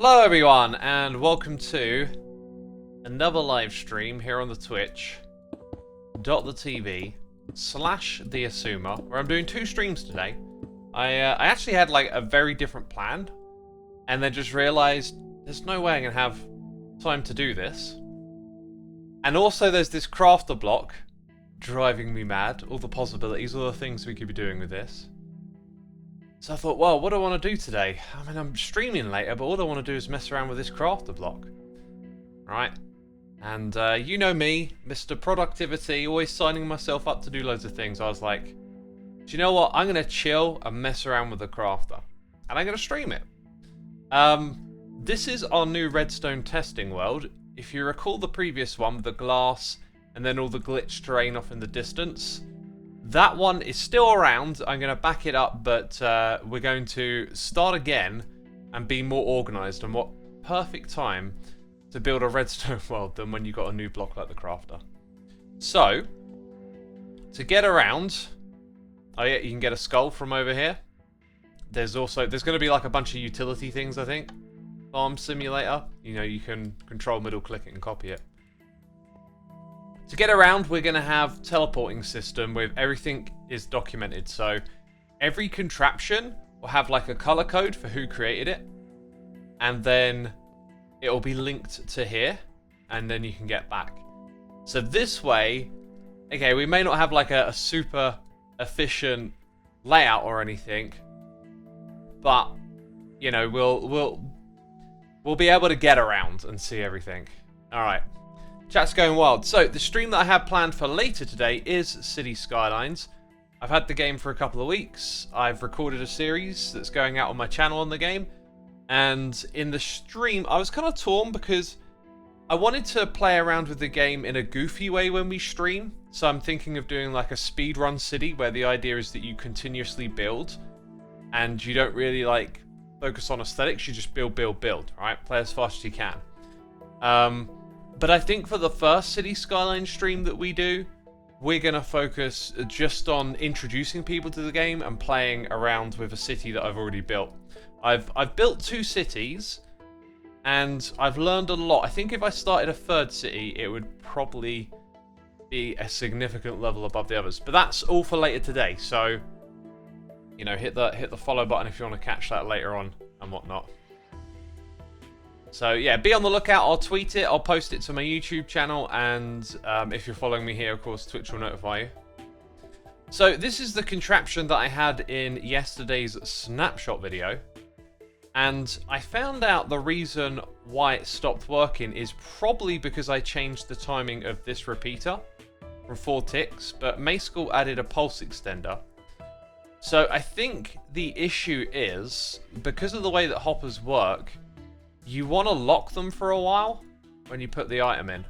Hello everyone, and welcome to another live stream here on the Twitch.tv /the Xisuma, where I'm doing two streams today. I actually had like a very different plan, and then just realized there's no way I'm gonna have time to do this. And also there's this crafter block driving me mad, all the possibilities, all the things we could be doing with this. So I thought, well, what do I want to do today? I mean, I'm streaming later, but all I want to do is mess around with this crafter block. Right? And you know me, Mr. Productivity, always signing myself up to do loads of things. I was like, do you know what? I'm going to chill and mess around with the crafter. And I'm going to stream it. This is our new redstone testing world. If you recall the previous one with the glass and then all the glitch terrain off in the distance, that one is still around. I'm going to back it up, but we're going to start again and be more organised. And what perfect time to build a redstone world than when you've got a new block like the crafter. So, to get around, oh yeah, you can get a skull from over here. There's going to be like a bunch of utility things, I think. Farm simulator. You know, you can control middle click it and copy it. To get around, we're going to have teleporting system with everything is documented. So every contraption will have like a color code for who created it. And then it will be linked to here. And then you can get back. So this way, okay, we may not have like a super efficient layout or anything. But, you know, we'll be able to get around and see everything. Alright. Chat's going wild. So, the stream that I have planned for later today is City Skylines. I've had the game for a couple of weeks. I've recorded a series that's going out on my channel on the game. And in the stream, I was kind of torn because I wanted to play around with the game in a goofy way when we stream. So I'm thinking of doing like a speedrun city where the idea is that you continuously build. And you don't really like focus on aesthetics, you just build, right? Play as fast as you can. But I think for the first City Skyline stream that we do, we're going to focus just on introducing people to the game and playing around with a city that I've already built. I've built 2 cities, and I've learned a lot. I think if I started a 3rd city, it would probably be a significant level above the others. But that's all for later today, so you know, hit the follow button if you want to catch that later on and whatnot. So yeah, be on the lookout. I'll tweet it, I'll post it to my YouTube channel, and if you're following me here, of course, Twitch will notify you. So this is the contraption that I had in yesterday's snapshot video, and I found out the reason why it stopped working is probably because I changed the timing of this repeater from 4 ticks, but Mayschool added a pulse extender. So I think the issue is, because of the way that hoppers work, you want to lock them for a while when you put the item in.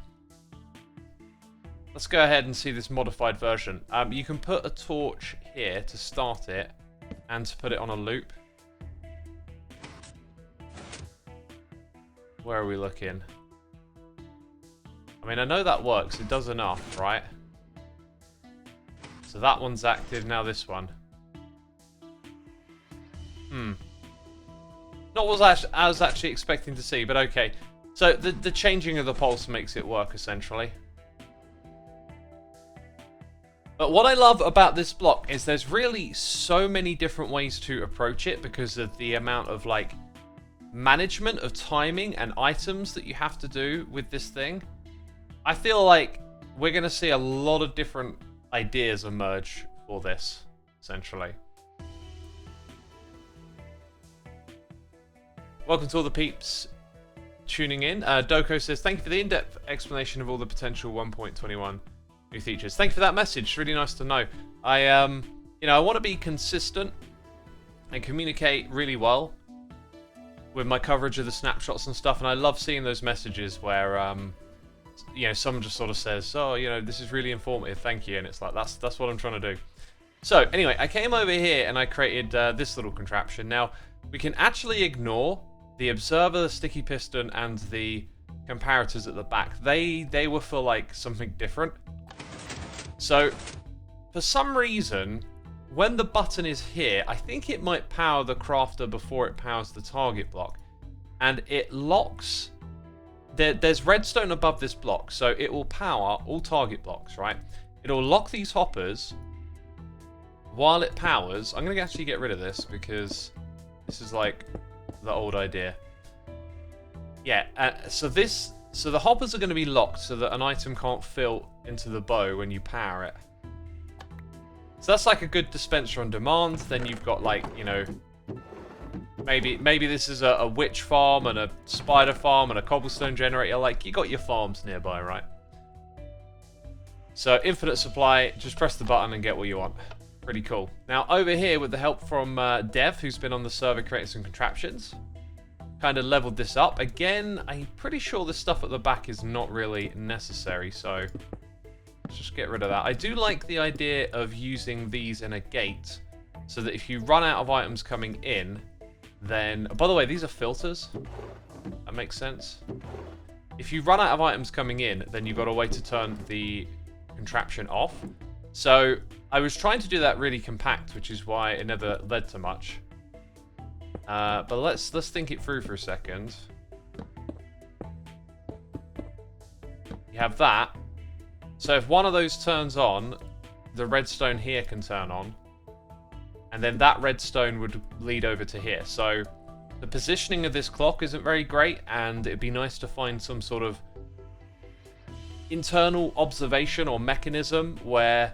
Let's go ahead and see this modified version. You can put a torch here to start it and to put it on a loop. Where are we looking? I mean, I know that works. It does enough, right? So that one's active, now this one. Not what I was actually expecting to see, but okay. So the changing of the pulse makes it work, essentially. But what I love about this block is there's really so many different ways to approach it because of the amount of, like, management of timing and items that you have to do with this thing. I feel like we're going to see a lot of different ideas emerge for this, essentially. Welcome to all the peeps tuning in. Doko says, thank you for the in-depth explanation of all the potential 1.21 new features. Thank you for that message. It's really nice to know. I want to be consistent and communicate really well with my coverage of the snapshots and stuff, and I love seeing those messages where, you know, someone just sort of says, oh, you know, this is really informative, thank you, and it's like, that's what I'm trying to do. So, anyway, I came over here and I created this little contraption. Now, we can actually ignore the observer, the sticky piston, and the comparators at the back. They were for like something different. So for some reason, when the button is here, I think it might power the crafter before it powers the target block. and it locks. There's redstone above this block, so it will power all target blocks, right? It'll lock these hoppers while it powers. I'm going to actually get rid of this because this is like the old idea. Yeah, so the hoppers are going to be locked so that an item can't fill into the bow when you power it. So that's like a good dispenser on demand. Then you've got like, you know, maybe this is a witch farm and a spider farm and a cobblestone generator. Like, you got your farms nearby, right? So infinite supply, just press the button and get what you want. Pretty cool. Now over here, with the help from Dev, who's been on the server creating some contraptions, kind of leveled this up. Again, I'm pretty sure this stuff at the back is not really necessary, so let's just get rid of that. I do like the idea of using these in a gate, so that if you run out of items coming in, then... By the way, these are filters. That makes sense. If you run out of items coming in, then you've got a way to turn the contraption off. So I was trying to do that really compact, which is why it never led to much. But let's think it through for a second. You have that. So if one of those turns on, the redstone here can turn on. And then that redstone would lead over to here. So the positioning of this clock isn't very great, and it'd be nice to find some sort of internal observation or mechanism where,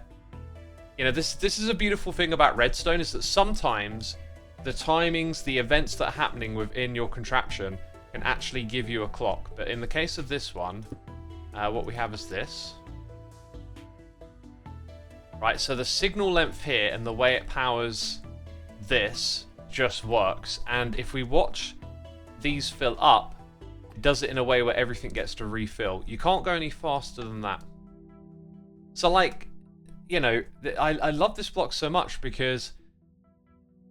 you know, this is a beautiful thing about redstone, is that sometimes the timings, the events that are happening within your contraption can actually give you a clock. But in the case of this one, what we have is this. Right, so the signal length here and the way it powers this just works. And if we watch these fill up, it does it in a way where everything gets to refill. You can't go any faster than that. So, like, you know, I love this block so much because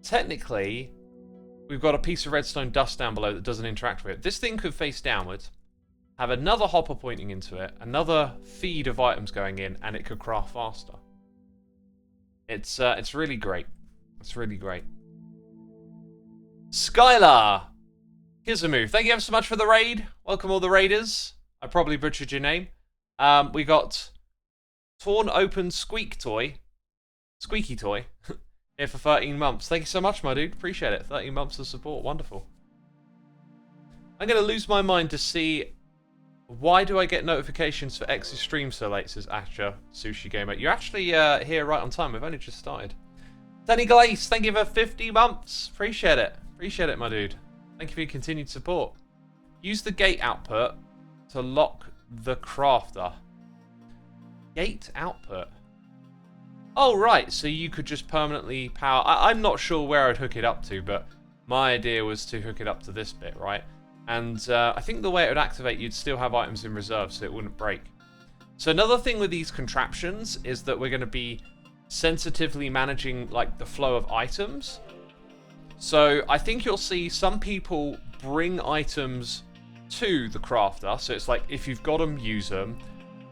technically we've got a piece of redstone dust down below that doesn't interact with it. This thing could face downwards, have another hopper pointing into it, another feed of items going in, and it could craft faster. It's really great. It's really great. Skylar! Xisuma, thank you ever so much for the raid. Welcome all the raiders. I probably butchered your name. We got Torn Open Squeaky Toy here for 13 months. Thank you so much, my dude. Appreciate it. 13 months of support. Wonderful. I'm going to lose my mind to see... Why do I get notifications for X's stream so late, says Asher Sushi Gamer. You're actually here right on time. We've only just started. Danny Glaze, thank you for 50 months. Appreciate it. Appreciate it, my dude. Thank you for your continued support. Use the gate output to lock the crafter. Gate output? Oh, right. So you could just permanently power... I'm not sure where I'd hook it up to, but my idea was to hook it up to this bit, right? And I think the way it would activate, you'd still have items in reserve, so it wouldn't break. So another thing with these contraptions is that we're going to be sensitively managing like the flow of items. So I think you'll see some people bring items to the crafter. So it's like if you've got them, use them.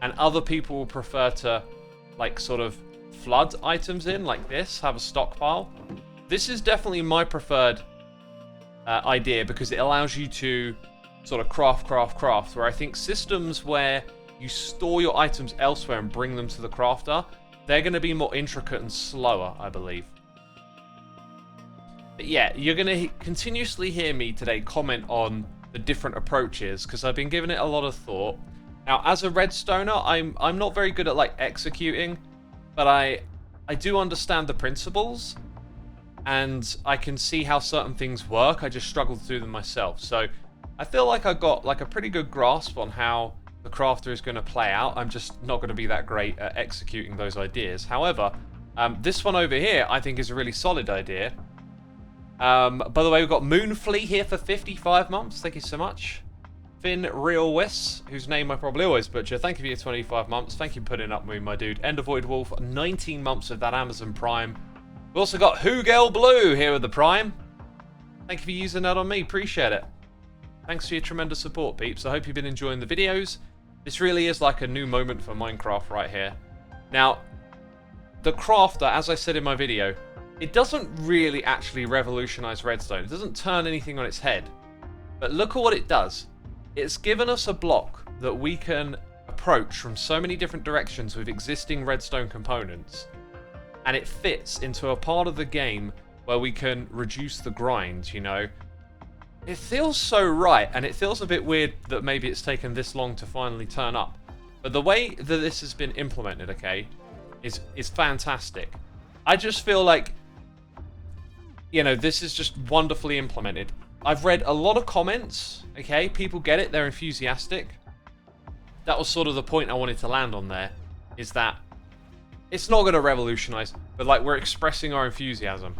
And other people will prefer to like sort of flood items in like this, have a stockpile. This is definitely my preferred idea because it allows you to sort of craft, where I think systems where you store your items elsewhere and bring them to the crafter, they're going to be more intricate and slower, I believe. But yeah, you're going to continuously hear me today comment on the different approaches because I've been giving it a lot of thought. Now, as a redstoner, I'm not very good at like executing, but I do understand the principles. And I can see how certain things work. I just struggled through them myself. So I feel like I got like a pretty good grasp on how the crafter is going to play out. I'm just not going to be that great at executing those ideas. However, this one over here I think is a really solid idea. By the way, we've got Moonflea here for 55 months. Thank you so much. Finn Real Wiss, whose name I probably always butcher. Thank you for your 25 months. Thank you for putting up with me, my dude. End of Void Wolf, 19 months of that Amazon Prime. We've also got Hugel Blue here with the Prime. Thank you for using that on me. Appreciate it. Thanks for your tremendous support, peeps. I hope you've been enjoying the videos. This really is like a new moment for Minecraft right here. Now, the crafter, as I said in my video, it doesn't really actually revolutionize redstone. It doesn't turn anything on its head. But look at what it does. It's given us a block that we can approach from so many different directions with existing redstone components, and it fits into a part of the game where we can reduce the grind, you know. It feels so right, and it feels a bit weird that maybe it's taken this long to finally turn up. But the way that this has been implemented, okay, is fantastic. I just feel like, you know, this is just wonderfully implemented. I've read a lot of comments, okay, people get it, they're enthusiastic. That was sort of the point I wanted to land on there, is that it's not going to revolutionize, but like we're expressing our enthusiasm.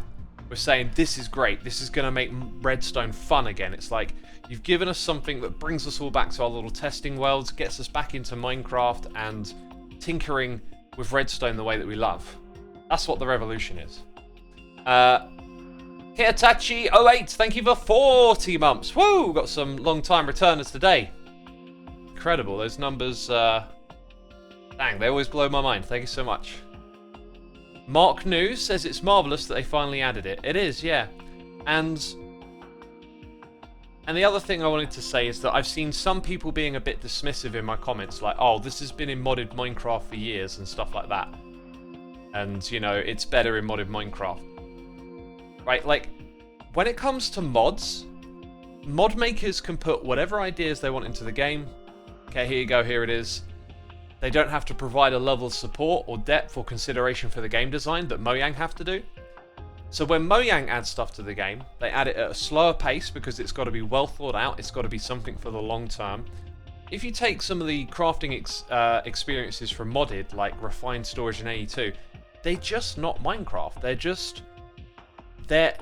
We're saying this is great, this is going to make redstone fun again. It's like you've given us something that brings us all back to our little testing worlds, gets us back into Minecraft and tinkering with redstone the way that we love. That's what the revolution is. Hitachi08, thank you for 40 months. Woo! Got some long-time returners today. Incredible, those numbers, dang, they always blow my mind. Thank you so much. Mark News says it's marvellous that they finally added it. It is, yeah. And the other thing I wanted to say is that I've seen some people being a bit dismissive in my comments, like, oh, this has been in modded Minecraft for years and stuff like that. And, you know, it's better in modded Minecraft. Right, like, when it comes to mods, mod makers can put whatever ideas they want into the game. Okay, here you go, here it is. They don't have to provide a level of support or depth or consideration for the game design that Mojang have to do. So when Mojang adds stuff to the game, they add it at a slower pace because it's got to be well thought out, it's got to be something for the long term. If you take some of the crafting experiences from modded, like Refined Storage and AE2, they're just not Minecraft. They're just... They're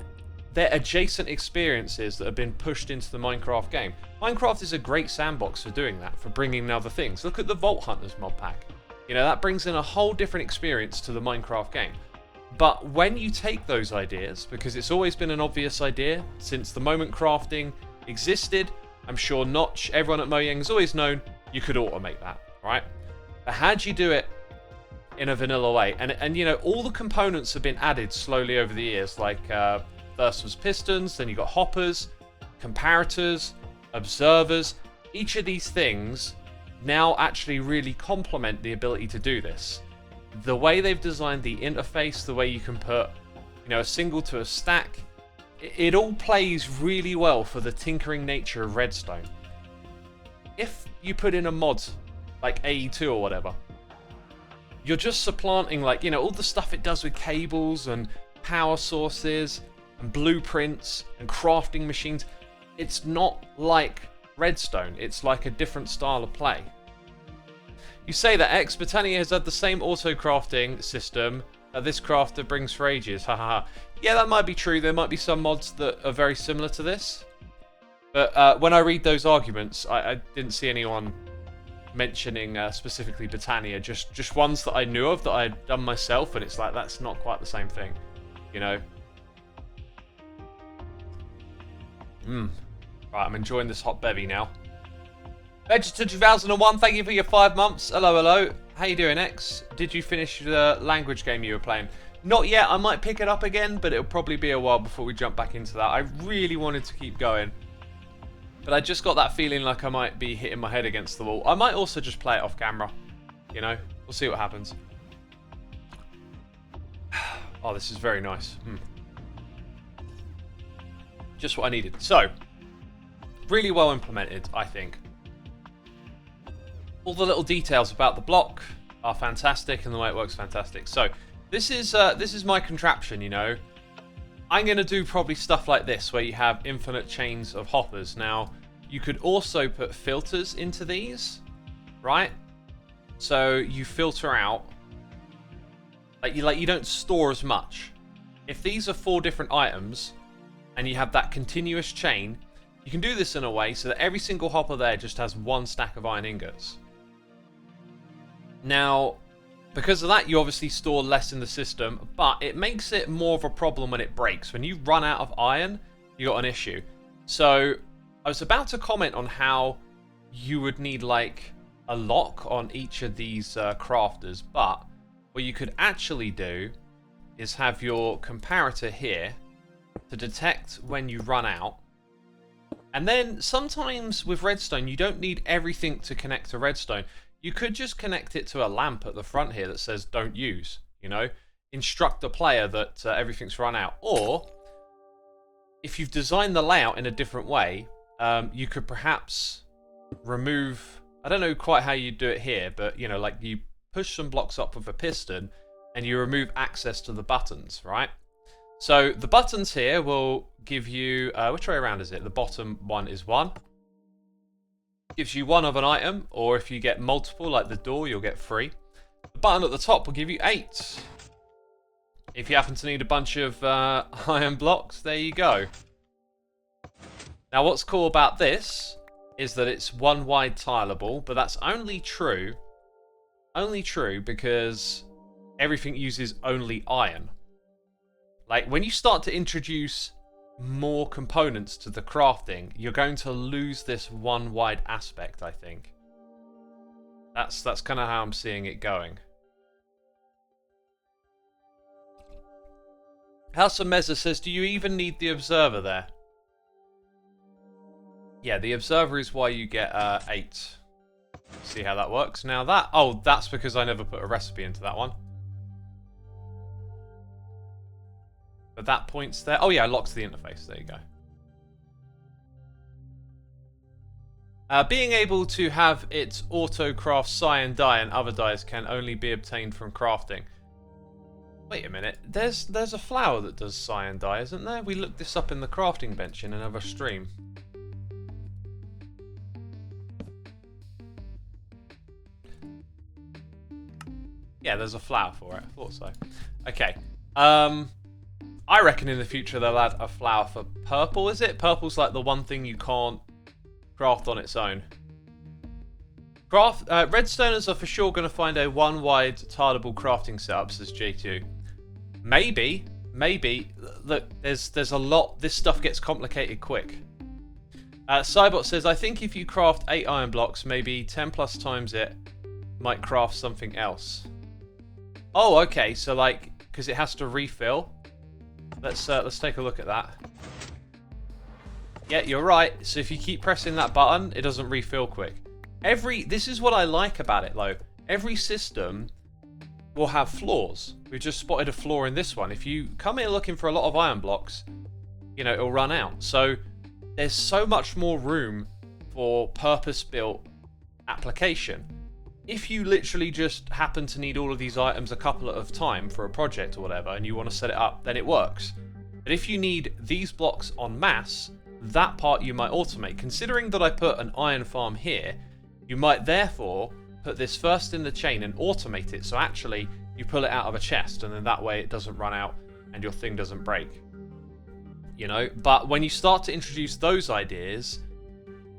adjacent experiences that have been pushed into the Minecraft game. Minecraft is a great sandbox for doing that, for bringing in other things. Look at the Vault Hunters mod pack. You know, that brings in a whole different experience to the Minecraft game. But when you take those ideas, because it's always been an obvious idea since the moment crafting existed, I'm sure Notch, everyone at Mojang has always known you could automate that, right? But how do you do it in a vanilla way? And you know, all the components have been added slowly over the years, like first was pistons, then you got hoppers, comparators, observers. Each of these things now actually really complement the ability to do this. The way they've designed the interface, the way you can put, you know, a single to a stack, it all plays really well for the tinkering nature of redstone. If you put in a mod like AE2 or whatever, you're just supplanting, like, you know, all the stuff it does with cables and power sources and blueprints and crafting machines. It's not like redstone, it's like a different style of play. You say that X Britannia has had the same auto crafting system that this crafter brings for ages, haha. Yeah, that might be true. There might be some mods that are very similar to this, but when I read those arguments, I didn't see anyone mentioning specifically Britannia, just ones that I knew of that I had done myself, and it's like, that's not quite the same thing, you know. Right, I'm enjoying this hot bevy now. Vegeta 2001, thank you for your 5 months. Hello, hello. How you doing, X? Did you finish the language game you were playing? Not yet. I might pick it up again, but it'll probably be a while before we jump back into that. I really wanted to keep going, but I just got that feeling like I might be hitting my head against the wall. I might also just play it off camera, you know? We'll see what happens. Oh, this is very nice. Just what I needed. So, really well implemented, I think. All the little details about the block are fantastic, and the way it works fantastic. So, this is my contraption, you know. I'm going to do probably stuff like this, where you have infinite chains of hoppers. Now, you could also put filters into these, right? So you filter out, like you don't store as much. If these are 4 different items, and you have that continuous chain, you can do this in a way so that every single hopper there just has 1 stack of iron ingots. Now, because of that, you obviously store less in the system, but it makes it more of a problem when it breaks. When you run out of iron, you got an issue. So I was about to comment on how you would need like a lock on each of these crafters, but what you could actually do is have your comparator here to detect when you run out, And then sometimes with redstone, you don't need everything to connect to redstone. You could just connect it to a lamp at the front here that says don't use, you know? Instruct the player that everything's run out. Or, if you've designed the layout in a different way, you could perhaps remove... I don't know quite how you do it here, but, you know, like you push some blocks up with a piston and you remove access to the buttons, right? So the buttons here will give you... which way around is it? The bottom one is 1. Gives you 1 of an item, or if you get multiple, like the door, you'll get 3. The button at the top will give you 8. If you happen to need a bunch of iron blocks, there you go. Now what's cool about this is that it's 1 wide tileable, but that's only true because everything uses only iron. Like, when you start to introduce more components to the crafting, you're going to lose this 1 wide aspect, I think. That's kind of how I'm seeing it going. House of Meza says, do you even need the observer there? Yeah, the observer is why you get 8. See how that works? Now that... Oh, that's because I never put a recipe into that one. But that points there. Oh yeah, it locks the interface. There you go. Being able to have its auto-craft cyan dye and other dyes can only be obtained from crafting. Wait a minute. There's a flower that does cyan dye, isn't there? We looked this up in the crafting bench in another stream. Yeah, there's a flower for it. I thought so. Okay. I reckon in the future they'll add a flower for purple, is it? Purple's like the one thing you can't craft on its own. Redstoners are for sure going to find a 1 wide tileable crafting setup, says J2. Maybe. Look, there's a lot. This stuff gets complicated quick. Cybot says, I think if you craft 8 iron blocks, maybe 10 plus times it might craft something else. Oh, okay. So like, because it has to refill. Let's take a look at that. Yeah, you're right. So if you keep pressing that button, it doesn't refill quick. This is what I like about it, though. Every system will have flaws. We've just spotted a flaw in this one. If you come here looking for a lot of iron blocks, you know, it'll run out. So there's so much more room for purpose-built application. If you literally just happen to need all of these items a couple of time for a project or whatever, and you want to set it up, then it works. But if you need these blocks en masse, that part you might automate. Considering that I put an iron farm here, you might therefore put this first in the chain and automate it, so actually you pull it out of a chest, and then that way it doesn't run out and your thing doesn't break. You know, but when you start to introduce those ideas,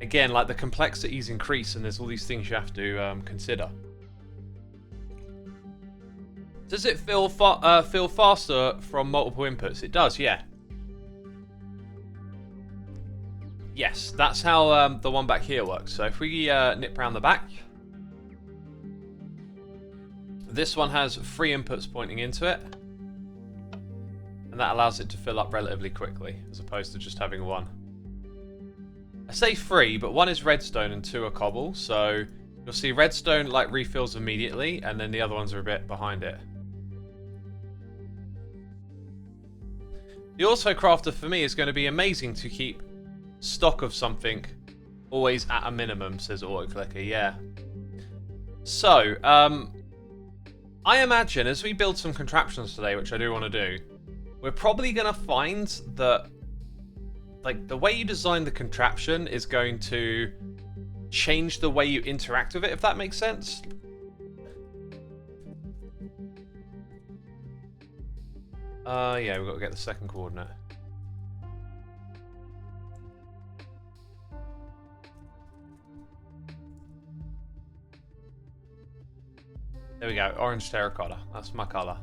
again, like the complexities increase and there's all these things you have to consider. Does it feel faster from multiple inputs? It does, yeah. Yes, that's how the one back here works. So if we nip around the back, this one has 3 inputs pointing into it, and that allows it to fill up relatively quickly, as opposed to just having 1. I say 3, but 1 is redstone and 2 are cobble, so you'll see redstone like refills immediately, and then the other ones are a bit behind it. The auto crafter for me is going to be amazing to keep stock of something always at a minimum, says AutoClicker, yeah. So, I imagine as we build some contraptions today, which I do want to do, we're probably going to find that like the way you design the contraption is going to change the way you interact with it, if that makes sense. Yeah, we've got to get the second coordinate. There we go, orange terracotta. That's my colour.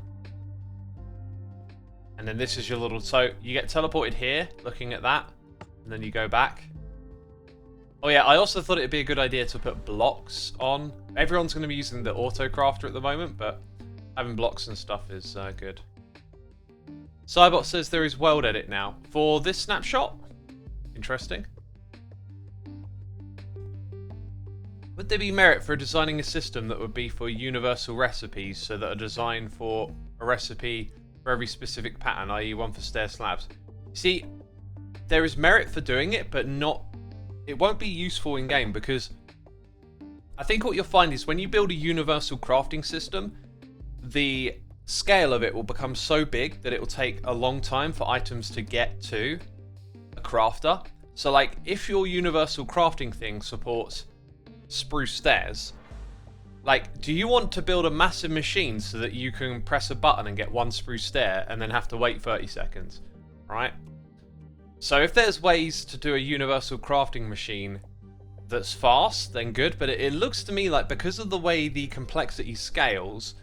And then this is your little... So you get teleported here, looking at that, and then you go back. Oh yeah, I also thought it'd be a good idea to put blocks on. Everyone's going to be using the auto crafter at the moment, but having blocks and stuff is good. Cybot says there is world edit now. For this snapshot? Interesting. Would there be merit for designing a system that would be for universal recipes, so that are designed for a recipe for every specific pattern, i.e. one for stair slabs? See, there is merit for doing it, but it won't be useful in game, because I think what you'll find is when you build a universal crafting system, the scale of it will become so big that it will take a long time for items to get to a crafter. So like, if your universal crafting thing supports spruce stairs, like, do you want to build a massive machine so that you can press a button and get one spruce stair and then have to wait 30 seconds, right? So if there's ways to do a universal crafting machine that's fast, then good, but it looks to me like, because of the way the complexity scales,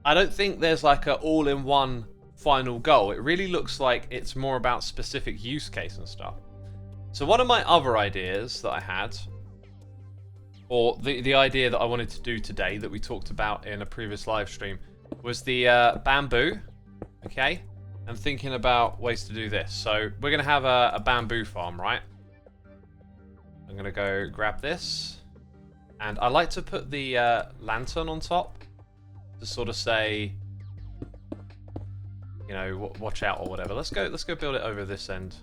I don't think there's like a all-in-one final goal. It really looks like it's more about specific use case and stuff. So one of my other ideas that I had, or the idea that I wanted to do today that we talked about in a previous live stream, was the bamboo. Okay, I'm thinking about ways to do this. So we're going to have a bamboo farm, right? I'm going to go grab this, and I like to put the lantern on top to sort of say, you know, watch out or whatever. Let's go build it over this end.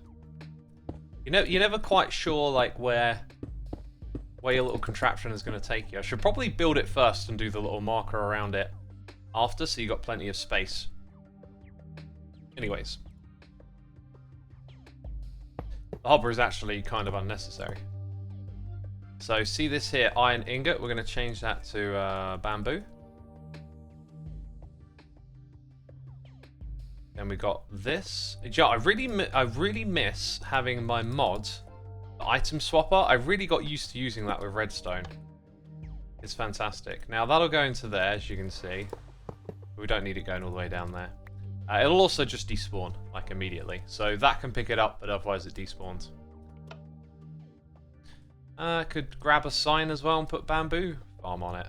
You know, you're never quite sure like where your little contraption is going to take you. I should probably build it first and do the little marker around it after, so you got plenty of space. Anyways, the hopper is actually kind of unnecessary. So see this here, iron ingot, we're going to change that to bamboo. Then we got this. Yeah, I really miss having my mod, the item swapper. I really got used to using that with redstone. It's fantastic. Now that'll go into there, as you can see. We don't need it going all the way down there. It'll also just despawn, like, immediately. So that can pick it up, but otherwise it despawns. Could grab a sign as well and put bamboo farm on it.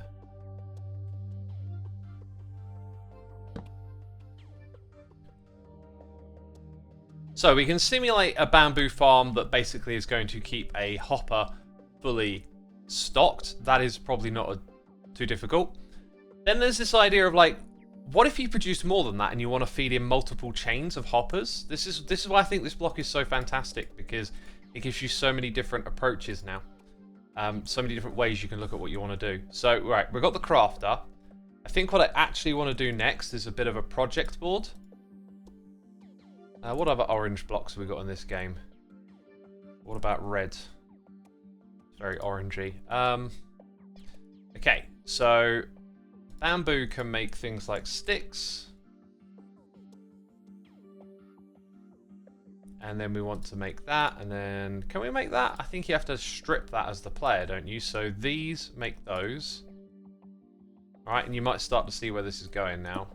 So we can simulate a bamboo farm that basically is going to keep a hopper fully stocked. That is probably not too difficult. Then there's this idea of like, what if you produce more than that and you want to feed in multiple chains of hoppers? This is why I think this block is so fantastic, because it gives you so many different approaches now. So many different ways you can look at what you want to do. So, right, we've got the crafter. I think what I actually want to do next is a bit of a project board. What other orange blocks have we got in this game? What about red? It's very orangey. Okay, so bamboo can make things like sticks. And then we want to make that, and then can we make that? I think you have to strip that as the player, don't you? So these make those. Alright, and you might start to see where this is going now.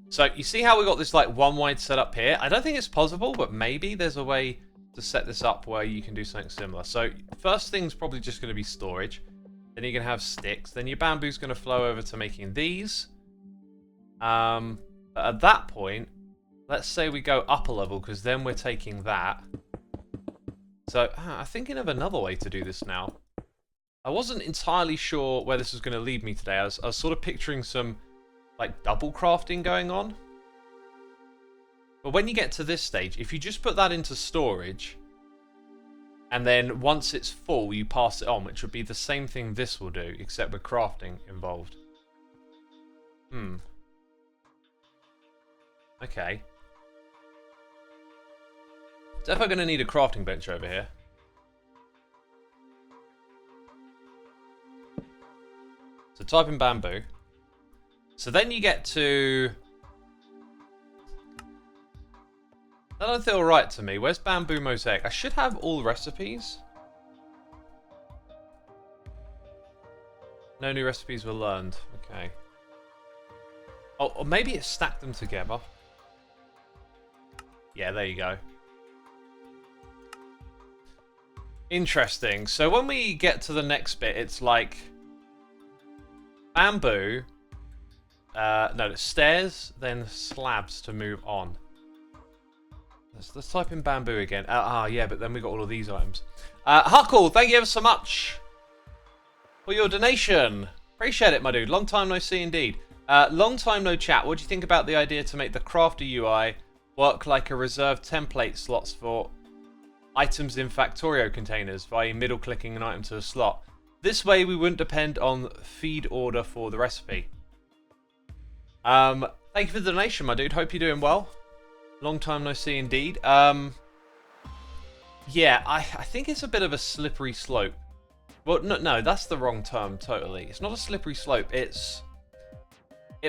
So you see how we got this like one wide setup here? I don't think it's possible, but maybe there's a way to set this up where you can do something similar. So first thing's probably just going to be storage. Then you're going to have sticks. Then your bamboo's going to flow over to making these. But at that point, let's say we go up a level, because then we're taking that. So I'm thinking of another way to do this now. I wasn't entirely sure where this was going to lead me today. I was sort of picturing some like double crafting going on. But when you get to this stage, if you just put that into storage, and then once it's full, you pass it on, which would be the same thing this will do, except with crafting involved. Okay. Definitely going to need a crafting bench over here. So type in bamboo. So then you get to... That don't feel right to me. Where's bamboo mosaic? I should have all recipes. No new recipes were learned. Okay. Oh, or maybe it stacked them together. Yeah, there you go. Interesting. So when we get to the next bit, it's like bamboo. No, stairs, then slabs to move on. Let's type in bamboo again. Yeah, but then we got all of these items. Huckle, thank you ever so much for your donation. Appreciate it, my dude. Long time no see indeed. Long time no chat. What do you think about the idea to make the crafter UI work like a reserved template slots for items in Factorio containers via middle clicking an item to a slot? This way we wouldn't depend on feed order for the recipe. Thank you for the donation, my dude. Hope you're doing well. Long time no see indeed. Yeah, I think it's a bit of a slippery slope. Well, no, that's the wrong term totally. It's not a slippery slope. It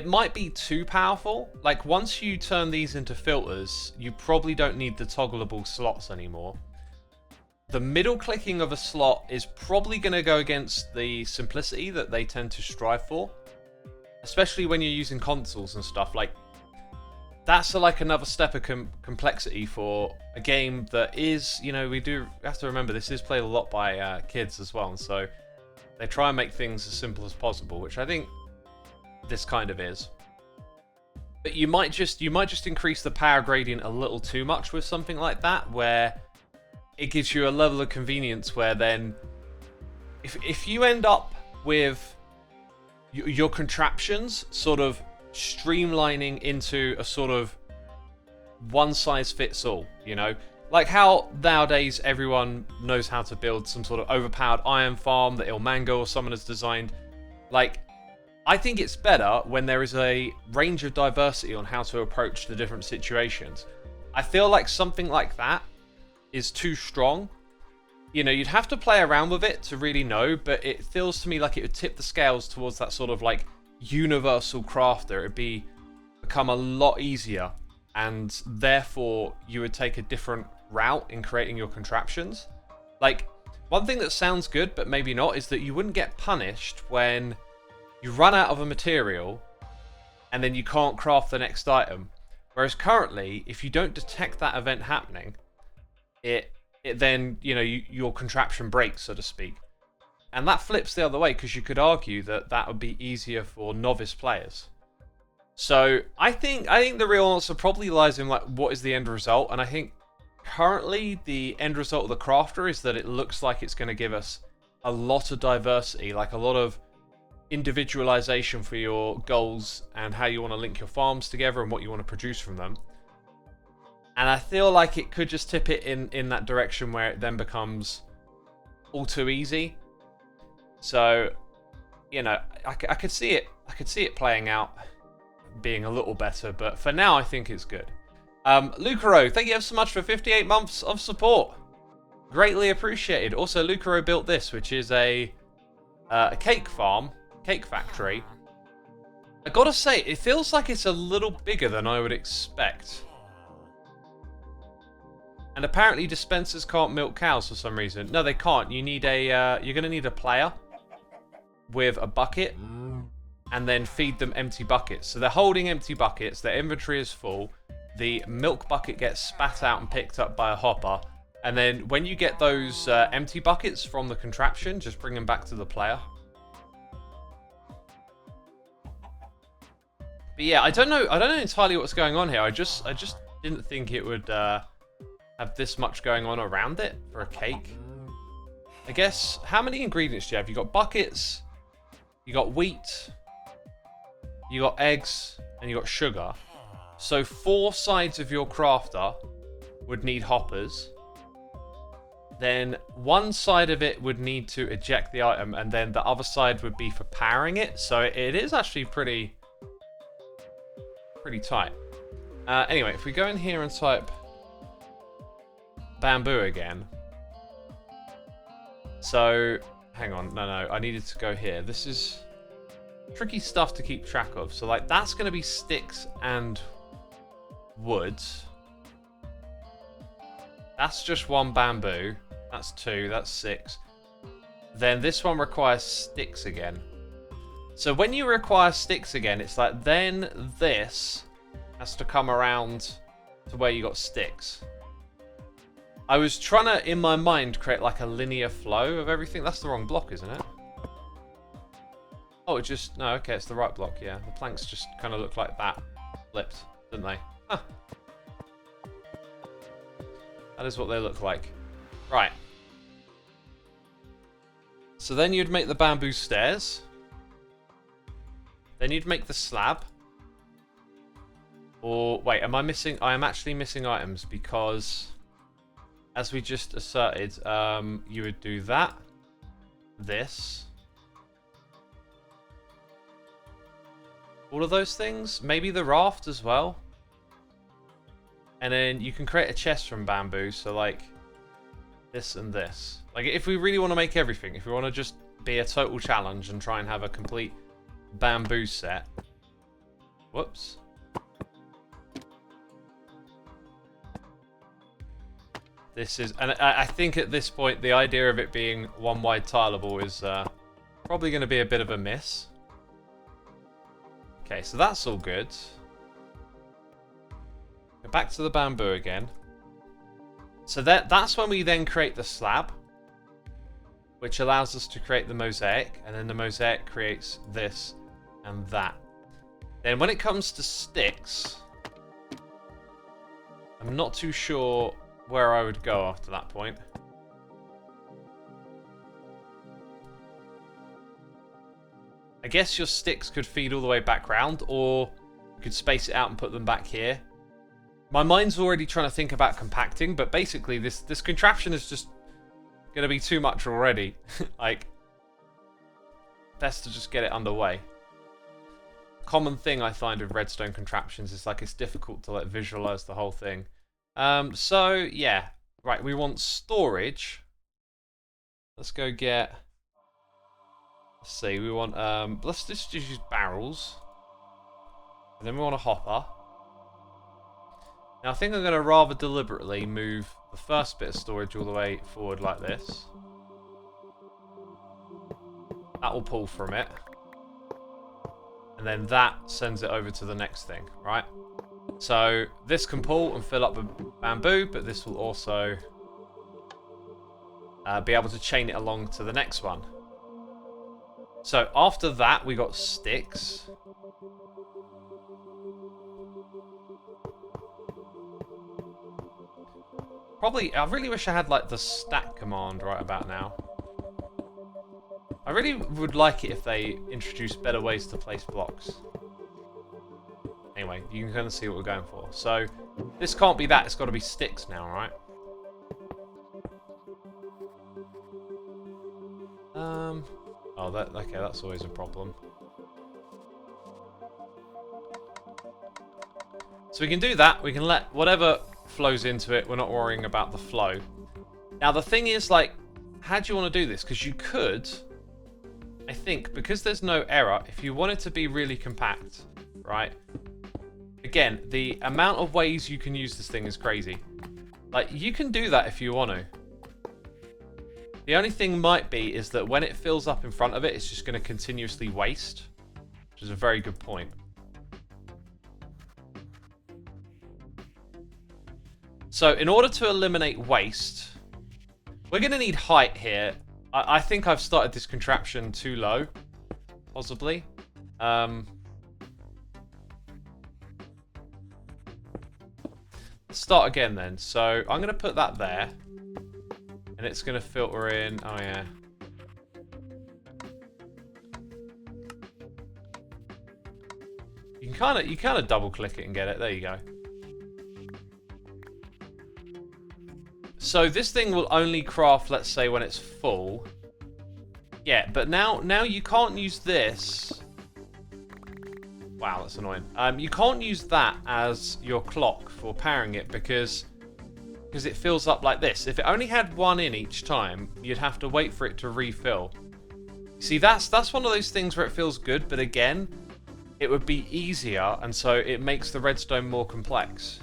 might be too powerful. Like, once you turn these into filters, you probably don't need the toggleable slots anymore. The middle clicking of a slot is probably going to go against the simplicity that they tend to strive for. Especially when you're using consoles and stuff. Like, that's like another step of complexity for a game that is, you know, we have to remember this is played a lot by kids as well. And so they try and make things as simple as possible, which I think this kind of is. But you might just increase the power gradient a little too much with something like that, where it gives you a level of convenience where then if you end up with your contraptions sort of streamlining into a sort of one size fits all, you know, like how nowadays everyone knows how to build some sort of overpowered iron farm that Ilmango or someone has designed. Like, I think it's better when there is a range of diversity on how to approach the different situations. I feel like something like that is too strong. You know, you'd have to play around with it to really know, but it feels to me like it would tip the scales towards that sort of like universal crafter. It'd become a lot easier, and therefore you would take a different route in creating your contraptions. Like, one thing that sounds good but maybe not is that you wouldn't get punished when you run out of a material and then you can't craft the next item. Whereas currently, if you don't detect that event happening, it then, you know, your contraption breaks, so to speak. And that flips the other way, because you could argue that that would be easier for novice players. So I think the real answer probably lies in like what is the end result, and I think currently the end result of the crafter is that it looks like it's going to give us a lot of diversity, like a lot of individualization for your goals and how you want to link your farms together and what you want to produce from them. And I feel like it could just tip it in that direction where it then becomes all too easy. So, you know, I could see it playing out being a little better, but for now I think it's good. Lucaro, thank you ever so much for 58 months of support. Greatly appreciated. Also, Lucaro built this, which is a cake farm, cake factory. I gotta say, it feels like it's a little bigger than I would expect. And apparently dispensers can't milk cows for some reason. No, they can't. You need you're gonna need a player with a bucket and then feed them empty buckets. So they're holding empty buckets, their inventory is full, the milk bucket gets spat out and picked up by a hopper, and then when you get those empty buckets from the contraption, just bring them back to the player. But yeah, I don't know entirely what's going on here. I just didn't think it would have this much going on around it for a cake. I guess, how many ingredients do you have? You got buckets, you got wheat, you got eggs, and you got sugar. So 4 sides of your crafter would need hoppers. Then one side of it would need to eject the item, and then the other side would be for powering it. So it is actually pretty tight. Anyway, if we go in here and type bamboo again. So, hang on, no, I needed to go here. This is tricky stuff to keep track of. So, like, that's going to be sticks and wood. That's just 1 bamboo. That's 2, that's 6. Then this one requires sticks again. So when you require sticks again, it's like then this has to come around to where you got sticks. I was trying to, in my mind, create like a linear flow of everything. That's the wrong block, isn't it? Oh, it just... No, okay, it's the right block, yeah. The planks just kind of look like that. Flipped, didn't they? Huh. That is what they look like. Right. So then you'd make the bamboo stairs. Then you'd make the slab. Or, wait, am I missing? I am actually missing items because, as we just asserted, you would do that, this, all of those things. Maybe the raft as well. And then you can create a chest from bamboo, so like this and this. Like if we really want to make everything, if we want to just be a total challenge and try and have a complete bamboo set. Whoops. This is, and I think at this point the idea of it being one wide tileable is probably going to be a bit of a miss. Okay, so that's all good. Go back to the bamboo again. So that's when we then create the slab, which allows us to create the mosaic, and then the mosaic creates this and that. Then when it comes to sticks, I'm not too sure where I would go after that point. I guess your sticks could feed all the way back round, or you could space it out and put them back here. My mind's already trying to think about compacting, but basically this contraption is just going to be too much already. Like, best to just get it underway. Common thing I find with redstone contraptions is like it's difficult to like visualize the whole thing. So yeah, right, we want storage. Let's go get, let's see, we want, let's just use barrels. And then we want a hopper. Now I think I'm going to rather deliberately move the first bit of storage all the way forward like this. That will pull from it. And then that sends it over to the next thing, right? So this can pull and fill up with bamboo, but this will also be able to chain it along to the next one. So after that, we got sticks. Probably, I really wish I had like the stack command right about now. I really would like it if they introduced better ways to place blocks. Anyway, you can kind of see what we're going for. So, this can't be that, it's got to be sticks now, right? Oh, okay, that's always a problem. So we can do that, we can let whatever flows into it, we're not worrying about the flow. Now the thing is, like, how do you want to do this? Because you could, I think, because there's no error, if you want it to be really compact, right? Again, the amount of ways you can use this thing is crazy. Like, you can do that if you want to. The only thing might be is that when it fills up in front of it, it's just going to continuously waste, which is a very good point. So in order to eliminate waste, we're going to need height here. I think I've started this contraption too low, possibly. Let's start again then. So I'm going to put that there. And it's going to filter in. Oh, yeah. You kind of double click it and get it. There you go. So this thing will only craft, let's say, when it's full. Yeah, but now you can't use this. Wow, that's annoying. You can't use that as your clock for powering it because it fills up like this. If it only had one in each time, you'd have to wait for it to refill. See, that's one of those things where it feels good, but again, it would be easier, and so it makes the redstone more complex.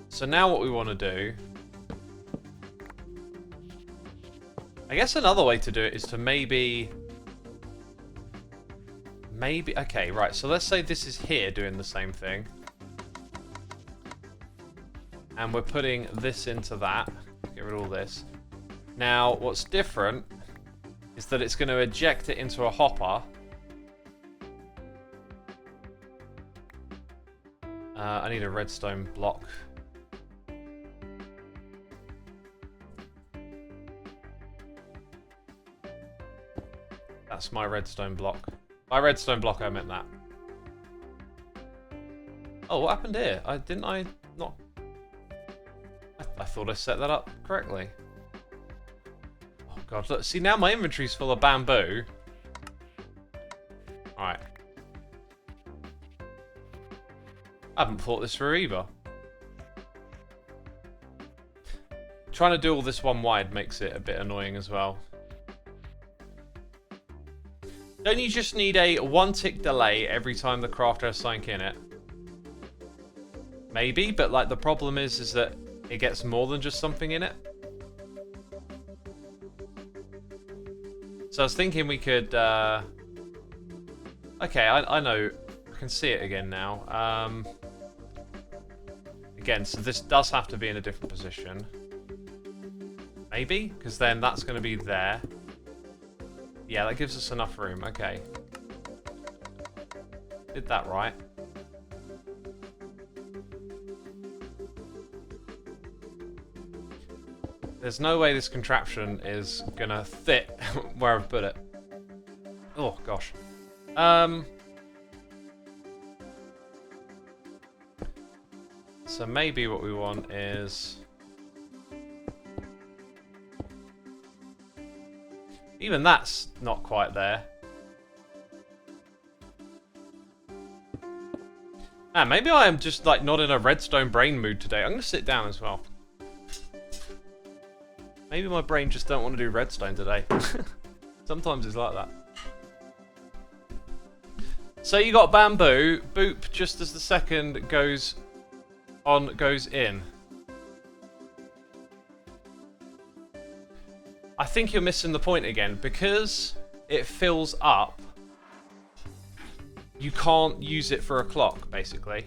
So now what we want to do, I guess another way to do it is to maybe, okay, right, so let's say this is here doing the same thing. And we're putting this into that. Get rid of all this. Now, what's different is that it's going to eject it into a hopper. I need a redstone block. That's my redstone block. By redstone block, I meant that. Oh, what happened here? I thought I set that up correctly. Oh god, look, see now my inventory's full of bamboo. Alright. I haven't thought this through either. Trying to do all this one wide makes it a bit annoying as well. Don't you just need a 1-tick delay every time the crafter has something in it? Maybe, but like the problem is that it gets more than just something in it. So I was thinking we could... Okay, I know. I can see it again now. Again, so this does have to be in a different position. Maybe? Because then that's going to be there. Yeah, that gives us enough room. Okay. Did that right. There's no way this contraption is going to fit where I've put it. Oh, gosh. So maybe what we want is... Even that's not quite there. Man, maybe I am just like not in a redstone brain mood today. I'm going to sit down as well. Maybe my brain just don't want to do redstone today. Sometimes it's like that. So you got bamboo, boop, just as the second goes in. I think you're missing the point again. Because it fills up, you can't use it for a clock, basically.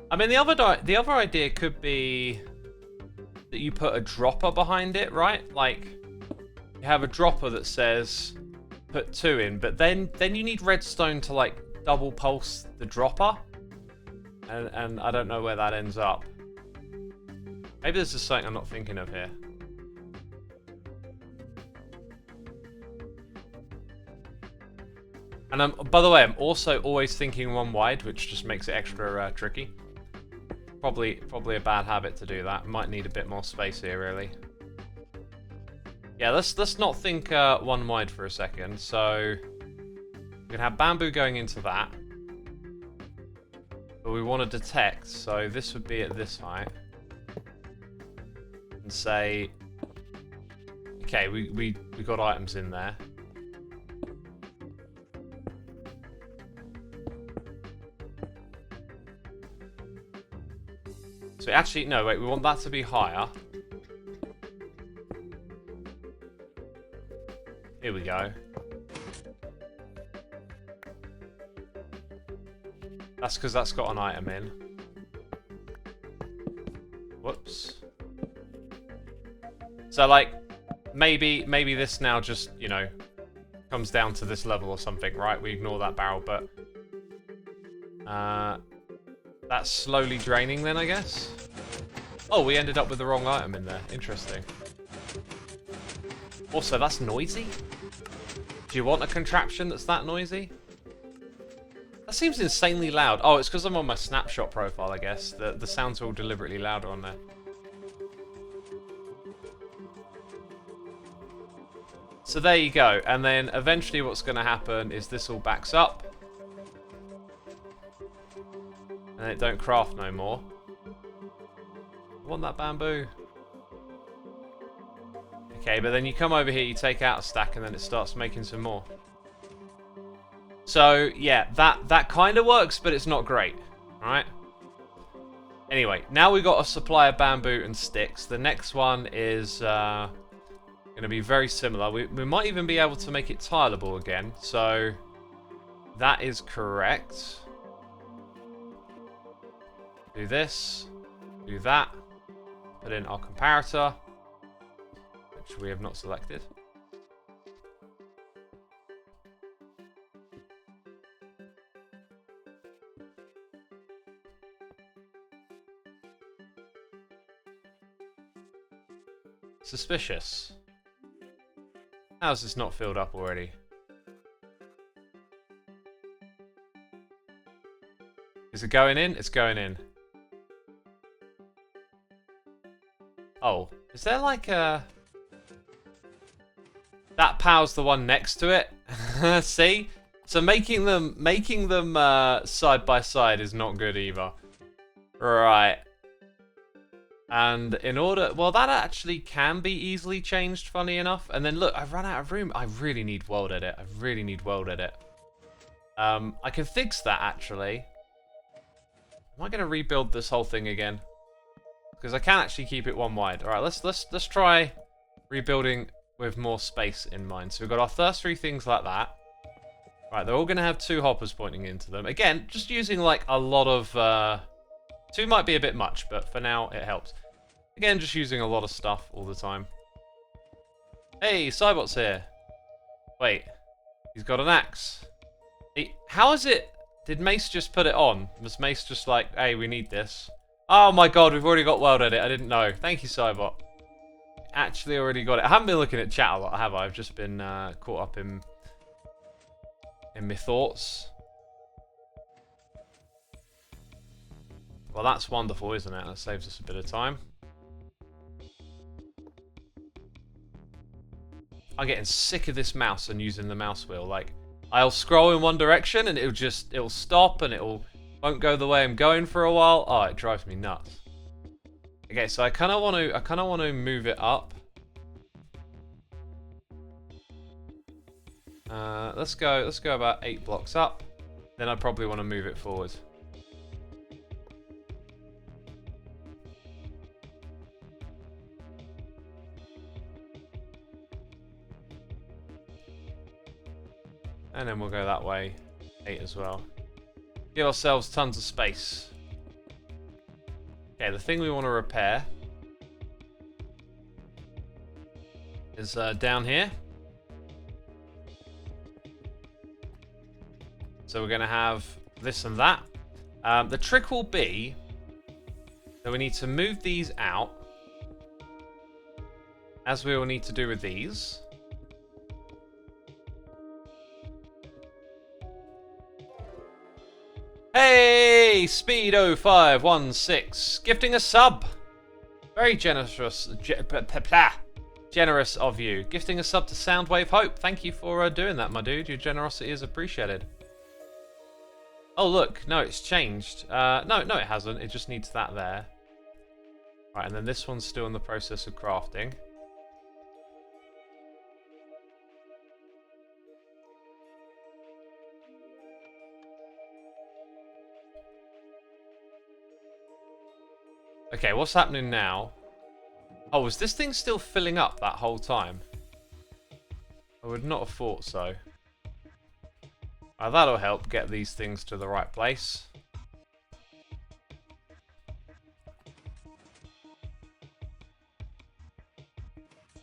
I mean, the other idea could be that you put a dropper behind it, right? Like, you have a dropper that says put 2 in, but then you need redstone to like double pulse the dropper, and I don't know where that ends up. Maybe this is something I'm not thinking of here. And by the way, I'm also always thinking one wide, which just makes it extra tricky. Probably a bad habit to do that. Might need a bit more space here, really. Yeah, let's not think one wide for a second. So we can have bamboo going into that, but we want to detect. So this would be at this height, and say, okay, we got items in there. So actually, no, wait, we want that to be higher. Here we go. That's because that's got an item in. Whoops. So like, maybe this now just, you know, comes down to this level or something, right? We ignore that barrel, but that's slowly draining then, I guess. Oh, we ended up with the wrong item in there. Interesting. Also, that's noisy. Do you want a contraption that's that noisy? That seems insanely loud. Oh, it's because I'm on my snapshot profile, I guess. The sounds are all deliberately louder on there. So there you go. And then eventually what's going to happen is this all backs up. And it don't craft no more. I want that bamboo. Okay, but then you come over here, you take out a stack, and then it starts making some more. So, yeah, that kind of works, but it's not great. Alright? Anyway, now we've got a supply of bamboo and sticks. The next one is going to be very similar. We might even be able to make it tileable again. So, that is correct. Do this. Do that. Put in our comparator, which we have not selected. Suspicious. How is this not filled up already? Is it going in? It's going in. Oh, is there like a... That powers the one next to it. See? So making them side by side is not good either. Right. And in order... Well, that actually can be easily changed, funny enough. And then look, I've run out of room. I really need world edit. I really need world edit. I can fix that, actually. Am I going to rebuild this whole thing again? Because I can actually keep it one wide. All right, let's try rebuilding with more space in mind. So we've got our first three things like that. Right, they're all going to have two hoppers pointing into them. Again, just using like a lot of... Two might be a bit much, but for now it helps. Again, just using a lot of stuff all the time. Hey, Cybot's here. Wait, he's got an axe. How is it... Did Mace just put it on? Was Mace just like, hey, we need this? Oh my god, we've already got world edit. I didn't know. Thank you, Cybot. Actually already got it. I haven't been looking at chat a lot, have I? I've just been caught up in my thoughts. Well, that's wonderful, isn't it? That saves us a bit of time. I'm getting sick of this mouse and using the mouse wheel. Like, I'll scroll in one direction and it'll stop and won't go the way I'm going for a while. Oh, it drives me nuts. Okay, so I kind of want to move it up. Let's go about 8 blocks up. Then I probably want to move it forward. And then we'll go that way, 8 as well. Give ourselves tons of space. Okay, the thing we want to repair is down here. So we're going to have this and that. The trick will be that we need to move these out, as we will need to do with these. Hey, Speedo516, gifting a sub. Very generous, generous of you. Gifting a sub to Soundwave Hope. Thank you for doing that, my dude. Your generosity is appreciated. Oh, look. No, it's changed. No, it hasn't. It just needs that there. Right, and then this one's still in the process of crafting. Okay, what's happening now? Oh, was this thing still filling up that whole time? I would not have thought so. That'll help get these things to the right place.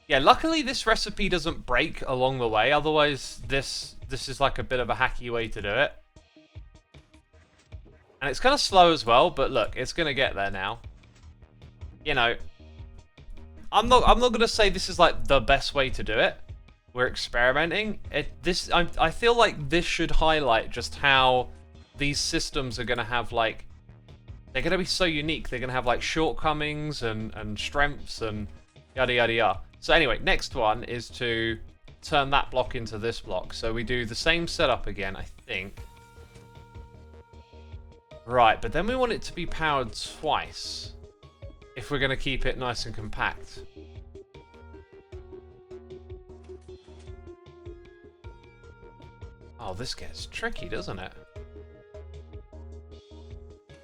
Yeah, luckily this recipe doesn't break along the way. Otherwise, this is like a bit of a hacky way to do it. And it's kind of slow as well, but look, it's going to get there now. You know, I'm not going to say this is like the best way to do it. We're experimenting. I feel like this should highlight just how these systems are going to have like, they're going to be so unique. They're going to have like shortcomings and strengths and yada yada yada. So anyway, next one is to turn that block into this block. So we do the same setup again, I think. Right, but then we want it to be powered twice if we're going to keep it nice and compact. Oh, this gets tricky, doesn't it?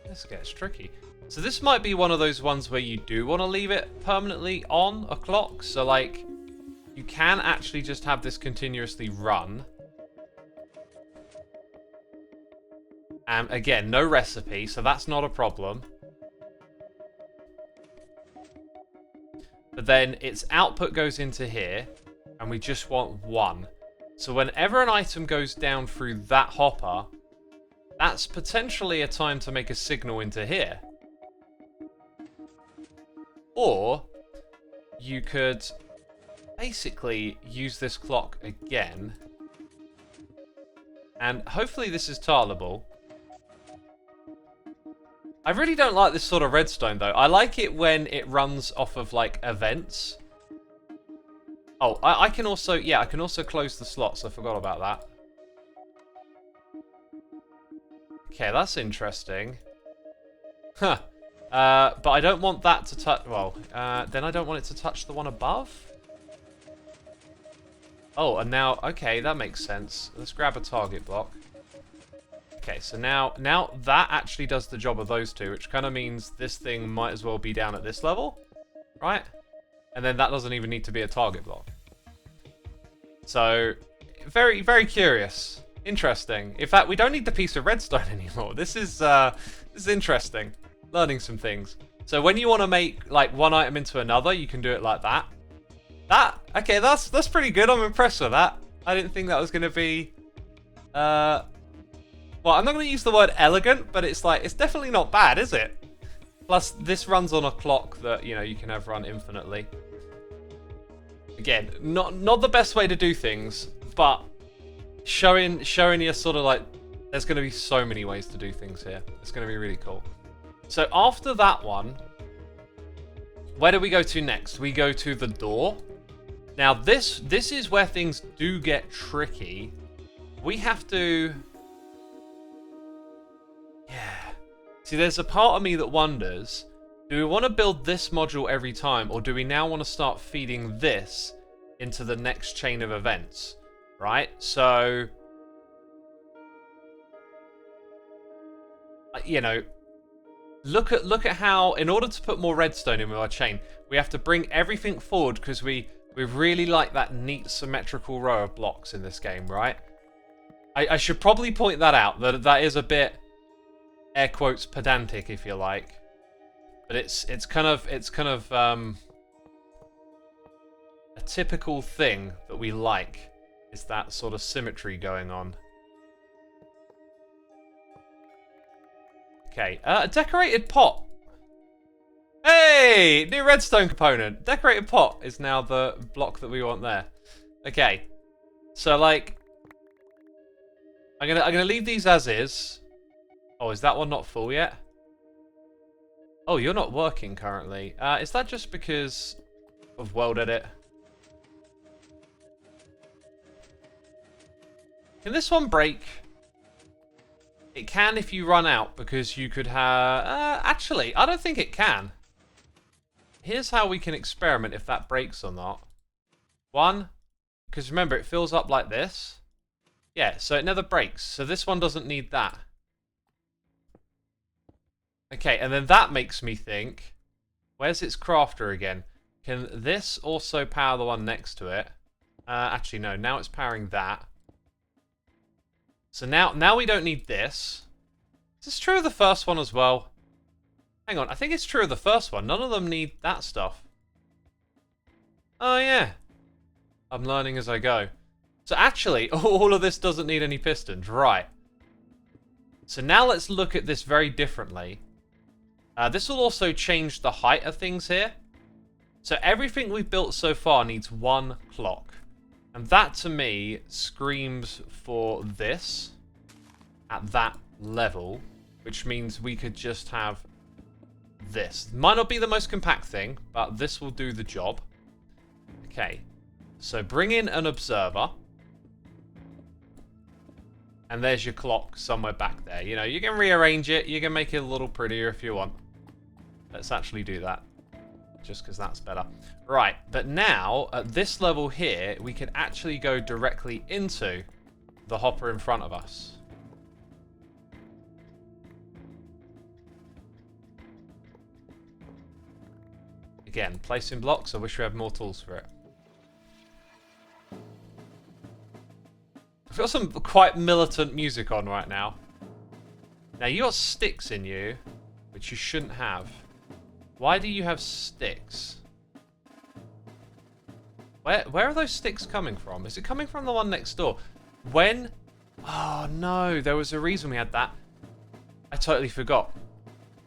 This gets tricky. So this might be one of those ones where you do want to leave it permanently on a clock. So like, you can actually just have this continuously run. And again, no recipe, so that's not a problem. But then its output goes into here, and we just want 1. So whenever an item goes down through that hopper, that's potentially a time to make a signal into here. Or you could basically use this clock again. And hopefully this is tileable. I really don't like this sort of redstone, though. I like it when it runs off of, like, events. Oh, I can also... Yeah, I can also close the slots. I forgot about that. Okay, that's interesting. Huh. But I don't want that to touch... Well, then I don't want it to touch the one above. Oh, and now... Okay, that makes sense. Let's grab a target block. Okay, so now that actually does the job of those two, which kind of means this thing might as well be down at this level, right? And then that doesn't even need to be a target block. So, very, very curious. Interesting. In fact, we don't need the piece of redstone anymore. This is interesting. Learning some things. So when you want to make like one item into another, you can do it like that. Okay, that's pretty good. I'm impressed with that. I didn't think that was going to be... Well, I'm not going to use the word elegant, but it's definitely not bad, is it? Plus, this runs on a clock that, you know, you can have run infinitely. Again, not the best way to do things, but showing you sort of like, there's going to be so many ways to do things here. It's going to be really cool. So after that one, where do we go to next? We go to the door. Now, this is where things do get tricky. We have to... Yeah. See, there's a part of me that wonders, do we want to build this module every time, or do we now want to start feeding this into the next chain of events, right? So, you know, look at how, in order to put more redstone in with our chain, we have to bring everything forward because we really like that neat symmetrical row of blocks in this game, right? I should probably point that out, that is a bit... air quotes pedantic, if you like, but it's kind of a typical thing that we like, is that sort of symmetry going on. Okay, a decorated pot. Hey, new redstone component. Decorated pot is now the block that we want there. Okay, so like, I'm gonna leave these as is. Oh, is that one not full yet? Oh, you're not working currently. Is that just because of world edit? Can this one break? It can if you run out, because you could have... actually, I don't think it can. Here's how we can experiment if that breaks or not. One, because remember, it fills up like this. Yeah, so it never breaks. So this one doesn't need that. Okay, and then that makes me think, where's its crafter again? Can this also power the one next to it? Actually, no, now it's powering that. So now we don't need this. Is this true of the first one as well? Hang on, I think it's true of the first one. None of them need that stuff. Oh, yeah. I'm learning as I go. So actually, all of this doesn't need any pistons, right. So now let's look at this very differently. This will also change the height of things here. So everything we've built so far needs one clock. And that, to me, screams for this at that level, which means we could just have this. Might not be the most compact thing, but this will do the job. Okay, so bring in an observer. And there's your clock somewhere back there. You know, you can rearrange it. You can make it a little prettier if you want. Let's actually do that. Just because that's better. Right, but now, at this level here, we can actually go directly into the hopper in front of us. Again, placing blocks. I wish we had more tools for it. I've got some quite militant music on right now. Now, you got sticks in you, which you shouldn't have. Why do you have sticks? Where are those sticks coming from? Is it coming from the one next door? When... Oh, no. There was a reason we had that. I totally forgot.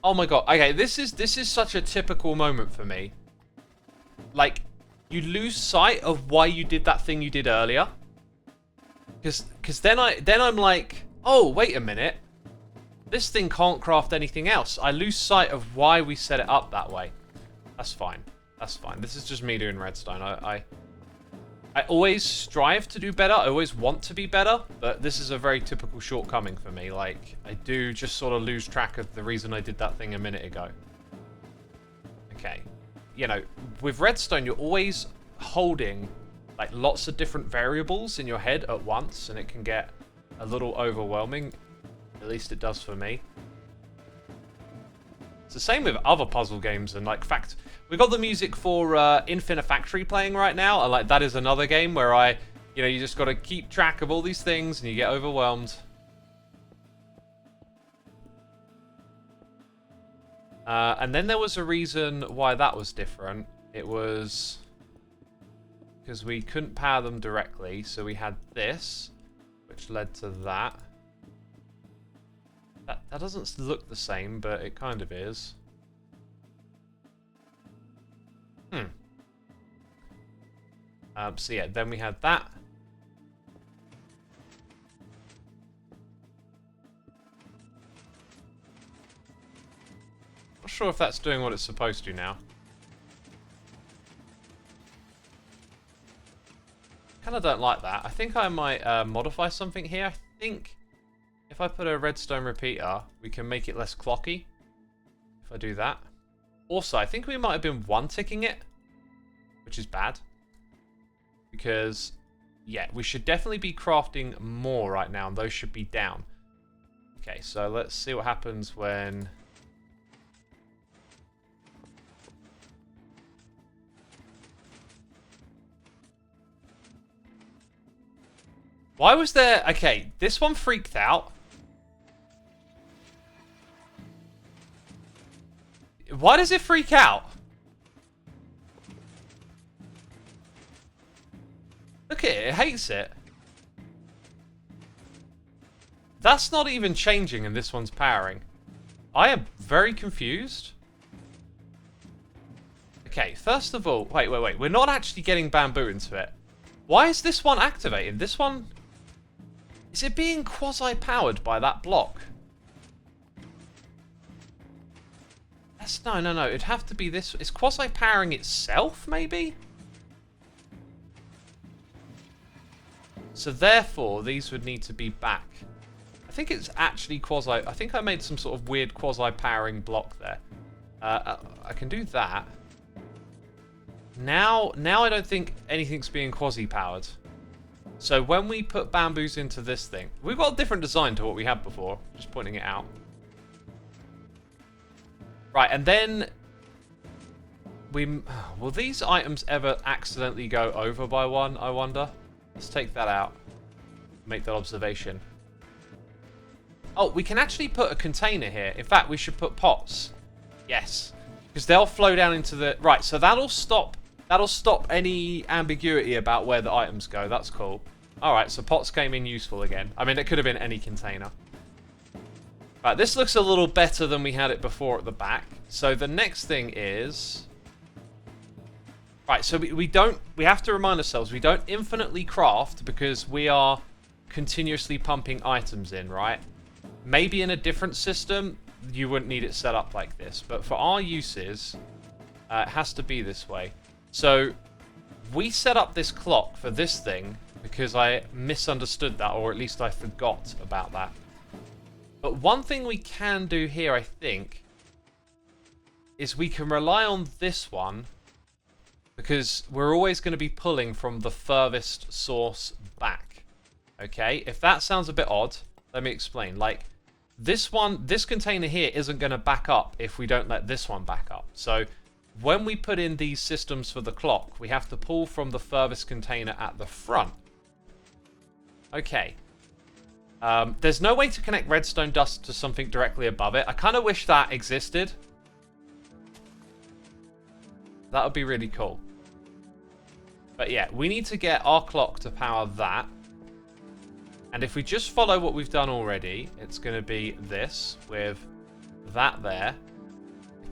Oh, my God. Okay, this is such a typical moment for me. like, you lose sight of why you did that thing you did earlier. Because then I'm like, oh, wait a minute. This thing can't craft anything else. I lose sight of why we set it up that way. That's fine. That's fine. This is just me doing redstone. I always strive to do better. I always want to be better. But this is a very typical shortcoming for me. Like, I do just sort of lose track of the reason I did that thing a minute ago. Okay. You know, with redstone, you're always holding, like, lots of different variables in your head at once. And it can get a little overwhelming. At least it does for me. It's the same with other puzzle games, and like, fact, we got the music for Infinifactory playing right now, and like that is another game where you just got to keep track of all these things, and you get overwhelmed. And then there was a reason why that was different. It was because we couldn't power them directly, so we had this, which led to that. That doesn't look the same, but it kind of is. So yeah, then we had that. Not sure if that's doing what it's supposed to now. Kind of don't like that. I think I might modify something here. I think if I put a redstone repeater, we can make it less clocky. If I do that. Also, I think we might have been one-ticking it, which is bad. Because, yeah, we should definitely be crafting more right now, and those should be down. Okay, so let's see what happens when... Why was there... Okay, this one freaked out. Why does it freak out? Look at it, it hates it. That's not even changing and this one's powering. I am very confused. Okay, first of all, wait. We're not actually getting bamboo into it. Why is this one activated? This one... Is it being quasi-powered by that block? No. It'd have to be this. Is quasi-powering itself, maybe? So therefore, these would need to be back. I think it's actually quasi... I think I made some sort of weird quasi-powering block there. I can do that. Now I don't think anything's being quasi-powered. So when we put bamboos into this thing... We've got a different design to what we had before. Just pointing it out. Right, and then will these items ever accidentally go over by one, I wonder? Let's take that out. Make that observation. Oh, we can actually put a container here. In fact, we should put pots. Yes. Because they'll flow down into the... Right, so that'll stop any ambiguity about where the items go. That's cool. Alright, so pots came in useful again. I mean, it could have been any container. Right, this looks a little better than we had it before at the back. So the next thing is... Right, so we have to remind ourselves, we don't infinitely craft because we are continuously pumping items in, right? Maybe in a different system, you wouldn't need it set up like this. But for our uses, it has to be this way. So we set up this clock for this thing because I misunderstood that, or at least I forgot about that. But one thing we can do here, I think, is we can rely on this one because we're always going to be pulling from the furthest source back. Okay? If that sounds a bit odd, let me explain. Like, this container here isn't going to back up if we don't let this one back up. So when we put in these systems for the clock, we have to pull from the furthest container at the front. Okay. There's no way to connect redstone dust to something directly above it. I kind of wish that existed. That would be really cool. But yeah, we need to get our clock to power that. And if we just follow what we've done already, it's going to be this with that there.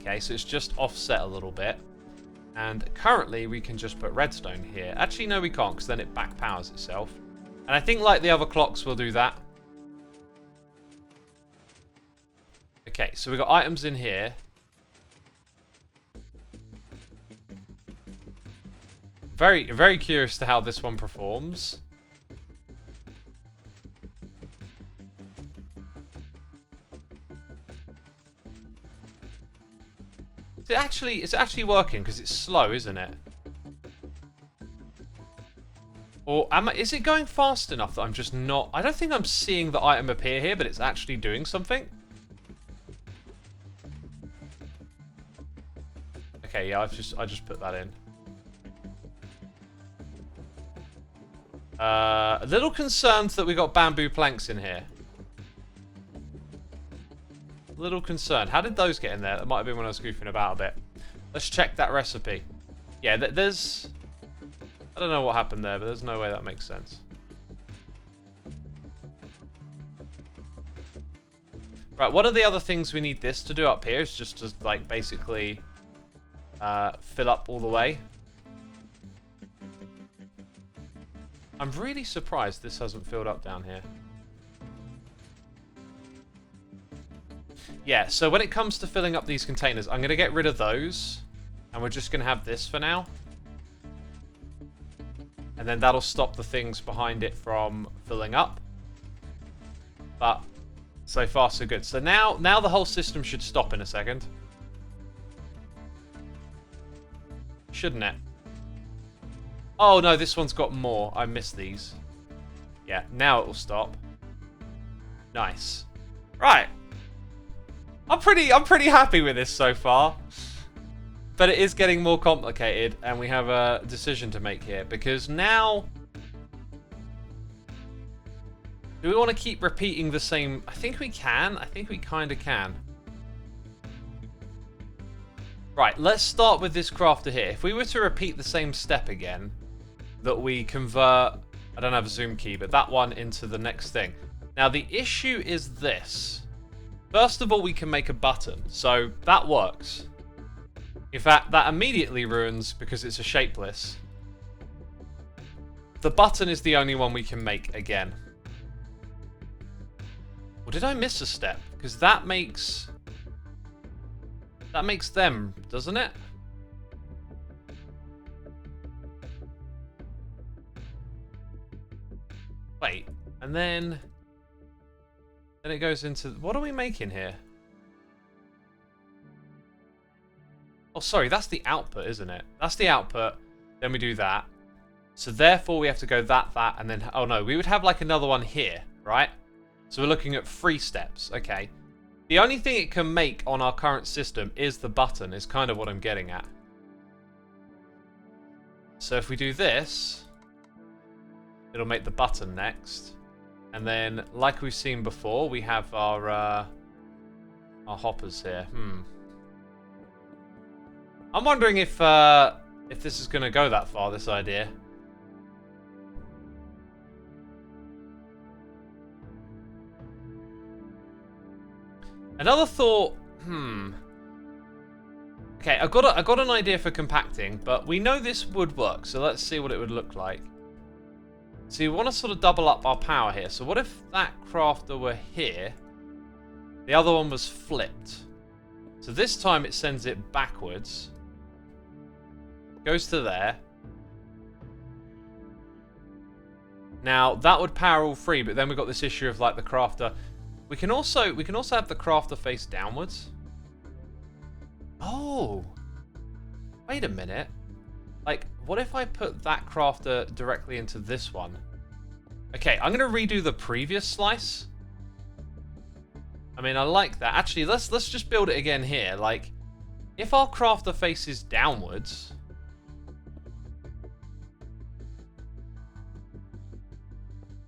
Okay, so it's just offset a little bit. And currently we can just put redstone here. Actually, no, we can't, because then it back powers itself. And I think like the other clocks will do that. Okay, so we've got items in here. Very, very curious to how this one performs. It's actually working because it's slow, isn't it? Or is it going fast enough that I'm just not... I don't think I'm seeing the item appear here, but it's actually doing something. Okay, yeah, I just put that in. A little concerned that we got bamboo planks in here. Little concerned. How did those get in there? That might have been when I was goofing about a bit. Let's check that recipe. Yeah, there's... I don't know what happened there, but there's no way that makes sense. Right, what are the other things we need this to do up here? It's just to, like, basically fill up all the way. I'm really surprised this hasn't filled up down here. Yeah, so when it comes to filling up these containers, I'm going to get rid of those. And we're just going to have this for now. And then that'll stop the things behind it from filling up. But so far so good. So now the whole system should stop in a second. Shouldn't it? Oh no, this one's got more. I missed these. Yeah, now it will stop. Nice. Right. I'm pretty happy with this so far. But it is getting more complicated, and we have a decision to make here. Because now... do we want to keep repeating the same... I think we can. I think we kind of can. Right, let's start with this crafter here. If we were to repeat the same step again, that we convert... I don't have a zoom key, but that one into the next thing. Now, the issue is this. First of all, we can make a button. So, that works. In fact, that immediately ruins because it's a shapeless. The button is the only one we can make again. Or did I miss a step? Because that makes them, doesn't it? Wait, and then it goes into... what are we making here? Oh, sorry, that's the output, isn't it? That's the output. Then we do that. So therefore, we have to go that, and then... oh, no, we would have like another one here, right? So we're looking at 3 steps. Okay. The only thing it can make on our current system is the button, is kind of what I'm getting at. So if we do this, it'll make the button next. And then, like we've seen before, we have our hoppers here. I'm wondering if this is going to go that far, this idea. Another thought. Okay, I got an idea for compacting, but we know this would work, so let's see what it would look like. So you want to sort of double up our power here. So what if that crafter were here? The other one was flipped. So this time it sends it backwards. Goes to there. Now that would power all 3, but then we've got this issue of like the crafter. We can also have the crafter face downwards. Oh. Wait a minute. Like, what if I put that crafter directly into this one? Okay, I'm going to redo the previous slice. I mean, I like that. Actually, let's just build it again here. Like, if our crafter faces downwards...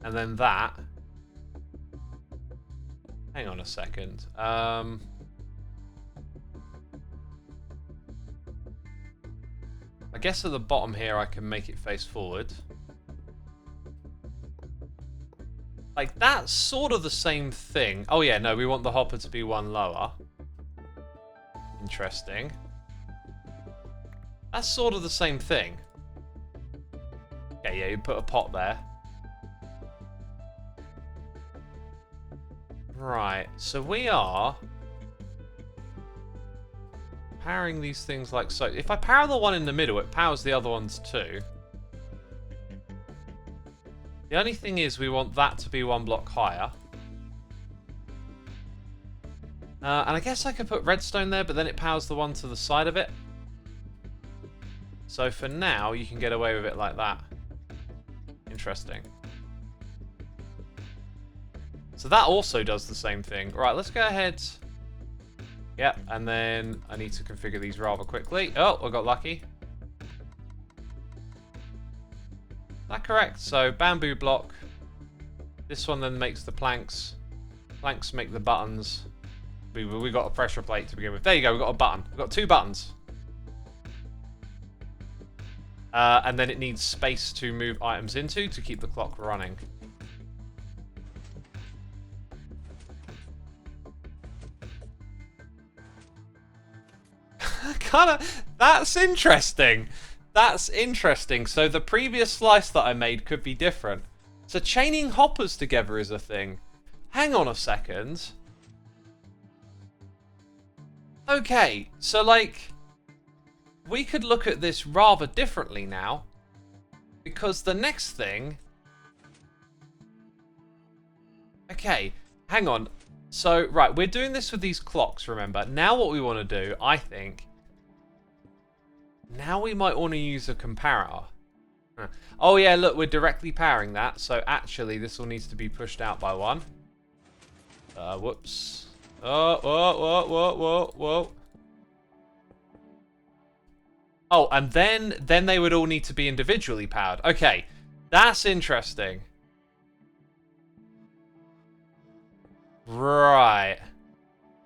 and then that... hang on a second. I guess at the bottom here I can make it face forward. Like, that's sort of the same thing. Oh yeah, no, we want the hopper to be one lower. Interesting. That's sort of the same thing. Okay, yeah, you put a pot there. Right, so we are powering these things like so. If I power the one in the middle, it powers the other ones too. The only thing is we want that to be one block higher. And I guess I could put redstone there, but then it powers the one to the side of it. So for now, you can get away with it like that. Interesting. So that also does the same thing. Right, let's go ahead. Yep, and then I need to configure these rather quickly. Oh, I got lucky. Is that correct? So bamboo block. This one then makes the planks. Planks make the buttons. We got a pressure plate to begin with. There you go, we got a button. We've got 2 buttons. And then it needs space to move items into to keep the clock running. That's interesting. That's interesting. So the previous slice that I made could be different. So chaining hoppers together is a thing. Hang on a second. Okay, so like, we could look at this rather differently now, because the next thing... Okay, hang on. So, right, we're doing this with these clocks, remember. Now what we want to do, I think... Now we might want to use a comparator. Oh yeah, look, we're directly powering that, so actually this all needs to be pushed out by 1. Whoops. Oh, whoa. Oh, and then they would all need to be individually powered. Okay, that's interesting. Right.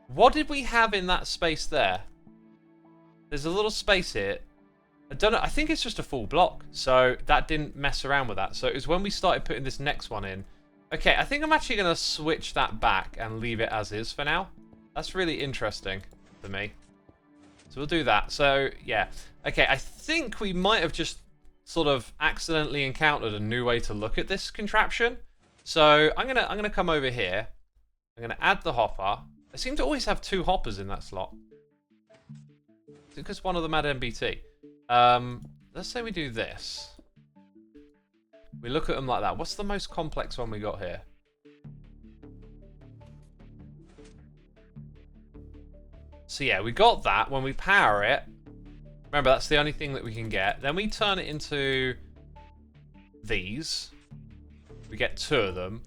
What did we have in that space there? There's a little space here. I don't know. I think it's just a full block. So that didn't mess around with that. So it was when we started putting this next one in. Okay, I think I'm actually going to switch that back and leave it as is for now. That's really interesting for me. So we'll do that. So, yeah. Okay, I think we might have just sort of accidentally encountered a new way to look at this contraption. So I'm gonna come over here. I'm gonna add the hopper. I seem to always have 2 hoppers in that slot. Is it because one of them had MBT? Let's say we do this. We look at them like that. What's the most complex one we got here? So yeah, we got that. When we power it, remember that's the only thing that we can get. Then we turn it into these. We get 2 of them.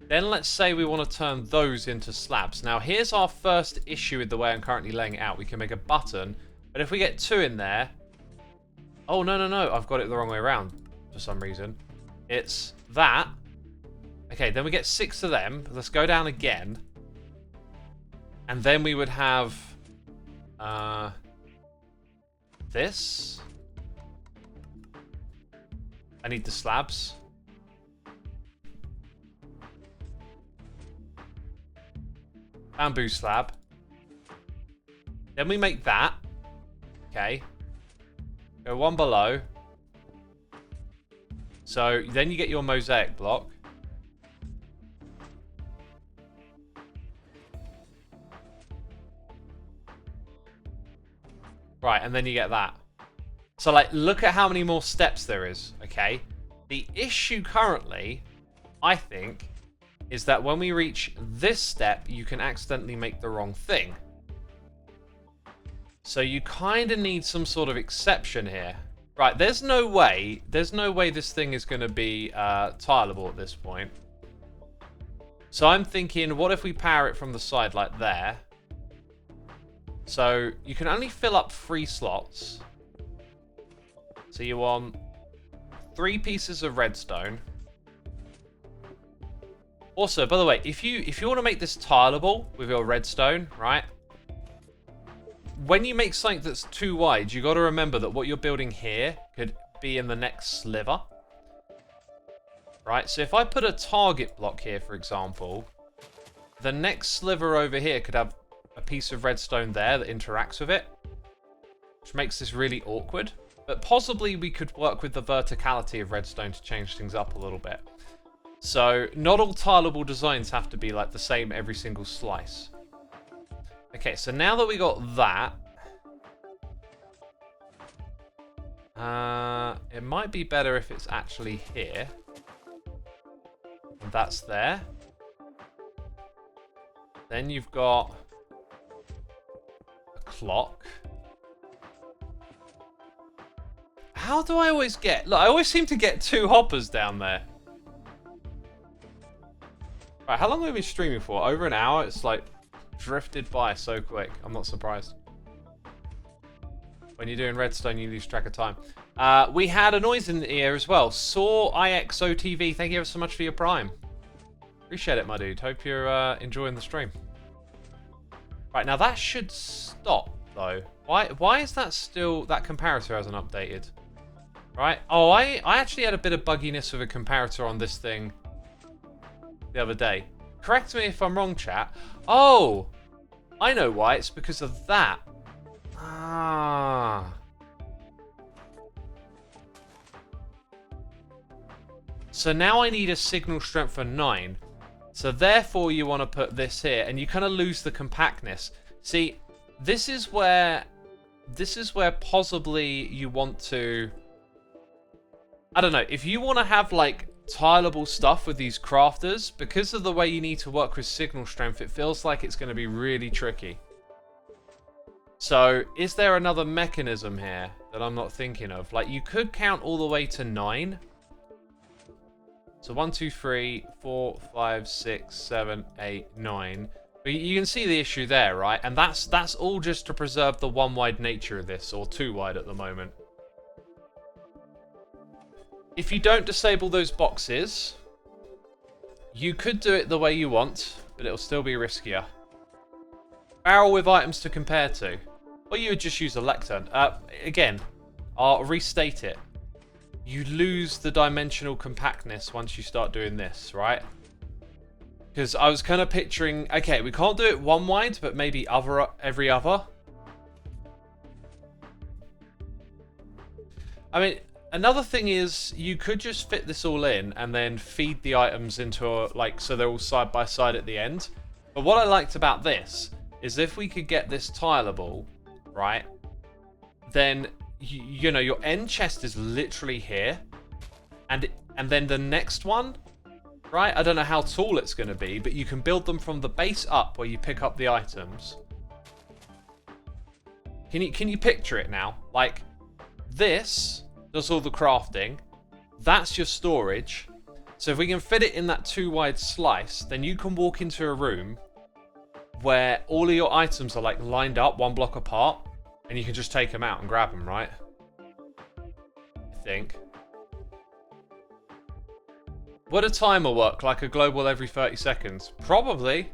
Then let's say we want to turn those into slabs. Now here's our first issue with the way I'm currently laying it out. We can make a button, but if we get 2 in there... Oh, no. I've got it the wrong way around for some reason. It's that. Okay, then we get 6 of them. Let's go down again. And then we would have... this. I need the slabs. Bamboo slab. Then we make that. Okay. Go 1 below. So then you get your mosaic block. Right, and then you get that. So, like, look at how many more steps there is, okay? The issue currently, I think, is that when we reach this step, you can accidentally make the wrong thing. So you kind of need some sort of exception here. Right, there's no way this thing is going to be tileable at this point. So I'm thinking, what if we power it from the side like there? So you can only fill up 3 slots. So you want 3 pieces of redstone. Also, by the way, if you want to make this tileable with your redstone, right? When you make something that's too wide, you got to remember that what you're building here could be in the next sliver. Right? So if I put a target block here, for example, the next sliver over here could have a piece of redstone there that interacts with it. which makes this really awkward. But possibly we could work with the verticality of redstone to change things up a little bit. So not all tileable designs have to be like the same every single slice. Okay, so now that we got that, it might be better if it's actually here. And that's there. Then you've got a clock. How do I always get... Look, I always seem to get 2 hoppers down there. Right, how long have we been streaming for? Over an hour? It's like drifted by so quick. I'm not surprised. When you're doing redstone, you lose track of time. We had a noise in the ear as well. Saw IXOTV, thank you ever so much for your prime. Appreciate it, my dude. Hope you're enjoying the stream. Right, now that should stop, though. Why is that still... That comparator hasn't updated. Right? Oh, I actually had a bit of bugginess with a comparator on this thing the other day. Correct me if I'm wrong, chat. Oh! I know why. It's because of that. Ah. So now I need a signal strength of 9. So therefore you want to put this here, and you kind of lose the compactness. See, this is where possibly you want to... I don't know, if you want to have like tileable stuff with these crafters, because of the way you need to work with signal strength, it feels like it's going to be really tricky. So, is there another mechanism here that I'm not thinking of? Like, you could count all the way to 9. So 1, 2, 3, 4, 5, 6, 7, 8, 9. But you can see the issue there, right? And that's all just to preserve the 1-wide nature of this, or 2-wide at the moment. If you don't disable those boxes, you could do it the way you want, but it'll still be riskier. Barrel with items to compare to. Or you would just use a lectern. Again, I'll restate it. You lose the dimensional compactness once you start doing this, right? Because I was kind of picturing, okay, we can't do it 1-wide, but maybe every other. I mean, another thing is you could just fit this all in and then feed the items into like, so they're all side by side at the end. But what I liked about this is if we could get this tileable, right, then you know your end chest is literally here, and then the next one, right, I don't know how tall it's going to be, but you can build them from the base up where you pick up the items. Can you picture it now? Like, this does all the crafting, that's your storage. So if we can fit it in that 2-wide slice, then you can walk into a room where all of your items are like lined up 1 block apart, and you can just take them out and grab them, right? I think. Would a timer work like a global every 30 seconds? Probably.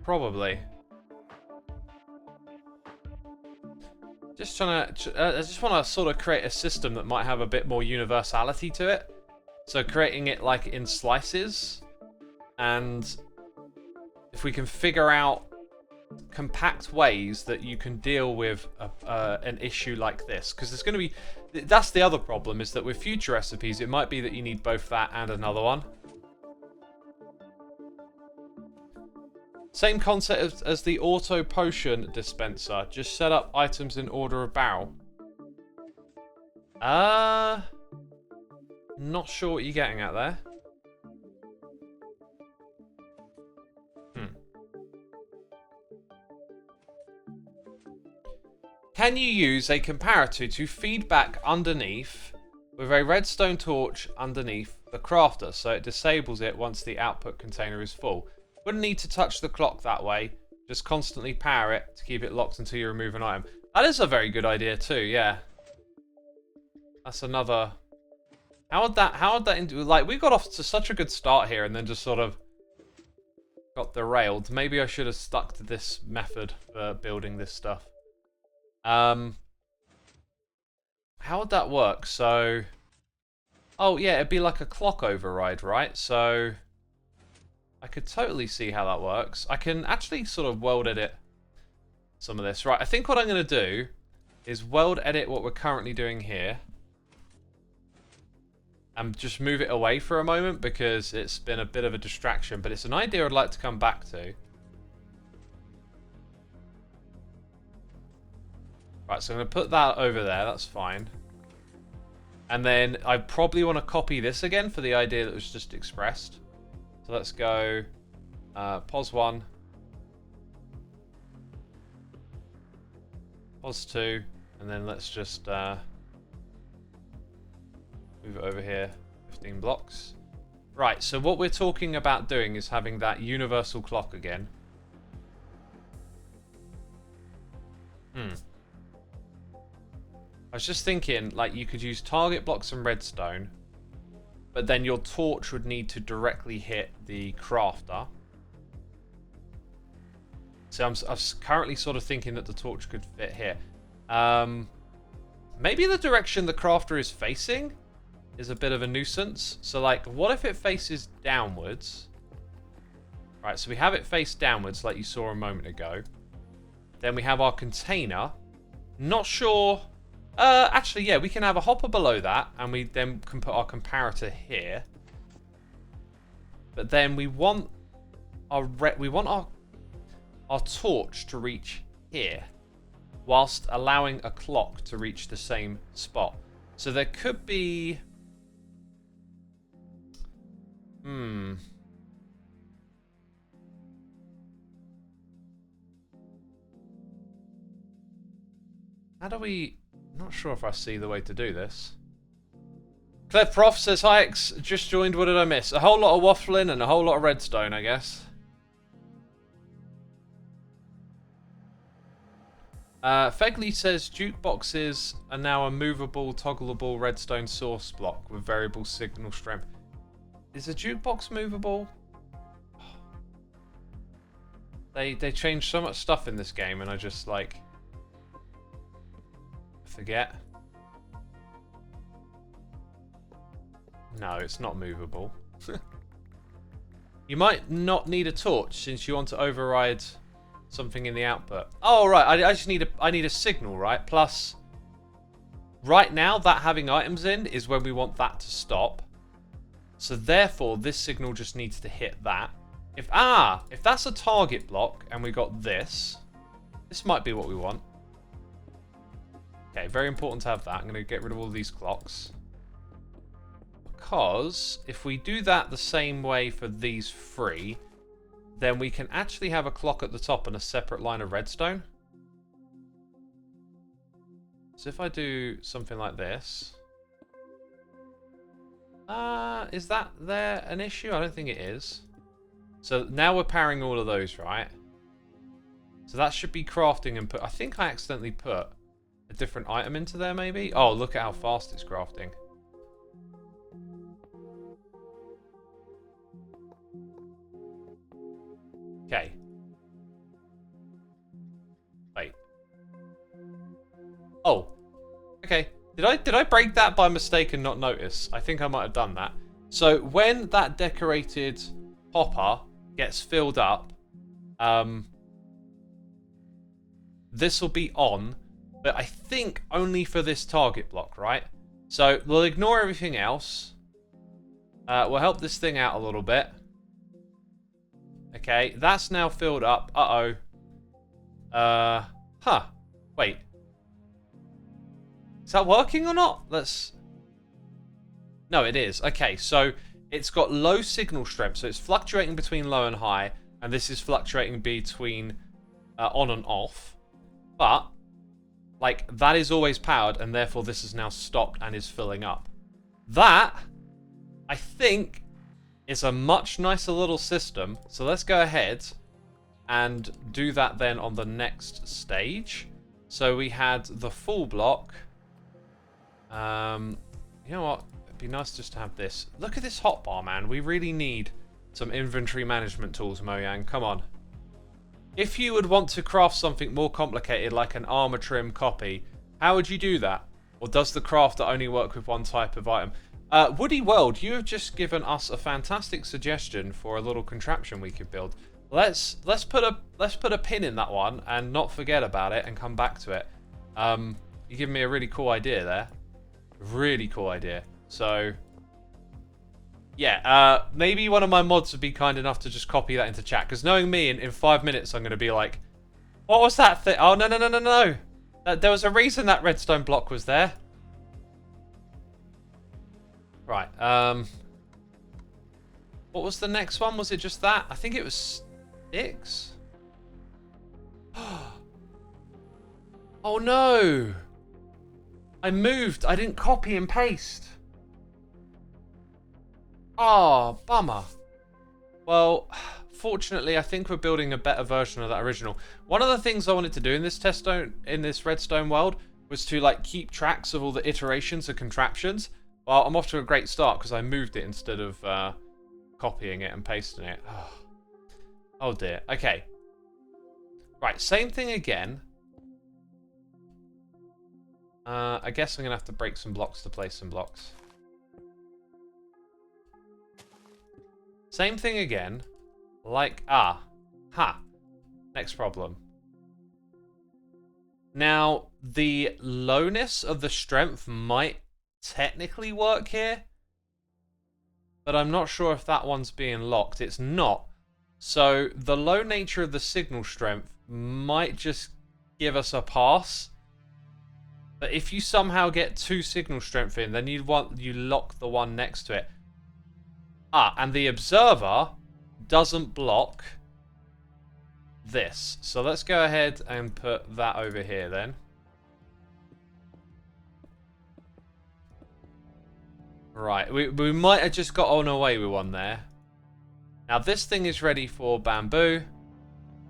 Probably. Just trying to... I just want to sort of create a system that might have a bit more universality to it. So creating it like in slices, and if we can figure out compact ways that you can deal with an issue like this, because there's going to be... That's the other problem, is that with future recipes, it might be that you need both that and another one. Same concept as the auto potion dispenser. Just set up items in order of barrel. Not sure what you're getting at there. Can you use a comparator to feed back underneath with a redstone torch underneath the crafter, so it disables it once the output container is full? Wouldn't need to touch the clock that way. Just constantly power it to keep it locked until you remove an item. That is a very good idea too, yeah. That's another... How would that... Like, we got off to such a good start here and then just sort of got derailed. Maybe I should have stuck to this method for building this stuff. How would that work? So... Oh, yeah, it'd be like a clock override, right? So... I could totally see how that works. I can actually sort of world edit some of this. Right, I think what I'm going to do is world edit what we're currently doing here. And just move it away for a moment because it's been a bit of a distraction. But it's an idea I'd like to come back to. Right, so I'm going to put that over there. That's fine. And then I probably want to copy this again for the idea that was just expressed. So let's go pos 1. Pos 2. And then let's just move it over here. 15 blocks. Right, so what we're talking about doing is having that universal clock again. I was just thinking, like, you could use target blocks and redstone, but then your torch would need to directly hit the crafter. So I'm currently sort of thinking that the torch could fit here. Maybe the direction the crafter is facing is a bit of a nuisance. So, like, what if it faces downwards? Right, so we have it face downwards, like you saw a moment ago. Then we have our container. Not sure... actually, yeah, we can have a hopper below that, and we then can put our comparator here. But then we want our our torch to reach here, whilst allowing a clock to reach the same spot. So there could be... How do we... Not sure if I see the way to do this. Claire Prof says, hi X, just joined, what did I miss? A whole lot of waffling and a whole lot of redstone, I guess. Fegley says, jukeboxes are now a movable, toggleable redstone source block with variable signal strength. Is a jukebox movable? They changed so much stuff in this game and I just, like... forget. No, it's not movable. You might not need a torch since you want to override something in the output. Oh right, I just need a signal, right? Plus, right now that having items in is when we want that to stop. So therefore, this signal just needs to hit that. If that's a target block and we got this might be what we want. Okay, very important to have that. I'm going to get rid of all these clocks. Because if we do that the same way for these three, then we can actually have a clock at the top and a separate line of redstone. So if I do something like this... is that there an issue? I don't think it is. So now we're powering all of those, right? So that should be crafting and put... I think I accidentally put a different item into there, maybe? Oh, look at how fast it's crafting. Okay. Wait. Oh. Okay. Did I break that by mistake and not notice? I think I might have done that. So when that decorated hopper gets filled up, this will be on, but I think only for this target block, right? So we'll ignore everything else. We'll help this thing out a little bit. Okay, that's now filled up. Wait. Is that working or not? Let's... No, it is. Okay, so it's got low signal strength, so it's fluctuating between low and high, and this is fluctuating between on and off. But, like, that is always powered, and therefore this is now stopped and is filling up. That, I think, is a much nicer little system. So let's go ahead and do that then on the next stage. So we had the full block. You know what? It'd be nice just to have this. Look at this hotbar, man. We really need some inventory management tools, Mojang. Come on. If you would want to craft something more complicated like an armor trim copy, how would you do that? Or does the crafter only work with one type of item? Woody World, you have just given us a fantastic suggestion for a little contraption we could build. let's put a pin in that one and not forget about it and come back to it. You give me a really cool idea there. Really cool idea. So yeah, maybe one of my mods would be kind enough to just copy that into chat, because knowing me, in 5 minutes I'm going to be like, what was that thing? Oh, no. There was a reason that redstone block was there. Right, what was the next one? Was it just that? I think it was sticks. Oh no! I moved. I didn't copy and paste. Oh, bummer. Well, fortunately, I think we're building a better version of that original. One of the things I wanted to do in this redstone world was to like keep tracks of all the iterations of contraptions. Well, I'm off to a great start because I moved it instead of copying it and pasting it. Oh dear. Okay. Right, same thing again. I guess I'm going to have to break some blocks to place some blocks. Same thing again. Like, next problem. Now, the lowness of the strength might technically work here, but I'm not sure if that one's being locked. It's not. So, the low nature of the signal strength might just give us a pass. But if you somehow get 2 signal strength in, then you lock the one next to it. And the observer doesn't block this. So let's go ahead and put that over here then. Right, we might have just got on away with one there. Now this thing is ready for bamboo.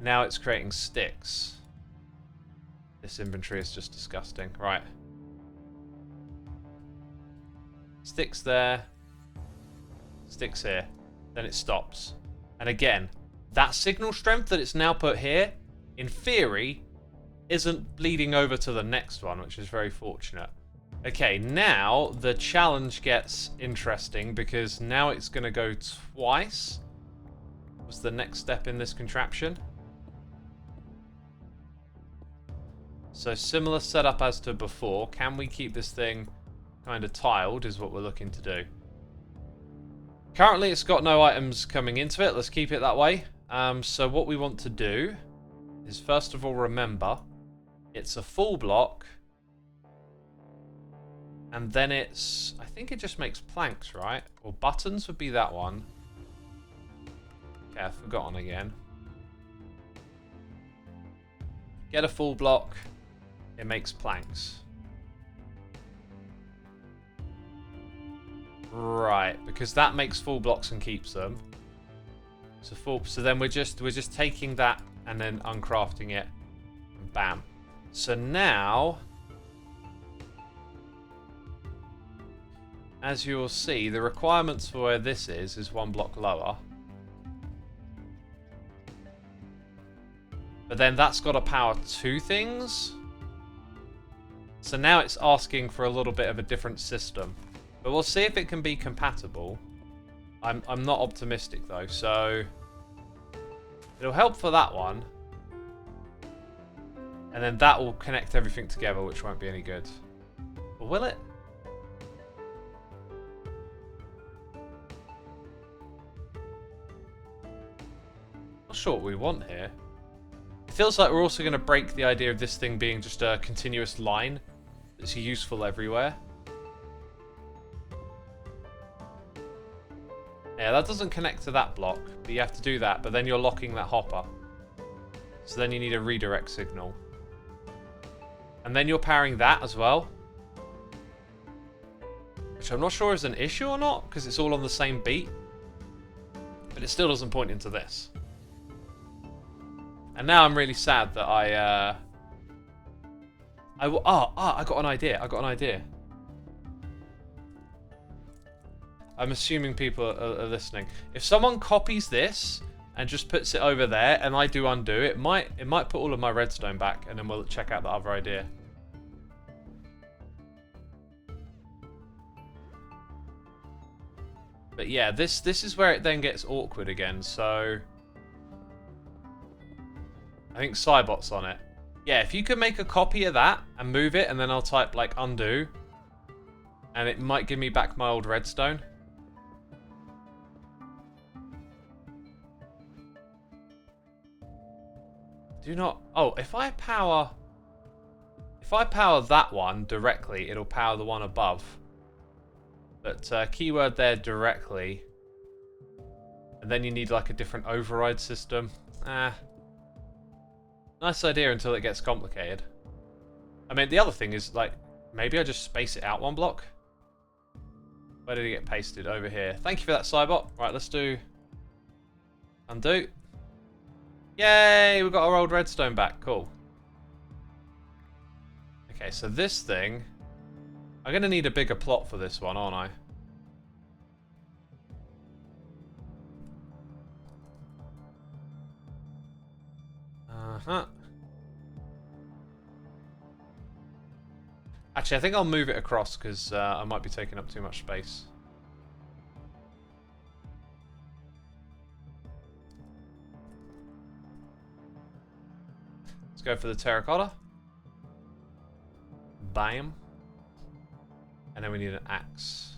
Now it's creating sticks. This inventory is just disgusting. Right. Sticks there. Sticks here. Then it stops. And again, that signal strength that it's now put here, in theory, isn't bleeding over to the next one, which is very fortunate. Okay, now the challenge gets interesting because now it's going to go twice. Was the next step in this contraption. So similar setup as to before. Can we keep this thing kind of tiled is what we're looking to do. Currently it's got no items coming into it. Let's keep it that way. So what we want to do is first of all remember it's a full block. And then it's, I think it just makes planks, right? Or buttons would be that one. Okay, I've forgotten again. Get a full block. It makes planks. Right, because that makes full blocks and keeps them. So then we're just taking that and then uncrafting it. And bam. So now, as you will see, the requirements for where this is 1 block lower. But then that's got to power 2 things. So now it's asking for a little bit of a different system. But we'll see if it can be compatible. I'm not optimistic though, so it'll help for that one. And then that will connect everything together, which won't be any good. Or will it? Not sure what we want here. It feels like we're also going to break the idea of this thing being just a continuous line that's useful everywhere. Yeah, that doesn't connect to that block, but you have to do that, but then you're locking that hopper. So then you need a redirect signal. And then you're powering that as well. Which I'm not sure is an issue or not, because it's all on the same beat. But it still doesn't point into this. And now I'm really sad that I got an idea. I'm assuming people are listening. If someone copies this and just puts it over there, and I do undo it, it might put all of my redstone back, and then we'll check out the other idea. But yeah, this is where it then gets awkward again. So I think Cybot's on it. Yeah, if you could make a copy of that and move it, and then I'll type, like, undo. And it might give me back my old redstone. Do not... Oh, if I power that one directly, it'll power the one above. But keyword there directly. And then you need like a different override system. Nice idea until it gets complicated. I mean, the other thing is, like, maybe I just space it out one block. Where did it get pasted? Over here. Thank you for that, Cybot. Right, let's do... undo. Yay! We got our old redstone back. Cool. Okay, so this thing... I'm going to need a bigger plot for this one, aren't I? Actually, I think I'll move it across because I might be taking up too much space. Let's go for the terracotta. Bam. And then we need an axe.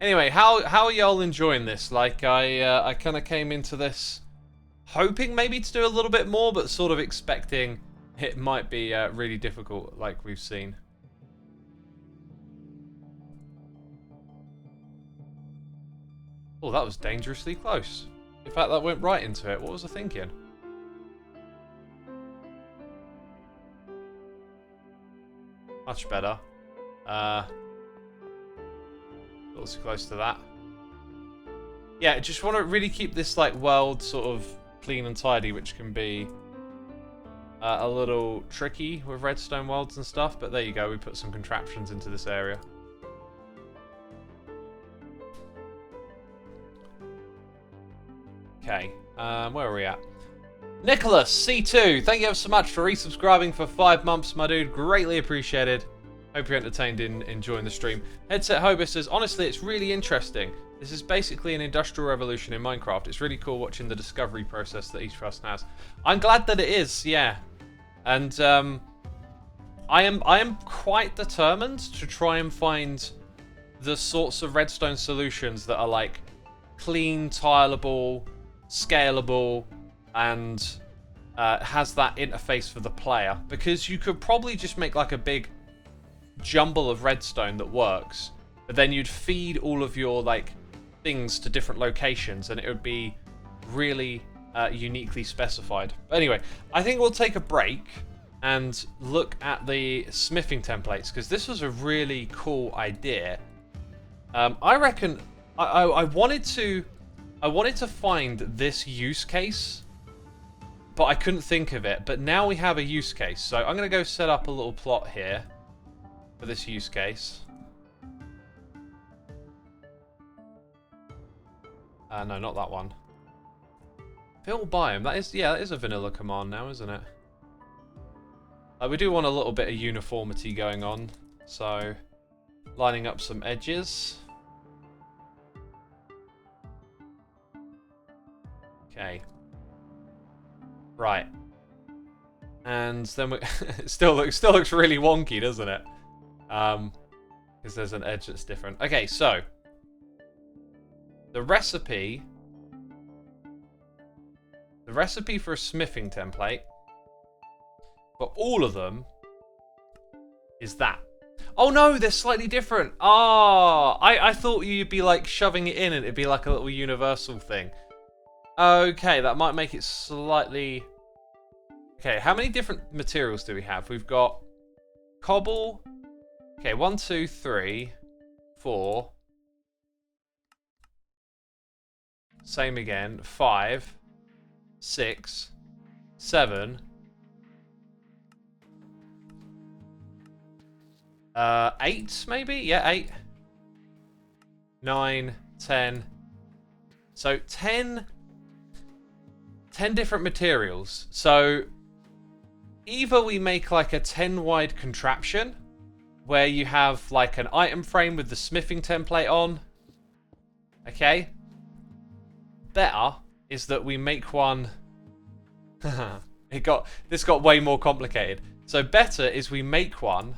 Anyway, how are y'all enjoying this? Like, I kind of came into this hoping maybe to do a little bit more, but sort of expecting it might be really difficult, like we've seen. Oh, that was dangerously close. In fact, that went right into it. What was I thinking? Much better. A little too close to that. Yeah, just want to really keep this like world sort of clean and tidy, which can be a little tricky with redstone worlds and stuff. But there you go. We put some contraptions into this area. Okay, where are we at? Nicholas, C2, thank you ever so much for resubscribing for 5 months, my dude. Greatly appreciated. Hope you're entertained in enjoying the stream. Headset Hobo says, honestly, it's really interesting. This is basically an industrial revolution in Minecraft. It's really cool watching the discovery process that each person has. I'm glad that it is, yeah. And I am quite determined to try and find the sorts of redstone solutions that are like clean, tileable, scalable, and has that interface for the player. Because you could probably just make like a big jumble of redstone that works, but then you'd feed all of your like things to different locations, and it would be really uniquely specified. But anyway, I think we'll take a break and look at the smithing templates, because this was a really cool idea. I reckon I wanted to find this use case, but I couldn't think of it. But now we have a use case, so I'm going to go set up a little plot here for this use case. No, not that one. Fill biome. That is a vanilla command now, isn't it? We do want a little bit of uniformity going on, so lining up some edges. Okay. Right. And then we it still looks really wonky, doesn't it? Because there's an edge that's different. Okay, so the recipe for a smithing template for all of them is that. Oh no, they're slightly different. Ah, I thought you'd be like shoving it in and it'd be like a little universal thing. Okay, that might make it slightly... Okay, how many different materials do we have? We've got cobble. Okay, 1, 2, 3, 4. Same again. 5, 6, 7. 8, maybe? Yeah, 8. 9, 10. So 10 different materials. So either we make like a 10 wide contraption where you have like an item frame with the smithing template on, Okay? Better is that we make one... This got way more complicated. So better is we make one...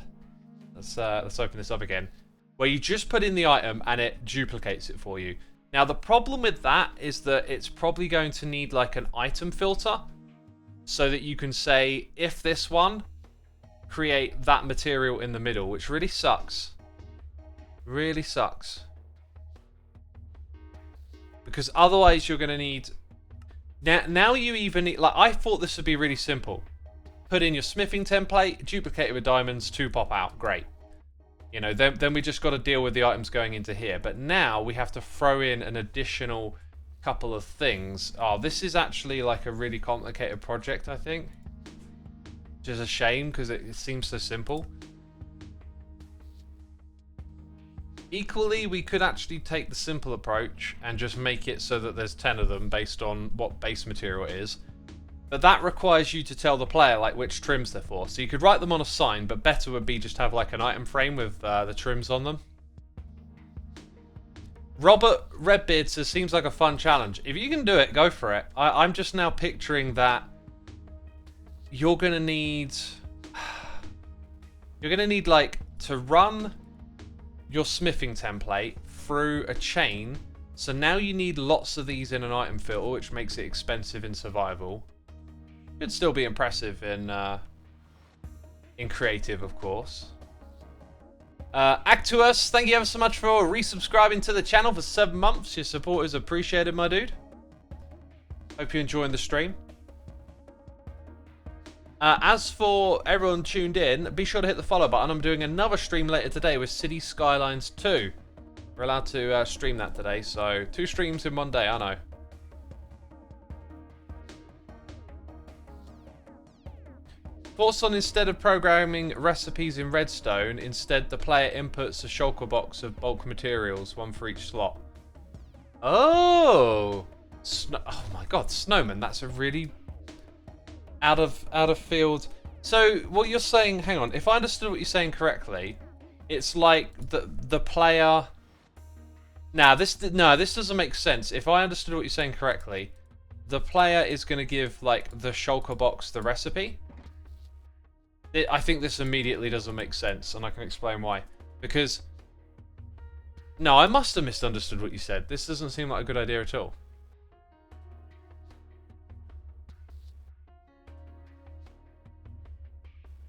Let's open this up again. Where you just put in the item and it duplicates it for you. Now the problem with that is that it's probably going to need like an item filter. So that you can say, if this one, create that material in the middle, which really sucks. Really sucks. Because otherwise you're going to need... Now you even need... Like, I thought this would be really simple. Put in your smithing template, duplicate it with diamonds, 2 pop out. Great. You know, then we just got to deal with the items going into here. But now we have to throw in an additional couple of things. Oh, this is actually like a really complicated project, I think. Which is a shame, because it seems so simple. Equally, we could actually take the simple approach and just make it so that there's 10 of them based on what base material it is. But that requires you to tell the player like which trims they're for. So you could write them on a sign, but better would be just have like an item frame with the trims on them. Robert Redbeard says, seems like a fun challenge. If you can do it, go for it. I'm just now picturing that you're going to need... You're going to need like to run your smithing template through a chain. So now you need lots of these in an item filter, which makes it expensive in survival. Could still be impressive in creative, of course. Actuous, thank you ever so much for resubscribing to the channel for 7 months. Your support is appreciated, my dude. Hope you're enjoying the stream. As for everyone tuned in, be sure to hit the follow button. I'm doing another stream later today with City Skylines 2. We're allowed to stream that today, so 2 streams in one day, I know. Thoughts on instead of programming recipes in redstone, instead the player inputs a shulker box of bulk materials, 1 for each slot. Oh! Oh my god, Snowman, that's a really out of field. So what you're saying, hang on, if I understood what you're saying correctly, it's like the player... this doesn't make sense. If I understood what you're saying correctly, the player is going to give like the shulker box the recipe. I think this immediately doesn't make sense, and I can explain why. Because... No, I must have misunderstood what you said. This doesn't seem like a good idea at all.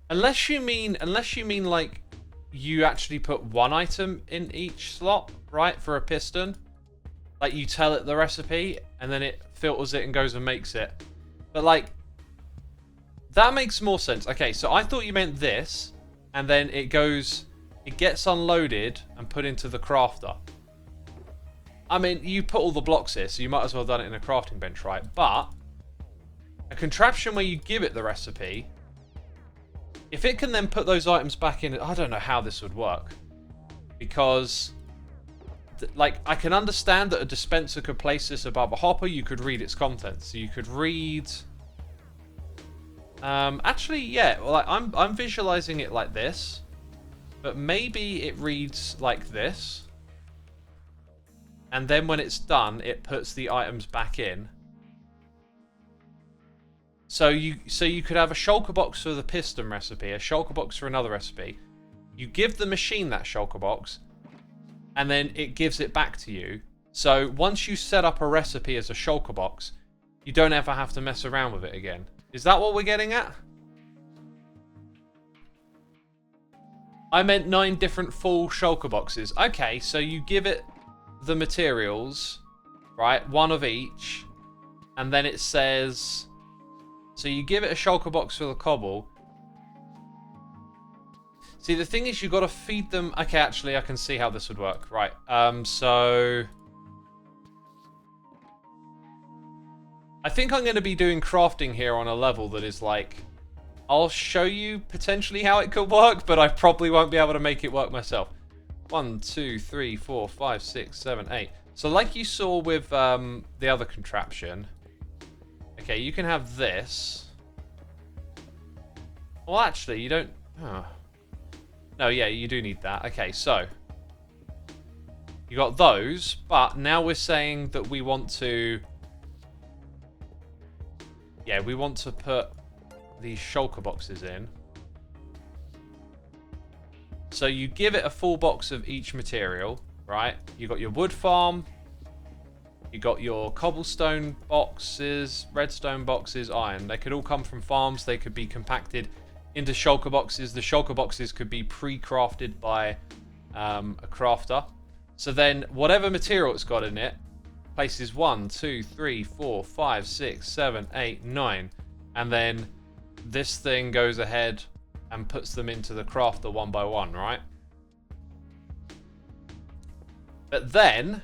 Unless you mean like you actually put 1 item in each slot, right, for a piston. Like you tell it the recipe, and then it filters it and goes and makes it. But like... That makes more sense. Okay, so I thought you meant this, and then it gets unloaded and put into the crafter. I mean, you put all the blocks here, so you might as well have done it in a crafting bench, right? But a contraption where you give it the recipe, if it can then put those items back in, I don't know how this would work. Because, like, I can understand that a dispenser could place this above a hopper, you could read its contents. So you could read... actually, yeah, well, I'm visualizing it like this, but maybe it reads like this, and then when it's done, it puts the items back in. So you could have a shulker box for the piston recipe, a shulker box for another recipe. You give the machine that shulker box, and then it gives it back to you. So once you set up a recipe as a shulker box, you don't ever have to mess around with it again. Is that what we're getting at? I meant 9 different full shulker boxes. Okay, so you give it the materials, right? 1 of each. And then it says... So you give it a shulker box for the cobble. See, the thing is, you've got to feed them... Okay, actually, I can see how this would work. Right, so... I think I'm going to be doing crafting here on a level that is like... I'll show you potentially how it could work, but I probably won't be able to make it work myself. 1, 2, 3, 4, 5, 6, 7, 8. So like you saw with the other contraption. Okay, you can have this. Well, actually, you don't... Oh. No, yeah, you do need that. Okay, so... You got those, but now we're saying that we want to... Yeah, we want to put these shulker boxes in. So you give it a full box of each material, right? You got your wood farm. You got your cobblestone boxes, redstone boxes, iron. They could all come from farms. They could be compacted into shulker boxes. The shulker boxes could be pre-crafted by a crafter. So then whatever material it's got in it, places 1, 2, 3, 4, 5, 6, 7, 8, 9. And then this thing goes ahead and puts them into the crafter one by one, right? But then,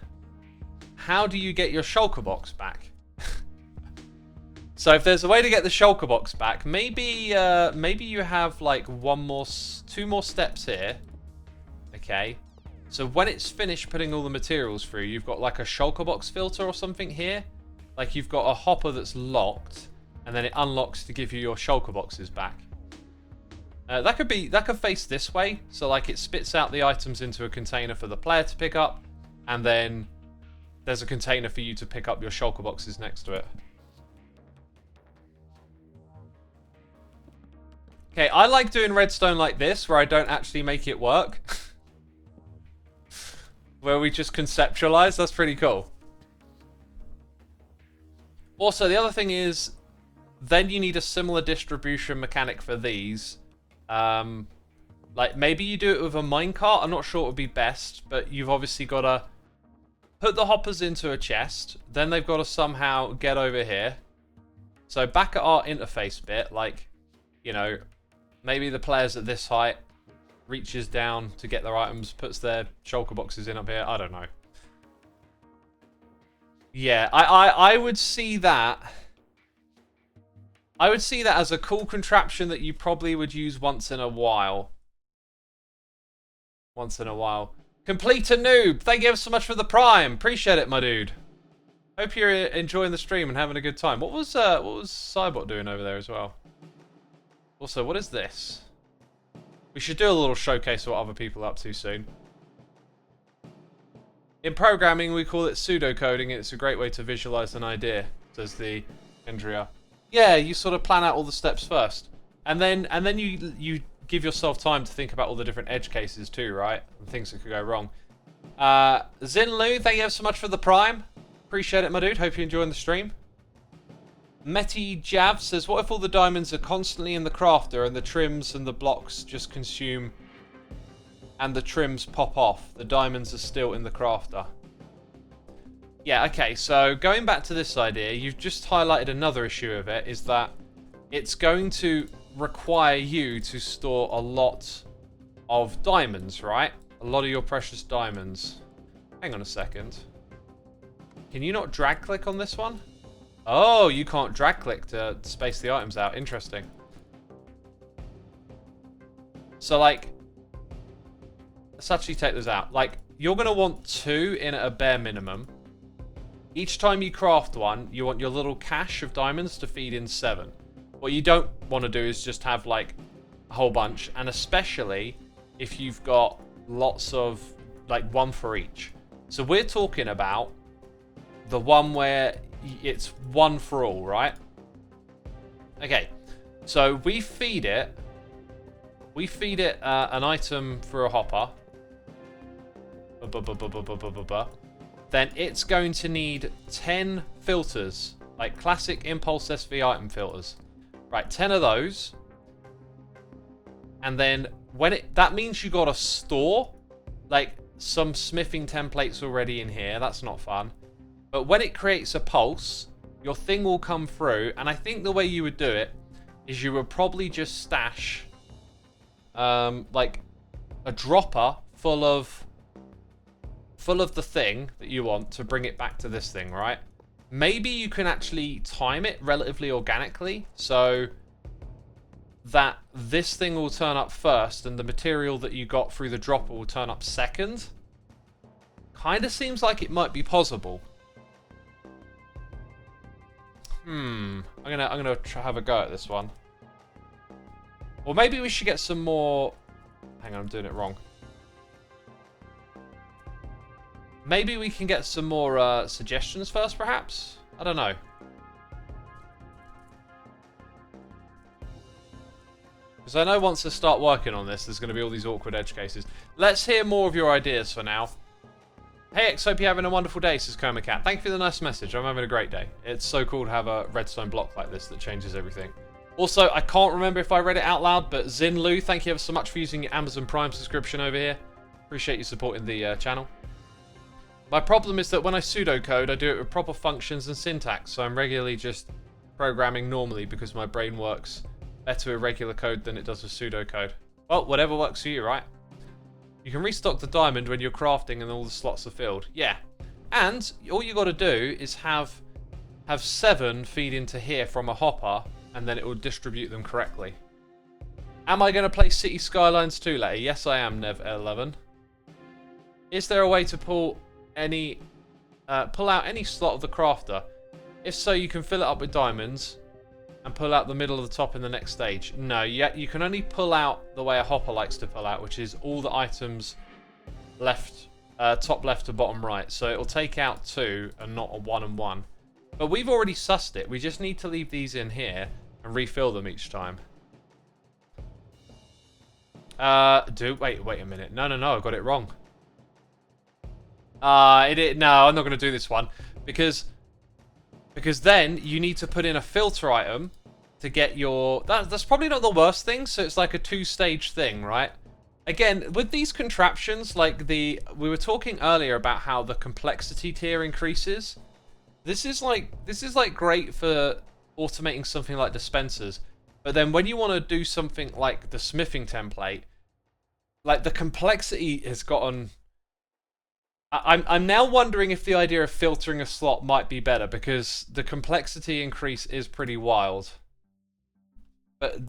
how do you get your shulker box back? So if there's a way to get the shulker box back, maybe maybe you have like two more steps here. Okay. So when it's finished putting all the materials through, you've got like a shulker box filter or something here. Like you've got a hopper that's locked, and then it unlocks to give you your shulker boxes back. That could face this way. So like it spits out the items into a container for the player to pick up, and then there's a container for you to pick up your shulker boxes next to it. Okay, I like doing redstone like this, where I don't actually make it work. Where we just conceptualize. That's pretty cool. Also, the other thing is, then you need a similar distribution mechanic for these. Like, maybe you do it with a minecart. I'm not sure it would be best, but you've obviously got to put the hoppers into a chest. Then they've got to somehow get over here. So back at our interface bit, like, you know, maybe the player's at this height, reaches down to get their items, puts their shulker boxes in up here. I don't know. Yeah, I would see that. I would see that as a cool contraption that you probably would use once in a while. Once in a while. Complete a noob. Thank you ever so much for the prime. Appreciate it, my dude. Hope you're enjoying the stream and having a good time. What was Cybot doing over there as well? Also, what is this? We should do a little showcase of what other people are up to soon. In programming, we call it pseudocoding, and it's a great way to visualize an idea, says the Andrea. Yeah, you sort of plan out all the steps first. And then you give yourself time to think about all the different edge cases too, right? And things that could go wrong. Zinlu, thank you so much for the prime. Appreciate it, my dude. Hope you're enjoying the stream. Meti Jav says, what if all the diamonds are constantly in the crafter and the trims and the blocks just consume and the trims pop off? The diamonds are still in the crafter. Yeah, okay, so going back to this idea, you've just highlighted another issue of it, is that it's going to require you to store a lot of diamonds, right? A lot of your precious diamonds. Hang on a second. Can you not drag click on this one? Oh, you can't drag click to space the items out. Interesting. So, like, let's actually take this out. Like, you're going to want 2 in at a bare minimum. Each time you craft one, you want your little cache of diamonds to feed in 7. What you don't want to do is just have, like, a whole bunch. And especially if you've got lots of, like, 1 for each. So we're talking about the one where it's 1 for all, right? Okay, so we feed it an item for a hopper. Then it's going to need 10 filters, like classic impulse SV item filters. Right, 10 of those. And then that means you got to store like some smithing templates already in here. That's not fun. But when it creates a pulse, your thing will come through. And I think the way you would do it is you would probably just stash like a dropper full of the thing that you want to bring it back to this thing, right? Maybe you can actually time it relatively organically so that this thing will turn up first and the material that you got through the dropper will turn up second. Kind of seems like it might be possible. I'm gonna try have a go at this one. Or maybe we should get some more. Hang on, I'm doing it wrong. Maybe we can get some more suggestions first, perhaps? I don't know. Because I know once I start working on this, there's going to be all these awkward edge cases. Let's hear more of your ideas for now. Hey X, hope you're having a wonderful day, says Coma Cat. Thank you for the nice message. I'm having a great day. It's so cool to have a redstone block like this that changes everything. Also, I can't remember if I read it out loud, but Zinlu, thank you ever so much for using your Amazon Prime subscription over here. Appreciate you supporting the channel. My problem is that when I pseudocode, I do it with proper functions and syntax, so I'm regularly just programming normally because my brain works better with regular code than it does with pseudocode. Well, whatever works for you, right? You can restock the diamond when you're crafting and all the slots are filled. Yeah. And all you got to do is have 7 feed into here from a hopper, and then it will distribute them correctly. Am I going to play City Skylines 2 later? Yes, I am, Nev11. Is there a way to pull out any slot of the crafter? If so, you can fill it up with diamonds and pull out the middle of the top in the next stage. No, you can only pull out the way a hopper likes to pull out, which is all the items left, top left to bottom right. So it'll take out 2 and not a 1 and 1. But we've already sussed it. We just need to leave these in here and refill them each time. Wait a minute. No, I got it wrong. No, I'm not going to do this one because then you need to put in a filter item to get your... That's probably not the worst thing, so it's like a 2-stage thing, right? Again, with these contraptions, like we were talking earlier about how the complexity tier increases. This is like great for automating something like dispensers, but then when you want to do something like the smithing template, like the complexity has gotten... I'm now wondering if the idea of filtering a slot might be better, because the complexity increase is pretty wild. But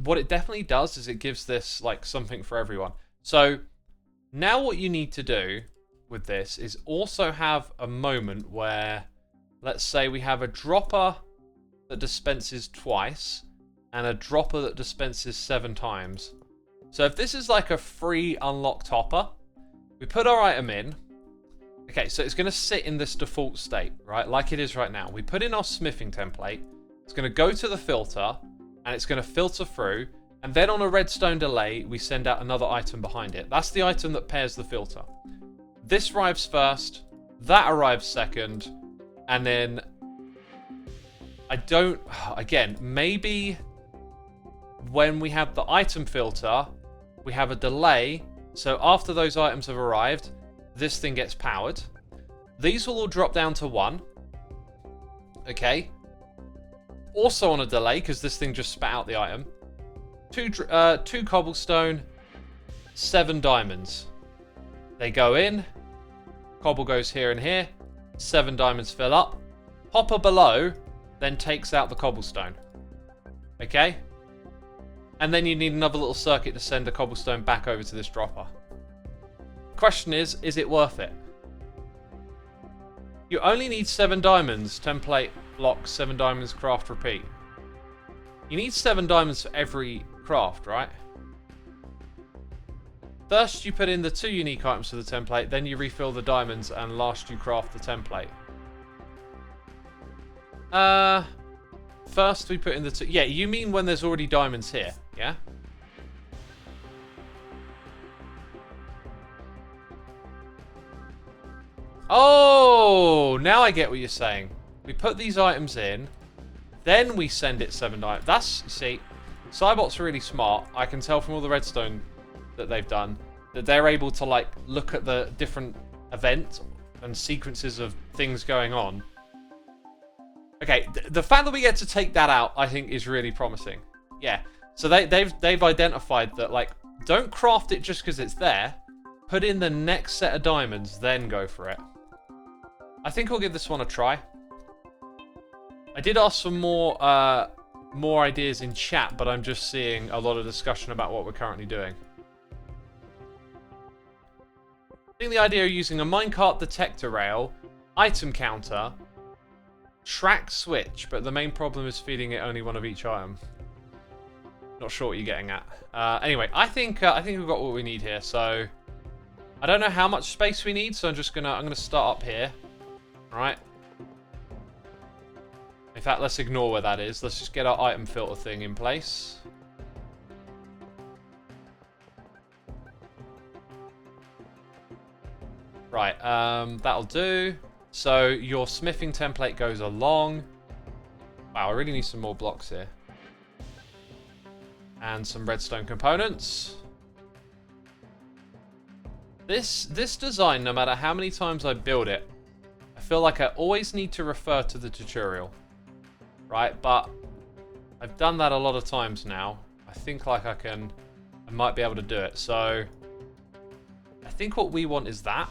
what it definitely does is it gives this like something for everyone. So now what you need to do with this is also have a moment where, let's say we have a dropper that dispenses twice and a dropper that dispenses 7 times. So if this is like a free unlocked hopper, we put our item in. Okay, so it's going to sit in this default state, right? Like it is right now. We put in our smithing template. It's going to go to the filter, and it's going to filter through. And then on a redstone delay, we send out another item behind it. That's the item that pairs the filter. This arrives first. That arrives second. And then... Again, maybe when we have the item filter, we have a delay. So after those items have arrived, this thing gets powered. These will all drop down to 1. Okay. Also on a delay, because this thing just spat out the item. 2 cobblestone, 7 diamonds. They go in. Cobble goes here and here. 7 diamonds fill up. Hopper below then takes out the cobblestone. Okay? And then you need another little circuit to send the cobblestone back over to this dropper. Question is it worth it? You only need 7 diamonds, template, block, 7 diamonds, craft, repeat. You need 7 diamonds for every craft, right? First you put in the 2 unique items for the template, then you refill the diamonds, and last you craft the template. First we put in the 2... Yeah, you mean when there's already diamonds here, yeah? Oh, now I get what you're saying. We put these items in, then we send it 7 diamonds. That's, see, Cybot's really smart. I can tell from all the redstone that they've done that they're able to, like, look at the different events and sequences of things going on. Okay, the fact that we get to take that out, I think, is really promising. Yeah, so they've identified that, like, don't craft it just because it's there. Put in the next set of diamonds, then go for it. I think I'll give this one a try. I did ask for more ideas in chat, but I'm just seeing a lot of discussion about what we're currently doing. I think the idea of using a minecart detector rail, item counter, track switch, but the main problem is feeding it only one of each item. Not sure what you're getting at. Anyway, I think we've got what we need here, so I don't know how much space we need, so I'm gonna start up here. Alright. In fact, let's ignore where that is. Let's just get our item filter thing in place. Right, that'll do. So your smithing template goes along. Wow, I really need some more blocks here. And some redstone components. This design, no matter how many times I build it, I feel like I always need to refer to the tutorial. Right, but I've done that a lot of times now. I think like I might be able to do it. So I think what we want is that.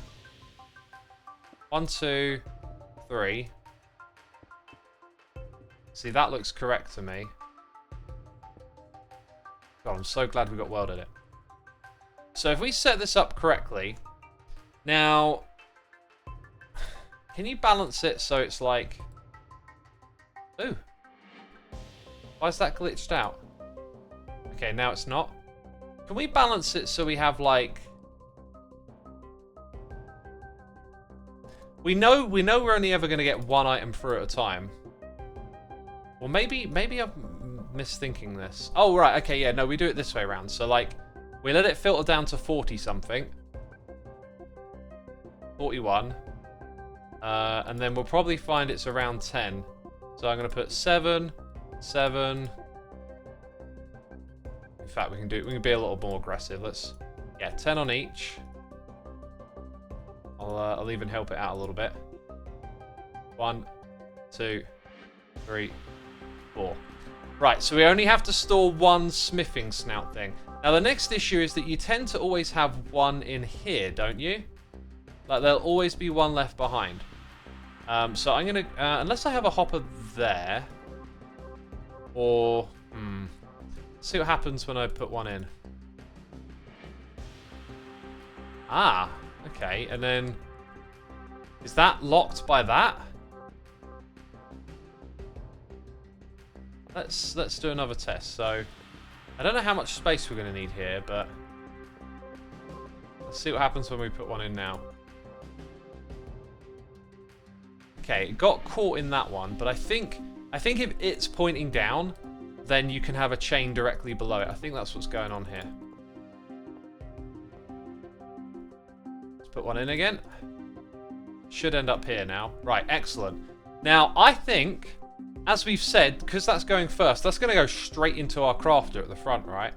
1, 2, 3. See, that looks correct to me. God, I'm so glad we got welded it. So if we set this up correctly, now, can you balance it so it's like, ooh, why is that glitched out? Okay, now it's not. Can we balance it so we have like, we know we're only ever going to get one item through at a time. Well, maybe I'm misthinking this. Oh, right, okay, yeah, no, we do it this way around. So, like, we let it filter down to 40-something. 41. And then we'll probably find it's around 10. So I'm going to put 7, 7. In fact, we can be a little more aggressive. Let's, yeah, 10 on each. I'll even help it out a little bit. 1, 2, 3, 4. Right, so we only have to store one smithing snout thing. Now, the next issue is that you tend to always have one in here, don't you? Like, there'll always be one left behind. So I'm going to... unless I have a hopper there. Or... Let's see what happens when I put one in. Ah, okay. And then... Is that locked by that? Let's do another test. So, I don't know how much space we're going to need here, but let's see what happens when we put one in now. Okay, it got caught in that one, but I think if it's pointing down, then you can have a chain directly below it. I think that's what's going on here. Let's put one in again. Should end up here now. Right, excellent. Now, I think, as we've said, because that's going first, that's going to go straight into our crafter at the front, right?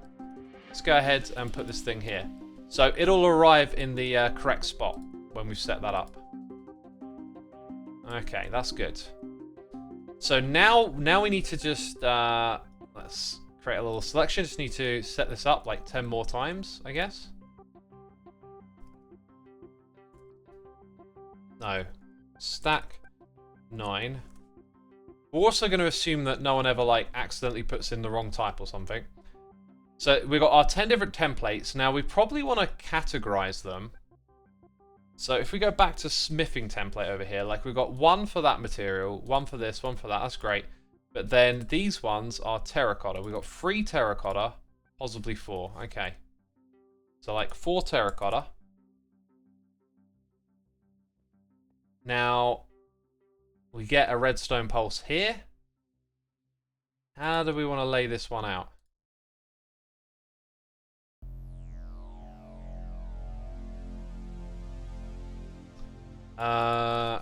Let's go ahead and put this thing here. So it'll arrive in the correct spot when we've set that up. Okay, that's good. So now we need to just, let's create a little selection. Just need to set this up like 10 more times, I guess. No. Stack 9. We're also going to assume that no one ever like accidentally puts in the wrong type or something. So we've got our 10 different templates. Now we probably want to categorize them. So if we go back to smithing template over here, like we've got one for that material, one for this, one for that. That's great. But then these ones are terracotta. We've got 3 terracotta, possibly 4. Okay. So like 4 terracotta. Now, we get a redstone pulse here. How do we want to lay this one out?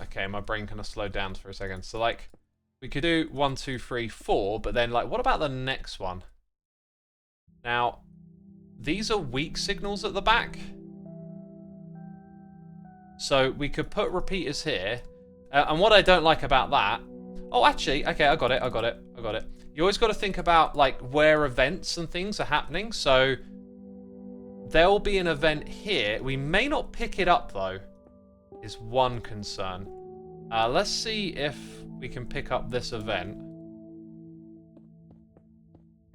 Okay, my brain kind of slowed down for a second. So, like, we could do 1, 2, 3, 4, but then, like, what about the next one? Now, these are weak signals at the back. So, we could put repeaters here. And what I don't like about that... Oh, actually, okay, I got it. You always got to think about, like, where events and things are happening. So, there'll be an event here. We may not pick it up, though, is one concern. Let's see if we can pick up this event.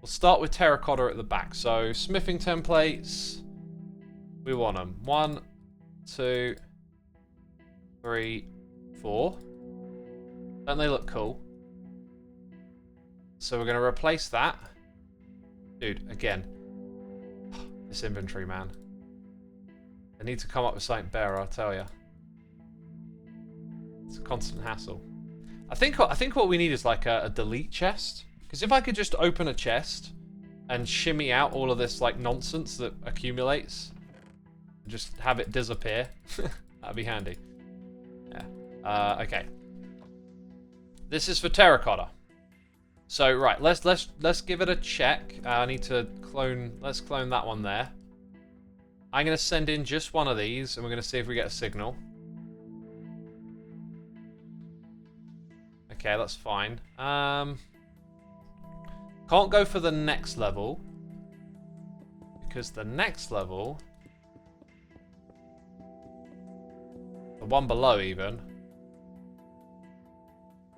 We'll start with terracotta at the back. So, smithing templates. We want them. 1, 2, 3, 4. Don't they look cool? So we're going to replace that. Dude, again. This inventory, man. I need to come up with something better, I'll tell you. It's a constant hassle. I think what we need is like a delete chest. Because if I could just open a chest and shimmy out all of this like nonsense that accumulates, and just have it disappear, that'd be handy. Yeah. Okay. This is for terracotta. So right, let's give it a check. I need to clone. Let's clone that one there. I'm gonna send in just one of these, and we're gonna see if we get a signal. Okay, that's fine. Can't go for the next level because the next level, the one below even,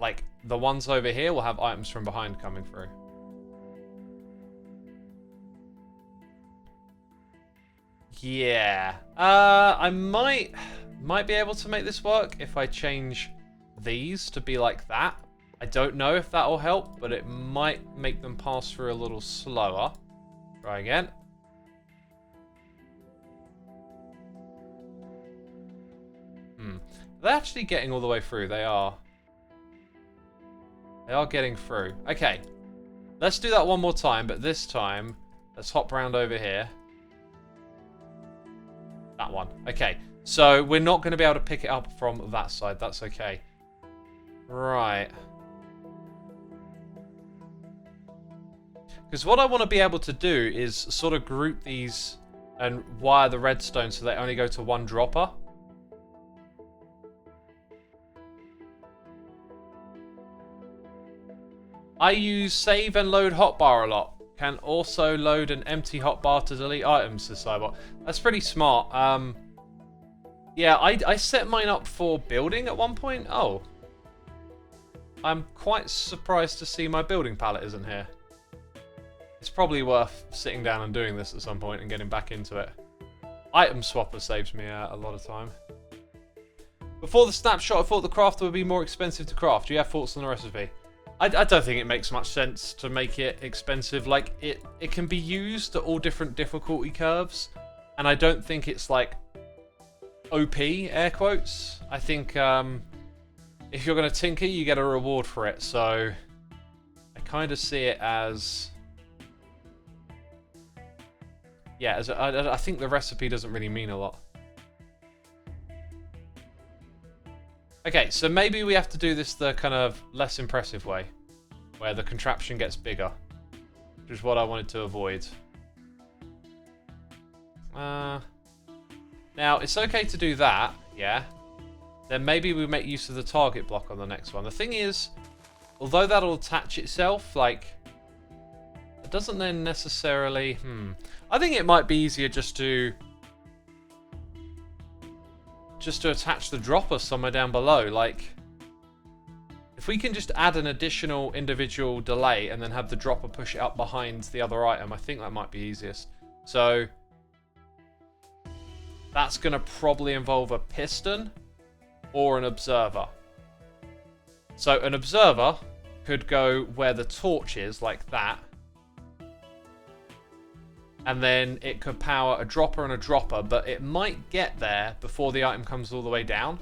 like the ones over here will have items from behind coming through. Yeah. I might be able to make this work if I change these to be like that. I don't know if that will help, but it might make them pass through a little slower. Try again. They're actually getting all the way through. They are. They are getting through. Okay. Let's do that one more time, but this time, let's hop around over here. That one. Okay. So, we're not going to be able to pick it up from that side. That's okay. Right. Because what I want to be able to do is sort of group these and wire the redstone so they only go to one dropper. I use save and load hotbar a lot. Can also load an empty hotbar to delete items, says Cybot. That's pretty smart. Yeah, I set mine up for building at one point. Oh. I'm quite surprised to see my building palette isn't here. It's probably worth sitting down and doing this at some point and getting back into it. Item swapper saves me a lot of time. Before the snapshot, I thought the crafter would be more expensive to craft. Do you have thoughts on the recipe? I don't think it makes much sense to make it expensive. Like, it can be used at all different difficulty curves. And I don't think it's, like, OP, air quotes. I think, if you're going to tinker, you get a reward for it. So, I kind of see it as... Yeah, I think the recipe doesn't really mean a lot. Okay, so maybe we have to do this the kind of less impressive way, where the contraption gets bigger, which is what I wanted to avoid. Now, it's okay to do that, yeah. Then maybe we make use of the target block on the next one. The thing is, although that'll attach itself, like, it doesn't then necessarily... I think it might be easier just to attach the dropper somewhere down below. Like, if we can just add an additional individual delay and then have the dropper push it up behind the other item, I think that might be easiest. So that's going to probably involve a piston or an observer. So an observer could go where the torch is, like that. And then it could power a dropper and a dropper, but it might get there before the item comes all the way down.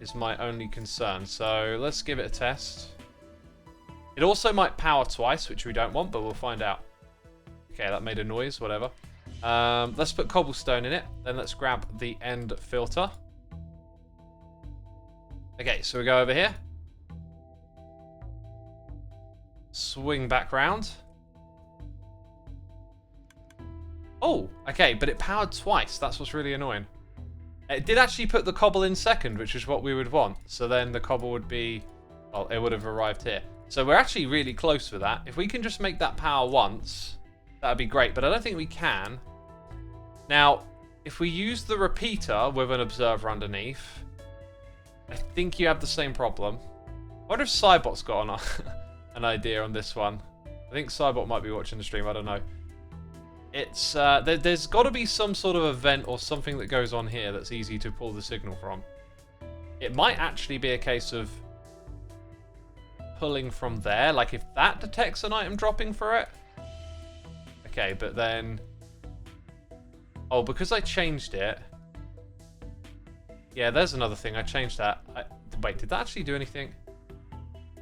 Is my only concern. So let's give it a test. It also might power twice, which we don't want, but we'll find out. Okay, that made a noise, whatever. Let's put cobblestone in it. Then let's grab the end filter. Okay, so we go over here. Swing back round. Oh, okay, but it powered twice. That's what's really annoying. It did actually put the cobble in second, which is what we would want. So then the cobble would be... Well, it would have arrived here. So we're actually really close for that. If we can just make that power once, that would be great. But I don't think we can. Now, if we use the repeater with an observer underneath, I think you have the same problem. I wonder if Cybot's got an idea on this one. I think Cybot might be watching the stream. I don't know. It's there's got to be some sort of event or something that goes on here that's easy to pull the signal from. It might actually be a case of pulling from there, like if that detects an item dropping for it. Okay, but then Oh, because I changed it. Yeah, there's another thing. I changed that. Wait, did that actually do anything?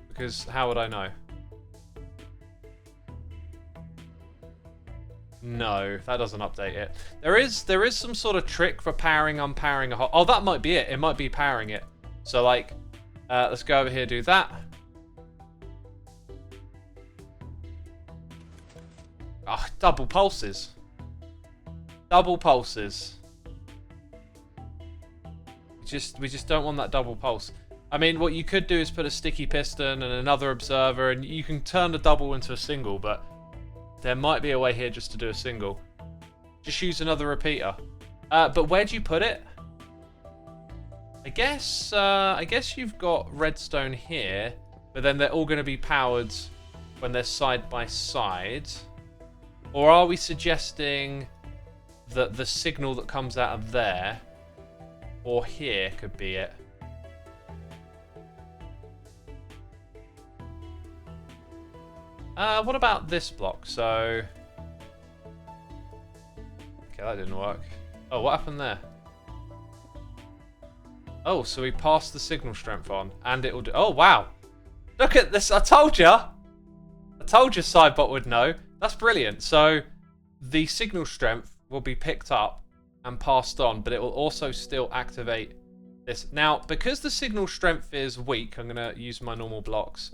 Because how would I know? No, that doesn't update it. There is some sort of trick for powering, unpowering a hole. Oh, that might be it. It might be powering it. So, like, let's go over here, do that. Oh, double pulses. Double pulses. We just don't want that double pulse. I mean, what you could do is put a sticky piston and another observer, and you can turn the double into a single, but there might be a way here just to do a single. Just use another repeater. But where do you put it? I guess you've got redstone here, but then they're all going to be powered when they're side by side. Or are we suggesting that the signal that comes out of there or here could be it? What about this block? So, okay, that didn't work. Oh, what happened there? Oh, so we passed the signal strength on, and it will do. Oh, wow! Look at this! I told you. I told you, Sidebot would know. That's brilliant. So, the signal strength will be picked up and passed on, but it will also still activate this. Now, because the signal strength is weak, I'm going to use my normal blocks.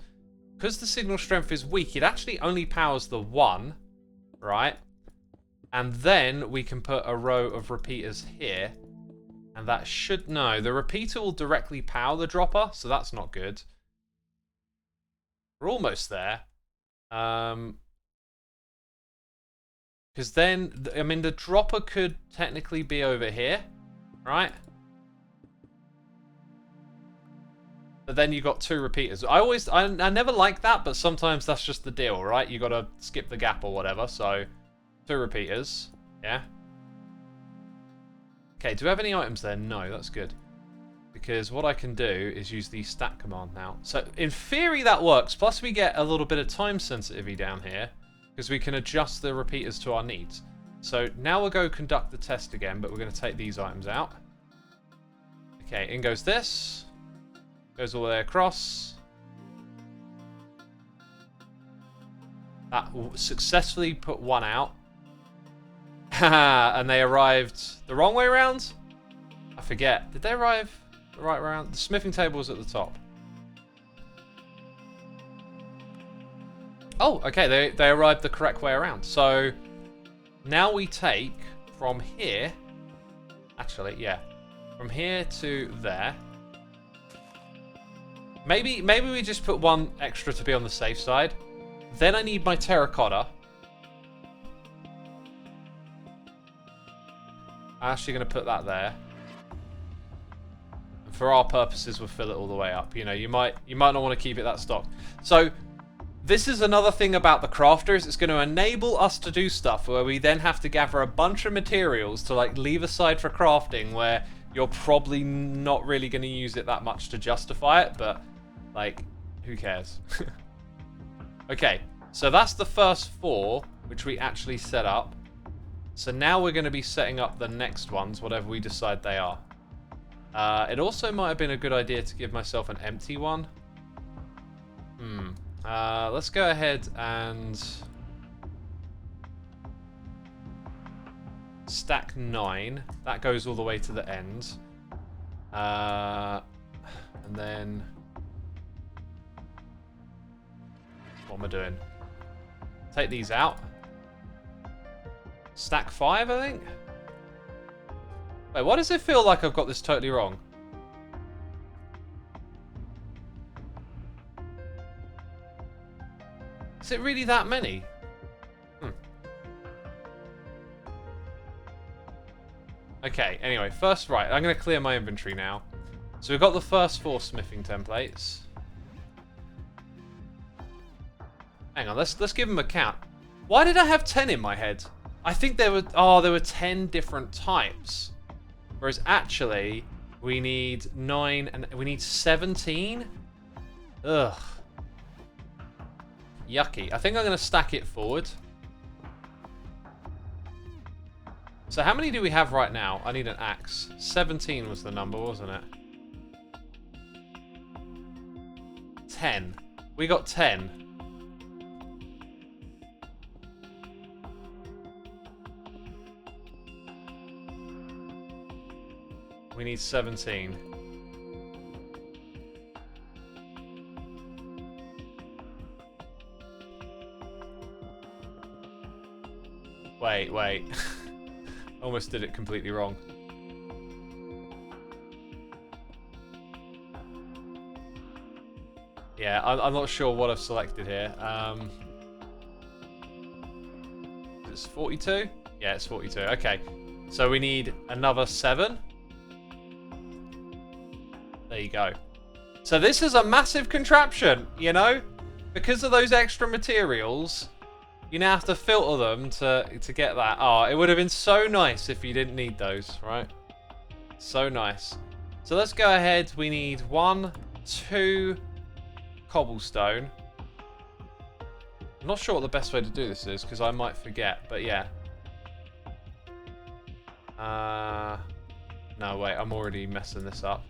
Because the signal strength is weak, it actually only powers the one, right? And then we can put a row of repeaters here. And that should... No, the repeater will directly power the dropper, so that's not good. We're almost there. Because then, I mean, the dropper could technically be over here, right? But then you got two repeaters. I never like that, but sometimes that's just the deal, right? You got to skip the gap or whatever. So, two repeaters, yeah. Okay, do we have any items there? No, that's good. Because what I can do is use the stack command now. So, in theory, that works. Plus, we get a little bit of time sensitivity down here, because we can adjust the repeaters to our needs. So, now we'll go conduct the test again, but we're going to take these items out. Okay, in goes this. Goes all the way across. That successfully put one out. And they arrived the wrong way around? I forget. Did they arrive the right way around? The smithing table was at the top. Oh, okay. They arrived the correct way around. So now we take from here. Actually, yeah. From here to there. Maybe we just put one extra to be on the safe side. Then I need my terracotta. I'm actually going to put that there. And for our purposes, we'll fill it all the way up. You know, you might not want to keep it that stock. So this is another thing about the crafters. It's going to enable us to do stuff where we then have to gather a bunch of materials to like leave aside for crafting, where you're probably not really going to use it that much to justify it, but like, who cares? Okay, so that's the first four, which we actually set up. So now we're going to be setting up the next ones, whatever we decide they are. It also might have been a good idea to give myself an empty one. Let's go ahead and stack 9. That goes all the way to the end. And then... what am I doing? Take these out. Stack 5, I think? Wait, why does it feel like I've got this totally wrong? Is it really that many? Okay, anyway, first, right, I'm going to clear my inventory now. So we've got the first 4 smithing templates. Hang on, let's give them a count. Why did I have 10 in my head? I think there were 10 different types. Whereas actually, we need 9 and we need 17? Ugh. Yucky. I think I'm going to stack it forward. So how many do we have right now? I need an axe. 17 was the number, wasn't it? 10. We got 10. We need 17. Wait. Almost did it completely wrong. Yeah, I'm not sure what I've selected here. It's 42? Yeah, it's 42. Okay. So we need another 7. There you go. So this is a massive contraption, you know? Because of those extra materials, you now have to filter them to get that. Oh, it would have been so nice if you didn't need those, right? So nice. So let's go ahead. We need 1, 2 cobblestone. I'm not sure what the best way to do this is because I might forget, but yeah. No, wait, I'm already messing this up.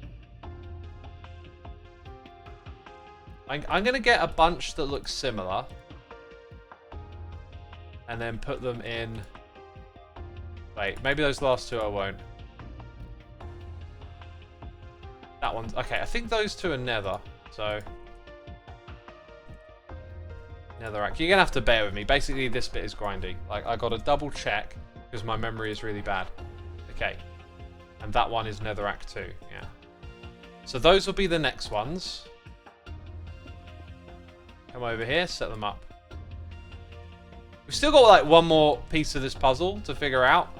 I'm going to get a bunch that looks similar. And then put them in... Wait, maybe those last two I won't. That one's... Okay, I think those two are nether. So... Netherrack. You're going to have to bear with me. Basically, this bit is grindy. Like, I got to double check because my memory is really bad. Okay. And that one is netherrack too. Yeah. So those will be the next ones. Come over here, set them up. We've still got like one more piece of this puzzle to figure out.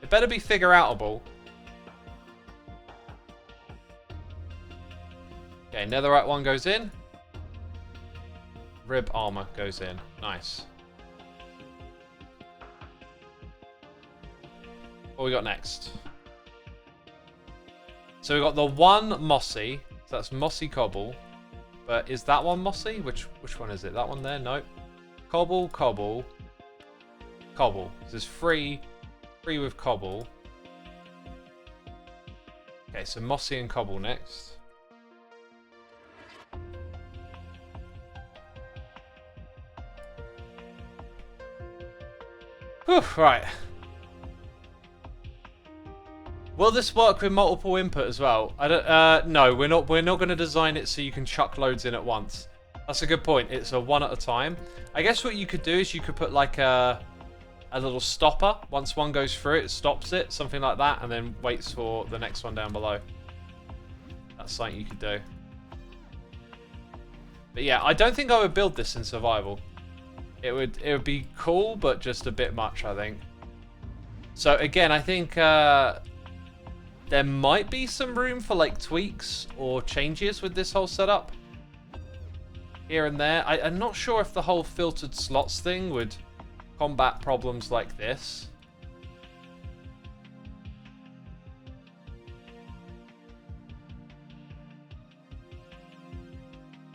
It better be figure-outable. Okay, netherite one goes in. Rib armor goes in. Nice. What we got next? So we got the one mossy. So that's mossy cobble. But is that one mossy? Which one is it? That one there? Nope. Cobble, cobble, cobble. This is free with cobble. Okay, so mossy and cobble next. Whew, right. Will this work with multiple input as well? I don't. No, we're not going to design it so you can chuck loads in at once. That's a good point. It's a one at a time. I guess what you could do is you could put like a little stopper. Once one goes through it, stops it, something like that, and then waits for the next one down below. That's something you could do. But yeah, I don't think I would build this in survival. It would be cool, but just a bit much, I think. So again, I think there might be some room for like tweaks or changes with this whole setup. Here and there. I'm not sure if the whole filtered slots thing would combat problems like this.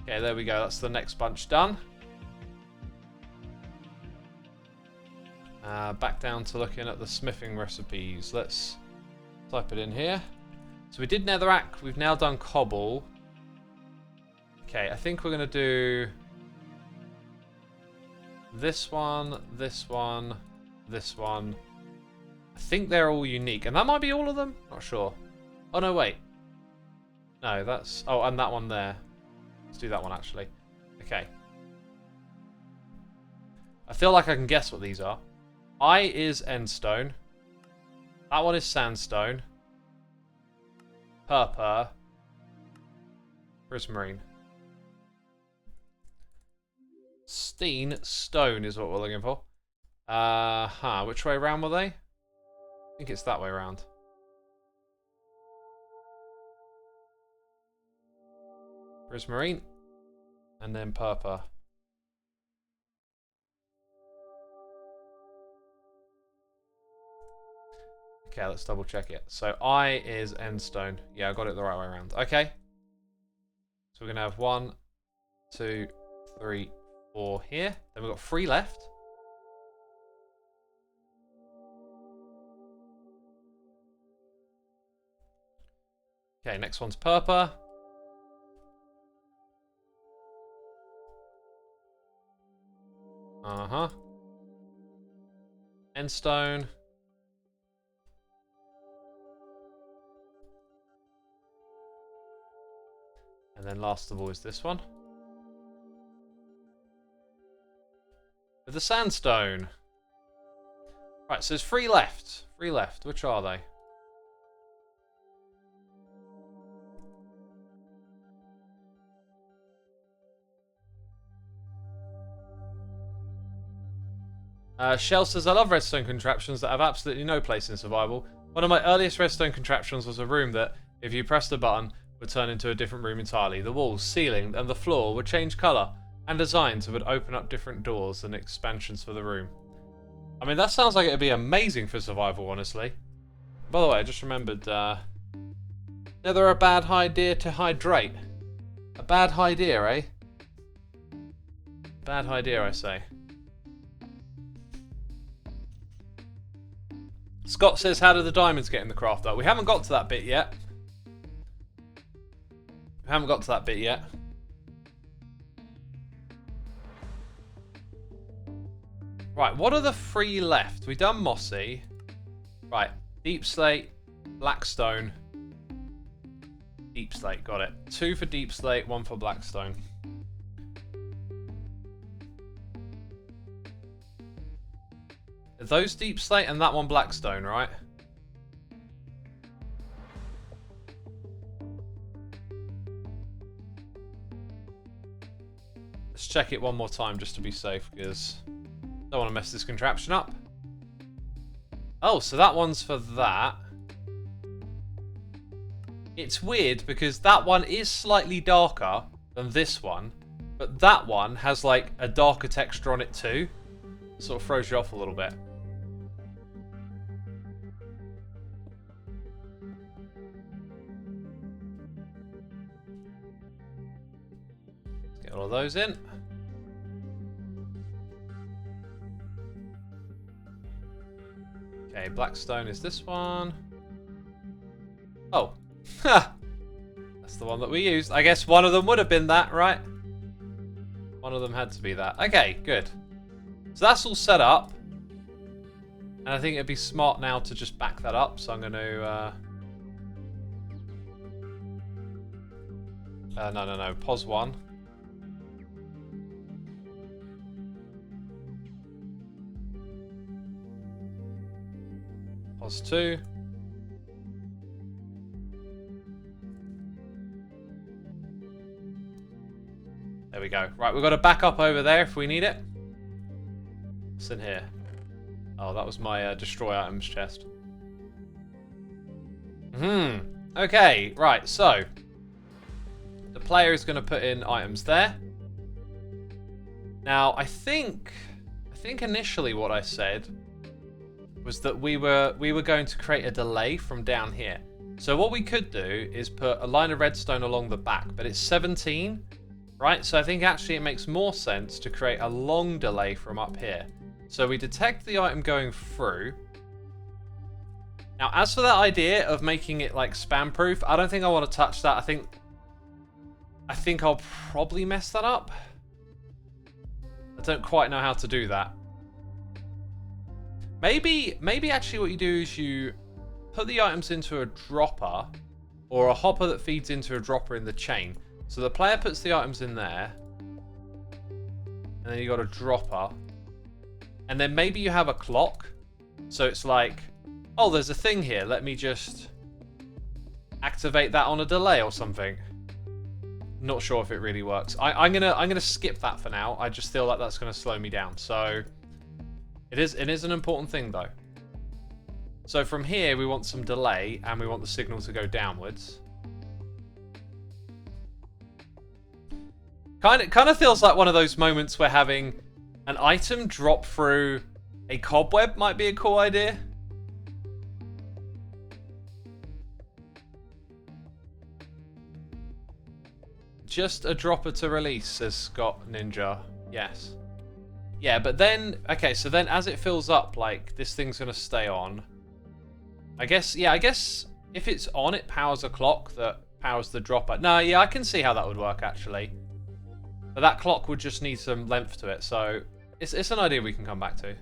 Okay, there we go. That's the next bunch done. Back down to looking at the smithing recipes. Let's type it in here. So we did netherrack. We've now done cobble. Okay, I think we're going to do this one, this one, this one. I think they're all unique. And that might be all of them? Not sure. Oh, no, wait. No, that's... Oh, and that one there. Let's do that one, actually. Okay. I feel like I can guess what these are. I is endstone. That one is sandstone. Purpur. Prismarine. Steen stone is what we're looking for. Which way around were they? I think it's that way around. Prismarine. And then purpur. Okay, let's double check it. So I is endstone. Yeah, I got it the right way around. Okay. So we're going to have 1, 2, 3, 4 here. Then we've got 3 left. Okay, next one's purple. Uh-huh. Endstone. And then last of all is this one. With the sandstone. Right, so there's 3 left. 3 left. Which are they? Shell says, I love redstone contraptions that have absolutely no place in survival. One of my earliest redstone contraptions was a room that, if you pressed a button, would turn into a different room entirely. The walls, ceiling, and the floor would change colour, and designs would open up different doors and expansions for the room. I mean, that sounds like it would be amazing for survival, honestly. By the way, I just remembered, never a bad idea to hydrate. A bad idea, eh? Bad idea, I say. Scott says, how do the diamonds get in the craft though? We haven't got to that bit yet. Right, what are the 3 left? We've done mossy. Right, deep slate, blackstone. Deep slate, got it. 2 for deep slate, 1 for blackstone. Those deep slate and that one blackstone, right? Let's check it one more time just to be safe, because I don't want to mess this contraption up. Oh, so that one's for that. It's weird because that one is slightly darker than this one, but that one has like a darker texture on it too. Sort of throws you off a little bit. Get all of those in. Okay, blackstone is this one. Oh. Ha! That's the one that we used. I guess one of them would have been that, right? One of them had to be that. Okay, good. So that's all set up. And I think it'd be smart now to just back that up. So I'm going to... no. Pause 1. Pause 2. There we go. Right, we've got to back up over there if we need it. What's in here? Oh, that was my destroy items chest. Okay, right, so the player is going to put in items there. Now, I think initially what I said was that we were going to create a delay from down here. So what we could do is put a line of redstone along the back, but it's 17, right? So I think actually it makes more sense to create a long delay from up here. So we detect the item going through. Now, as for that idea of making it like spam proof, I don't think I want to touch that. I think I'll probably mess that up. I don't quite know how to do that. Maybe actually what you do is you put the items into a dropper or a hopper that feeds into a dropper in the chain. So the player puts the items in there, and then you got a dropper, and then maybe you have a clock. So it's like, oh, there's a thing here. Let me just activate that on a delay or something. Not sure if it really works. I'm gonna skip that for now. I just feel like that's gonna slow me down. So it is an important thing though. So from here we want some delay and we want the signal to go downwards. Kind of feels like one of those moments where having an item drop through a cobweb might be a cool idea. Just a dropper to release, says Scott Ninja. Yes. Yeah, but then, okay, so then as it fills up, like, this thing's going to stay on. I guess if it's on, it powers a clock that powers the dropper. No, yeah, I can see how that would work, actually. But that clock would just need some length to it, so it's an idea we can come back to.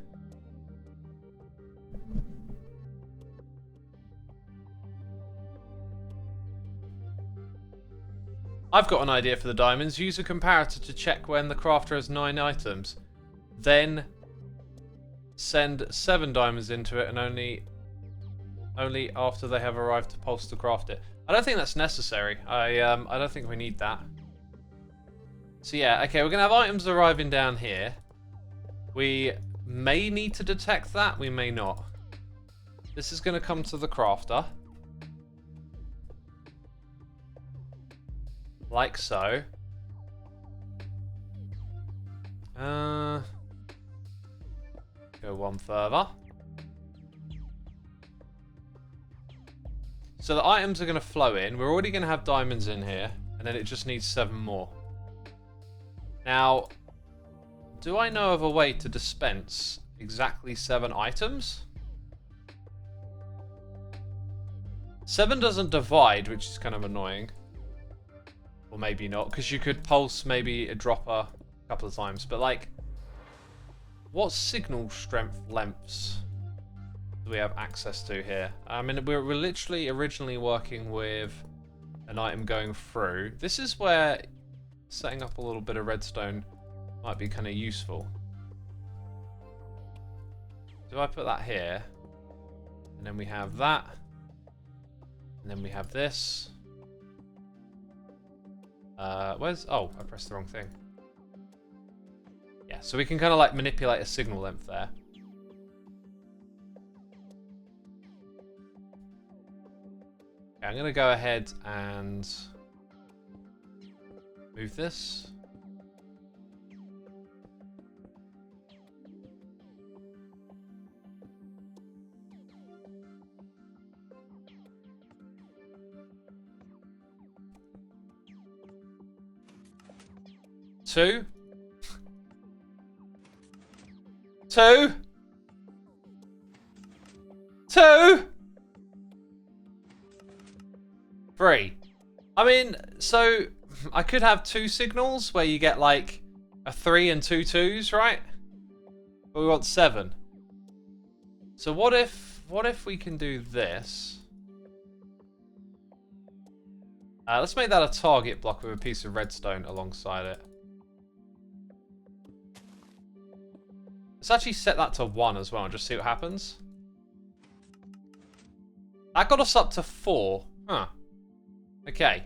I've got an idea for the diamonds. Use a comparator to check when the crafter has 9 items. Then send 7 diamonds into it and only after they have arrived to pulse to craft it. I don't think that's necessary. I don't think we need that. So yeah, okay, we're going to have items arriving down here. We may need to detect that, we may not. This is going to come to the crafter. Like so. Go one further. So the items are going to flow in. We're already going to have diamonds in here. And then it just needs 7 more. Now, do I know of a way to dispense exactly 7 items? 7 doesn't divide, which is kind of annoying. Or maybe not, because you could pulse maybe a dropper a couple of times. But like, what signal strength lengths do we have access to here? I mean, we're literally originally working with an item going through. This is where setting up a little bit of redstone might be kind of useful. Do I put that here? And then we have that. And then we have this. Where's... Oh, I pressed the wrong thing. Yeah, so we can kind of like manipulate a signal length there. Okay, I'm going to go ahead and move this. Two. 3. I mean, so I could have 2 signals where you get like a 3 and 2 2s, right? But we want 7. So what if we can do this? Let's make that a target block with a piece of redstone alongside it. Let's actually set that to 1 as well and just see what happens. That got us up to 4. Huh. Okay.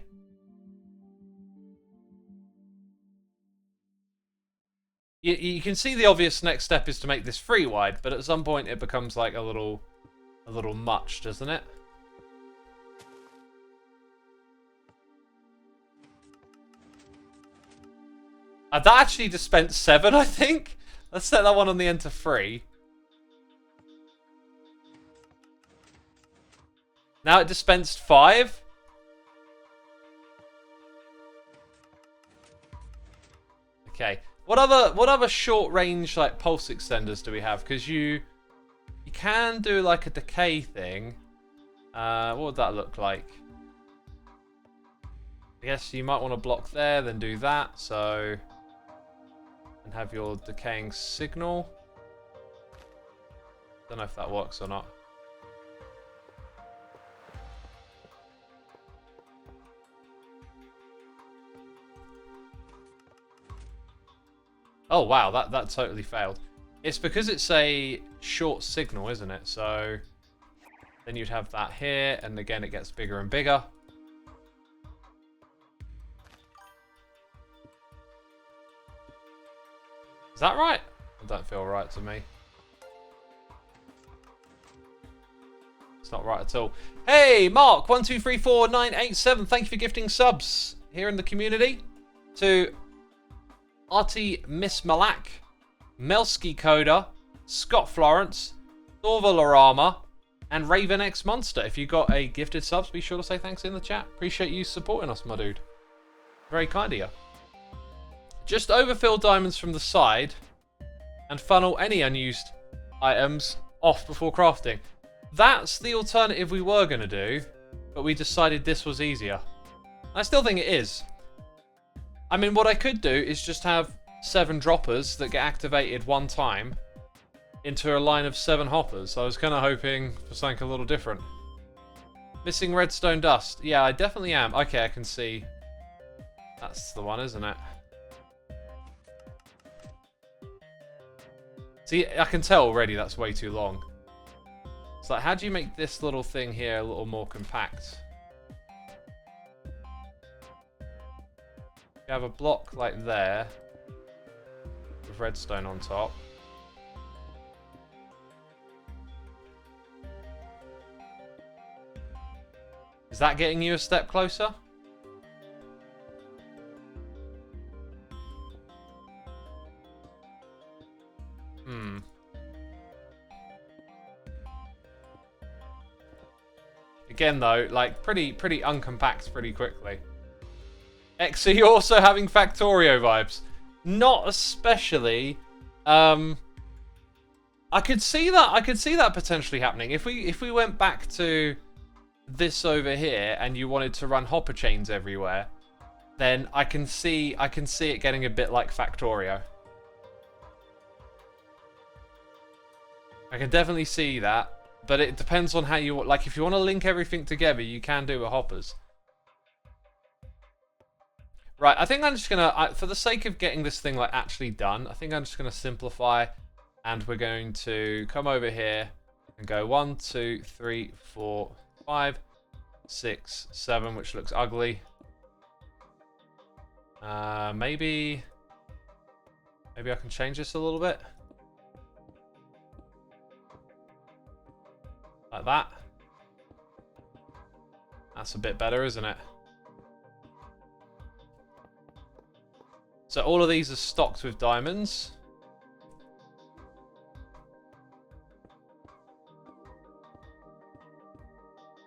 You can see the obvious next step is to make this 3 wide, but at some point it becomes like a little much, doesn't it? That actually dispensed 7, I think. Let's set that one on the end to 3. Now it dispensed 5. Okay. What other short range like pulse extenders do we have? Because you can do like a decay thing. What would that look like? I guess you might want to block there, then do that. So, and have your decaying signal. Don't know if that works or not. Oh wow, that totally failed. It's because it's a short signal, isn't it? So then you'd have that here, and again it gets bigger and bigger. Is that right? It don't feel right to me. It's not right at all. Hey, Mark, 1234987. Thank you for gifting subs here in the community to Artie Miss Malak, Melski Coda, Scott Florence, Dorvalarama, and Raven X Monster. If you got a gifted subs, be sure to say thanks in the chat. Appreciate you supporting us, my dude. Very kind of you. Just overfill diamonds from the side and funnel any unused items off before crafting. That's the alternative we were going to do. but we decided this was easier. I still think it is. I mean, what I could do is just have 7 droppers that get activated one time into a line of 7 hoppers. I was kind of hoping for something a little different. Missing redstone dust. Yeah, I definitely am. Okay, I can see. That's the one, isn't it? See, I can tell already that's way too long. It's like, how do you make this little thing here a little more compact? You have a block like there with redstone on top. Is that getting you a step closer? Again though, like pretty uncompact pretty quickly. X, are you also having Factorio vibes? Not especially. I could see that potentially happening. If we went back to this over here and you wanted to run hopper chains everywhere, then I can see it getting a bit like Factorio. I can definitely see that. But it depends on how you... Like, if you want to link everything together, you can do with hoppers. Right, I think I'm just going to... For the sake of getting this thing, like, actually done, I think I'm just going to simplify. And we're going to come over here and go 1, 2, 3, 4, 5, 6, 7, which looks ugly. Maybe I can change this a little bit. Like that. That's a bit better, isn't it? So all of these are stocked with diamonds.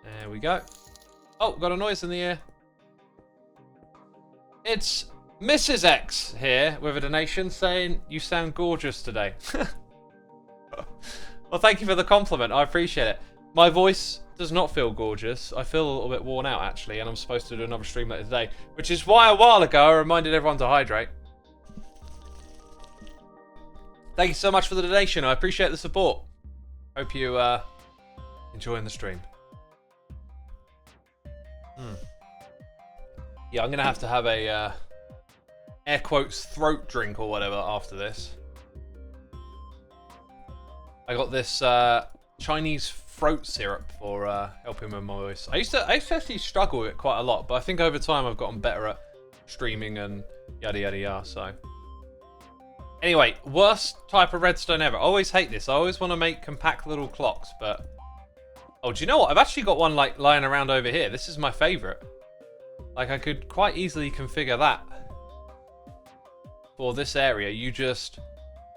There we go. Oh, got a noise in the ear. It's Mrs. X here with a donation saying, "You sound gorgeous today." Well, thank you for the compliment. I appreciate it. My voice does not feel gorgeous. I feel a little bit worn out, actually, and I'm supposed to do another stream later today, which is why a while ago I reminded everyone to hydrate. Thank you so much for the donation. I appreciate the support. Hope you enjoying the stream. Yeah, I'm going to have a air quotes throat drink or whatever after this. I got this Chinese throat syrup for helping with my voice. I used to actually struggle with it quite a lot, but I think over time I've gotten better at streaming and yada yada yada. So anyway, worst type of redstone ever. I always hate this. I always want to make compact little clocks, but oh, do you know what? I've actually got one like lying around over here. This is my favorite. Like, I could quite easily configure that for this area. You just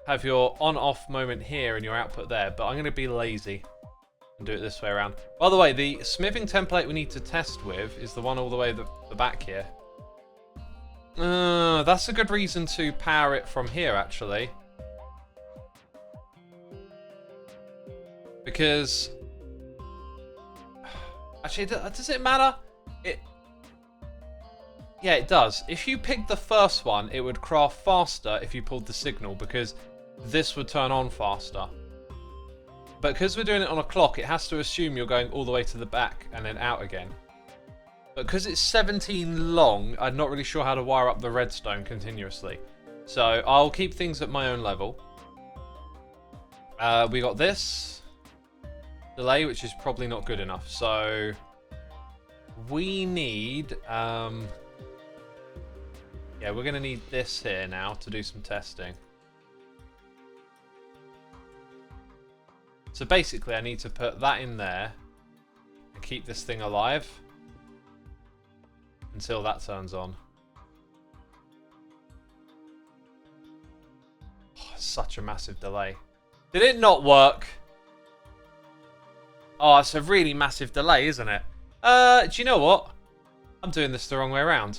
have your on-off moment here and your output there, but I'm going to be lazy and do it this way around. By the way, the smithing template we need to test with is the one all the way the back here. That's a good reason to power it from here, actually. Because... Actually, does it matter? Yeah, it does. If you picked the first one, it would craft faster if you pulled the signal, because this would turn on faster. But because we're doing it on a clock, it has to assume you're going all the way to the back and then out again. But because it's 17 long, I'm not really sure how to wire up the redstone continuously. So I'll keep things at my own level. We got this delay, which is probably not good enough. So we need... yeah, we're going to need this here now to do some testing. So basically, I need to put that in there and keep this thing alive until that turns on. Oh, such a massive delay. Did it not work? Oh, it's a really massive delay, isn't it? Do you know what? I'm doing this the wrong way around.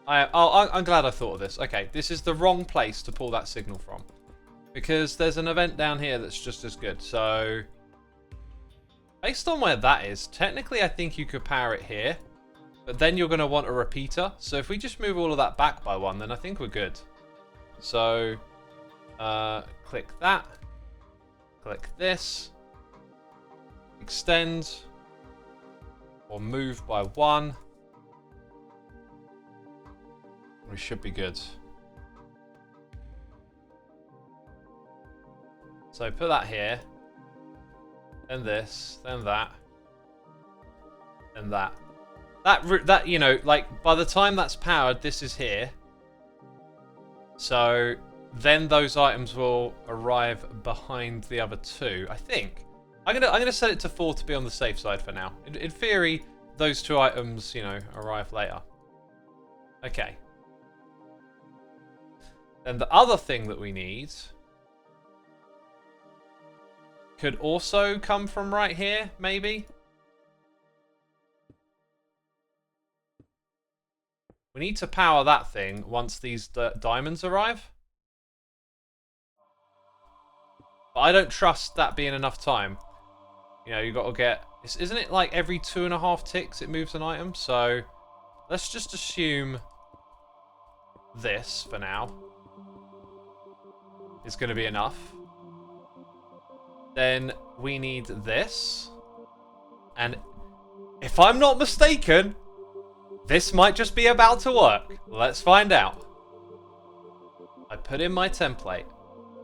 I'm glad I thought of this. Okay, this is the wrong place to pull that signal from, because there's an event down here that's just as good. So Based on where that is, technically I think you could power it here. But then you're going to want a repeater. So if we just move all of that back by one, then I think we're good. So, click that. Click this. Extend. Or move by one. We should be good. So put that here. Then this. Then that. Then that. That, you know, like, by the time that's powered, this is here. So, then those items will arrive behind the other two, I think. I'm gonna set it to 4 to be on the safe side for now. In theory, those two items, you know, arrive later. Okay. Then the other thing that we need could also come from right here, maybe? We need to power that thing once these diamonds arrive. But I don't trust that being enough time. You know, you got to get... Isn't it like every 2.5 ticks it moves an item? So let's just assume this, for now, is going to be enough. Then we need this. And if I'm not mistaken... this might just be about to work. Let's find out. I put in my template.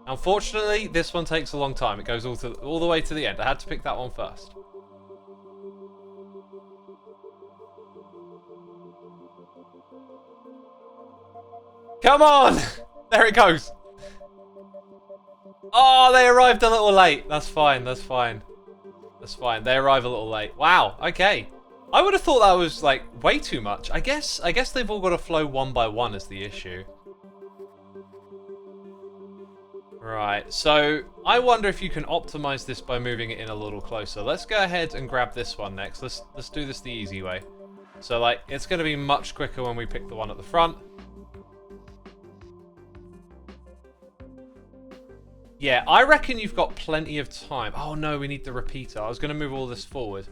Unfortunately, this one takes a long time. It goes all the way to the end. I had to pick that one first. Come on! There it goes. Oh, they arrived a little late. That's fine. That's fine. That's fine. They arrive a little late. Wow. Okay. I would have thought that was, like, way too much. I guess they've all got to flow one by one is the issue. Right, so I wonder if you can optimize this by moving it in a little closer. Let's go ahead and grab this one next. Let's do this the easy way. So, like, it's going to be much quicker when we pick the one at the front. Yeah, I reckon you've got plenty of time. Oh, no, we need the repeater. I was going to move all this forward.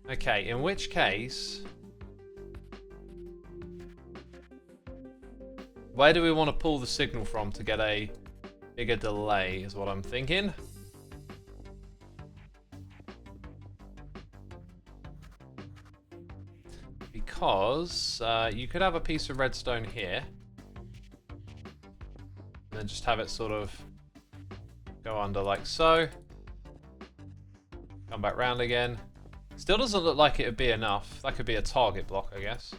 Okay, in which case... where do we want to pull the signal from to get a bigger delay, is what I'm thinking. Because you could have a piece of redstone here. And then just have it sort of go under like so. Come back round again. Still doesn't look like it would be enough. That could be a target block, I guess.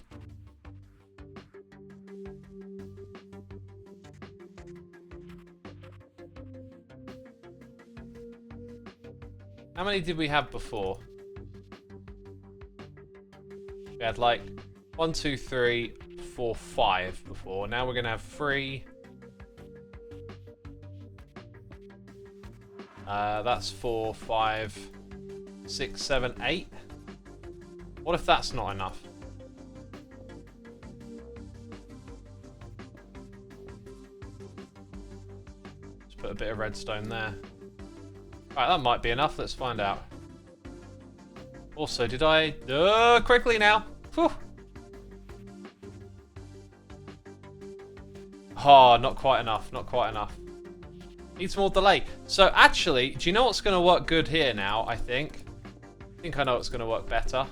How many did we have before? We had like 1, 2, 3, 4, 5 before. Now we're going to have 3. That's 4, 5, 6, 7, 8. What if that's not enough? Just put a bit of redstone there. Alright, that might be enough. Let's find out. Also, did I... quickly now. Whew. Oh, not quite enough. Not quite enough. Needs more delay. So, actually, do you know what's going to work good here now, I think? I think I know what's going to work better.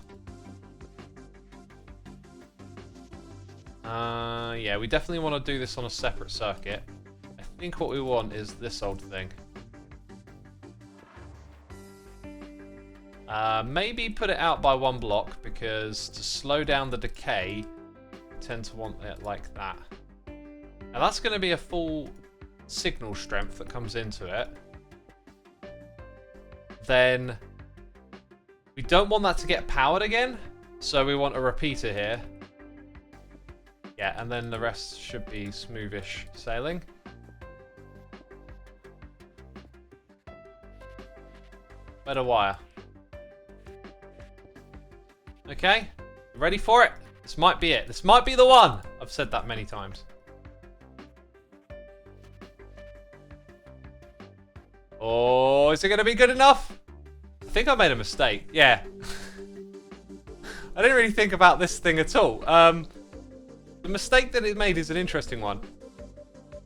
Yeah, we definitely want to do this on a separate circuit. I think what we want is this old thing. Maybe put it out by 1 block, because to slow down the decay, we tend to want it like that. And that's going to be a full signal strength that comes into it. Then we don't want that to get powered again, so we want a repeater here. Yeah, and then the rest should be smoothish sailing. Better wire. Okay, ready for it? This might be it. This might be the one. I've said that many times. Oh, is it going to be good enough? I think I made a mistake. Yeah. I didn't really think about this thing at all. The mistake that it made is an interesting one.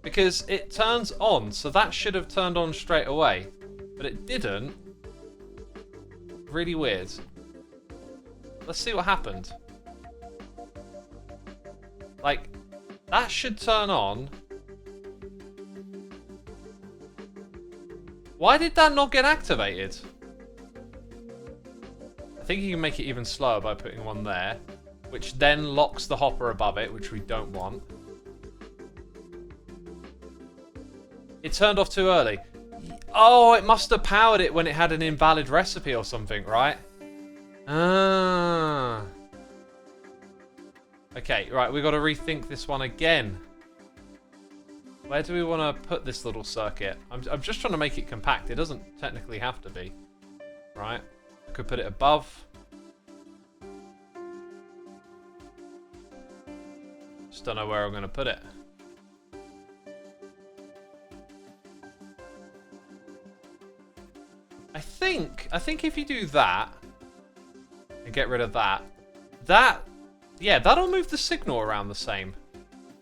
Because it turns on, so that should have turned on straight away. But it didn't. Really weird. Let's see what happened. Like, that should turn on. Why did that not get activated? I think you can make it even slower by putting one there, which then locks the hopper above it, which we don't want. It turned off too early. Oh, it must have powered it when it had an invalid recipe or something, right? Ah. Okay, right, we've got to rethink this one again. Where do we want to put this little circuit? I'm just trying to make it compact. It doesn't technically have to be. Right. I could put it above. Just don't know where I'm going to put it. I think if you do that and get rid of that, yeah, that'll move the signal around the same.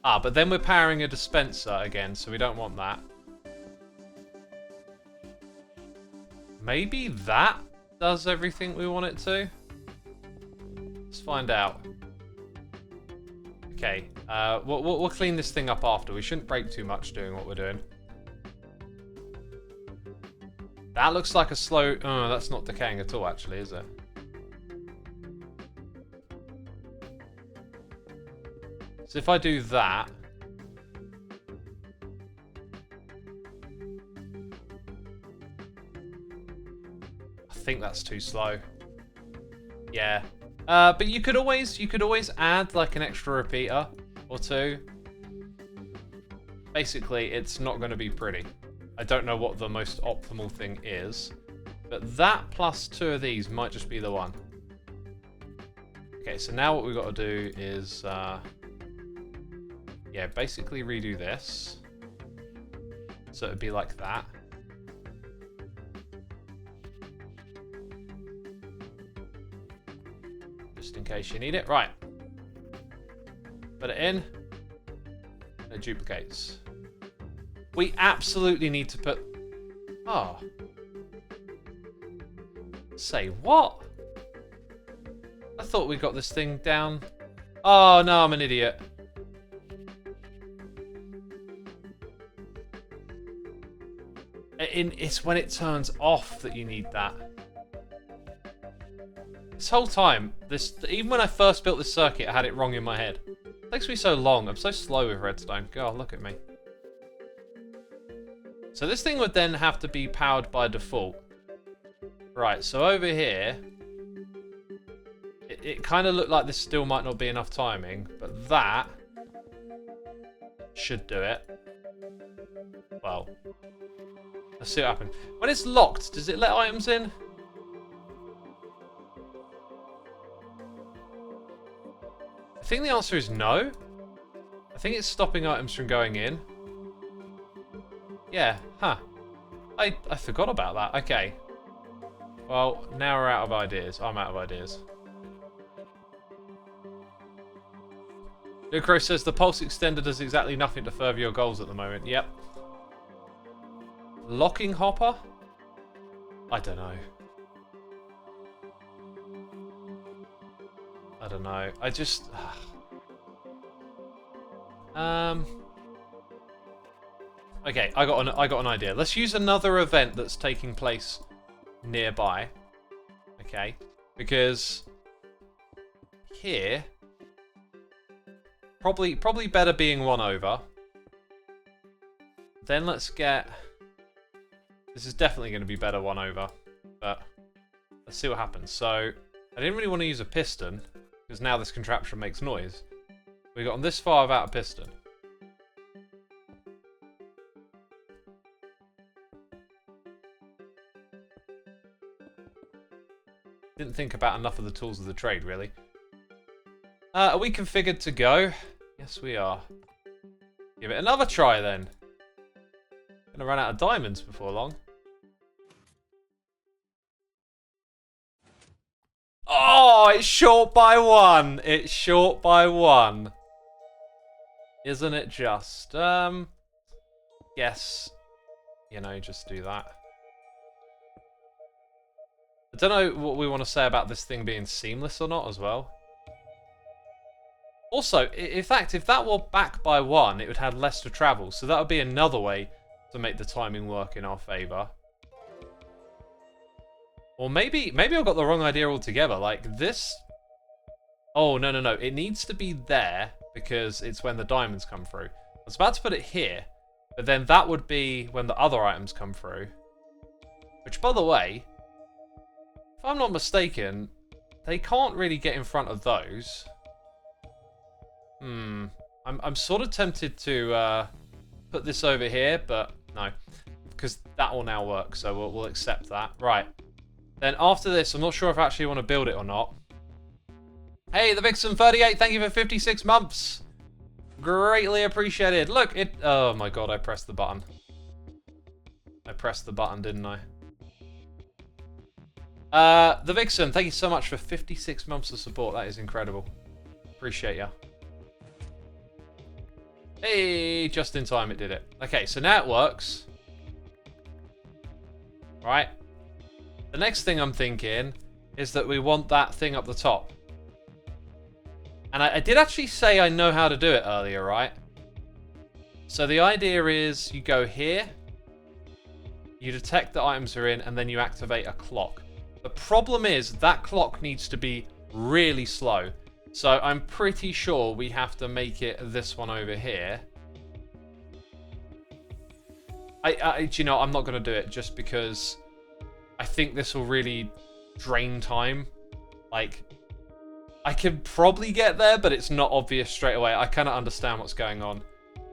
Ah, but then we're powering a dispenser again, so we don't want that. Maybe that does everything we want it to? Let's find out. Okay, we'll clean this thing up after. We shouldn't break too much doing what we're doing. That looks like a slow... Oh, that's not decaying at all, actually, is it? So if I do that... I think that's too slow. Yeah. But you could always add like an extra repeater or two. Basically, it's not going to be pretty. I don't know what the most optimal thing is, but that plus 2 of these might just be the one. Okay, so now what we've got to do is, yeah, basically redo this. So it'd be like that. Just in case you need it. Right. Put it in. It duplicates. We absolutely need to put... Oh. Say what? I thought we got this thing down. Oh, no, I'm an idiot. It's when it turns off that you need that. This whole time, even when I first built this circuit, I had it wrong in my head. It takes me so long. I'm so slow with redstone. God, look at me. So this thing would then have to be powered by default. Right, so over here, it kind of looked like this still might not be enough timing, but that should do it. Well, let's see what happens. When it's locked, does it let items in? I think the answer is no. I think it's stopping items from going in. Yeah, huh. I forgot about that. Okay. Well, now we're out of ideas. I'm out of ideas. Lucro says the pulse extender does exactly nothing to further your goals at the moment. Yep. Locking hopper? I don't know. I don't know. I just... Okay, I got an idea. Let's use another event that's taking place nearby. Okay, because here probably better being 1 over. Then let's get... This is definitely going to be better 1 over, but let's see what happens. So I didn't really want to use a piston because now this contraption makes noise. We got this far without a piston. Didn't think about enough of the tools of the trade, really. Are we configured to go? Yes, we are. Give it another try, then. Gonna run out of diamonds before long. Oh, it's short by 1. It's short by 1. Isn't it just? Yes. You know, just do that. I don't know what we want to say about this thing being seamless or not as well. Also, in fact, if that were back by 1, it would have less to travel. So that would be another way to make the timing work in our favour. Or maybe I've got the wrong idea altogether. Like this... Oh, no, no, no. It needs to be there because it's when the diamonds come through. I was about to put it here, but then that would be when the other items come through. Which, by the way, if I'm not mistaken, they can't really get in front of those. I'm sort of tempted to put this over here, but no. Because that will now work, so we'll accept that. Right. Then after this, I'm not sure if I actually want to build it or not. Hey, the Vixen38, thank you for 56 months. Greatly appreciated. Look, it... Oh my god, I pressed the button. I pressed the button, didn't I? The Vixen, thank you so much for 56 months of support. That is incredible. Appreciate ya. Hey, just in time it did it. Okay, so now it works. Right. The next thing I'm thinking is that we want that thing up the top. And I did actually say I know how to do it earlier, right? So the idea is you go here, you detect the items are in, and then you activate a clock. The problem is that clock needs to be really slow. So I'm pretty sure we have to make it this one over here. Do you know, I'm not going to do it just because I think this will really drain time. Like, I can probably get there, but it's not obvious straight away. I kind of understand what's going on.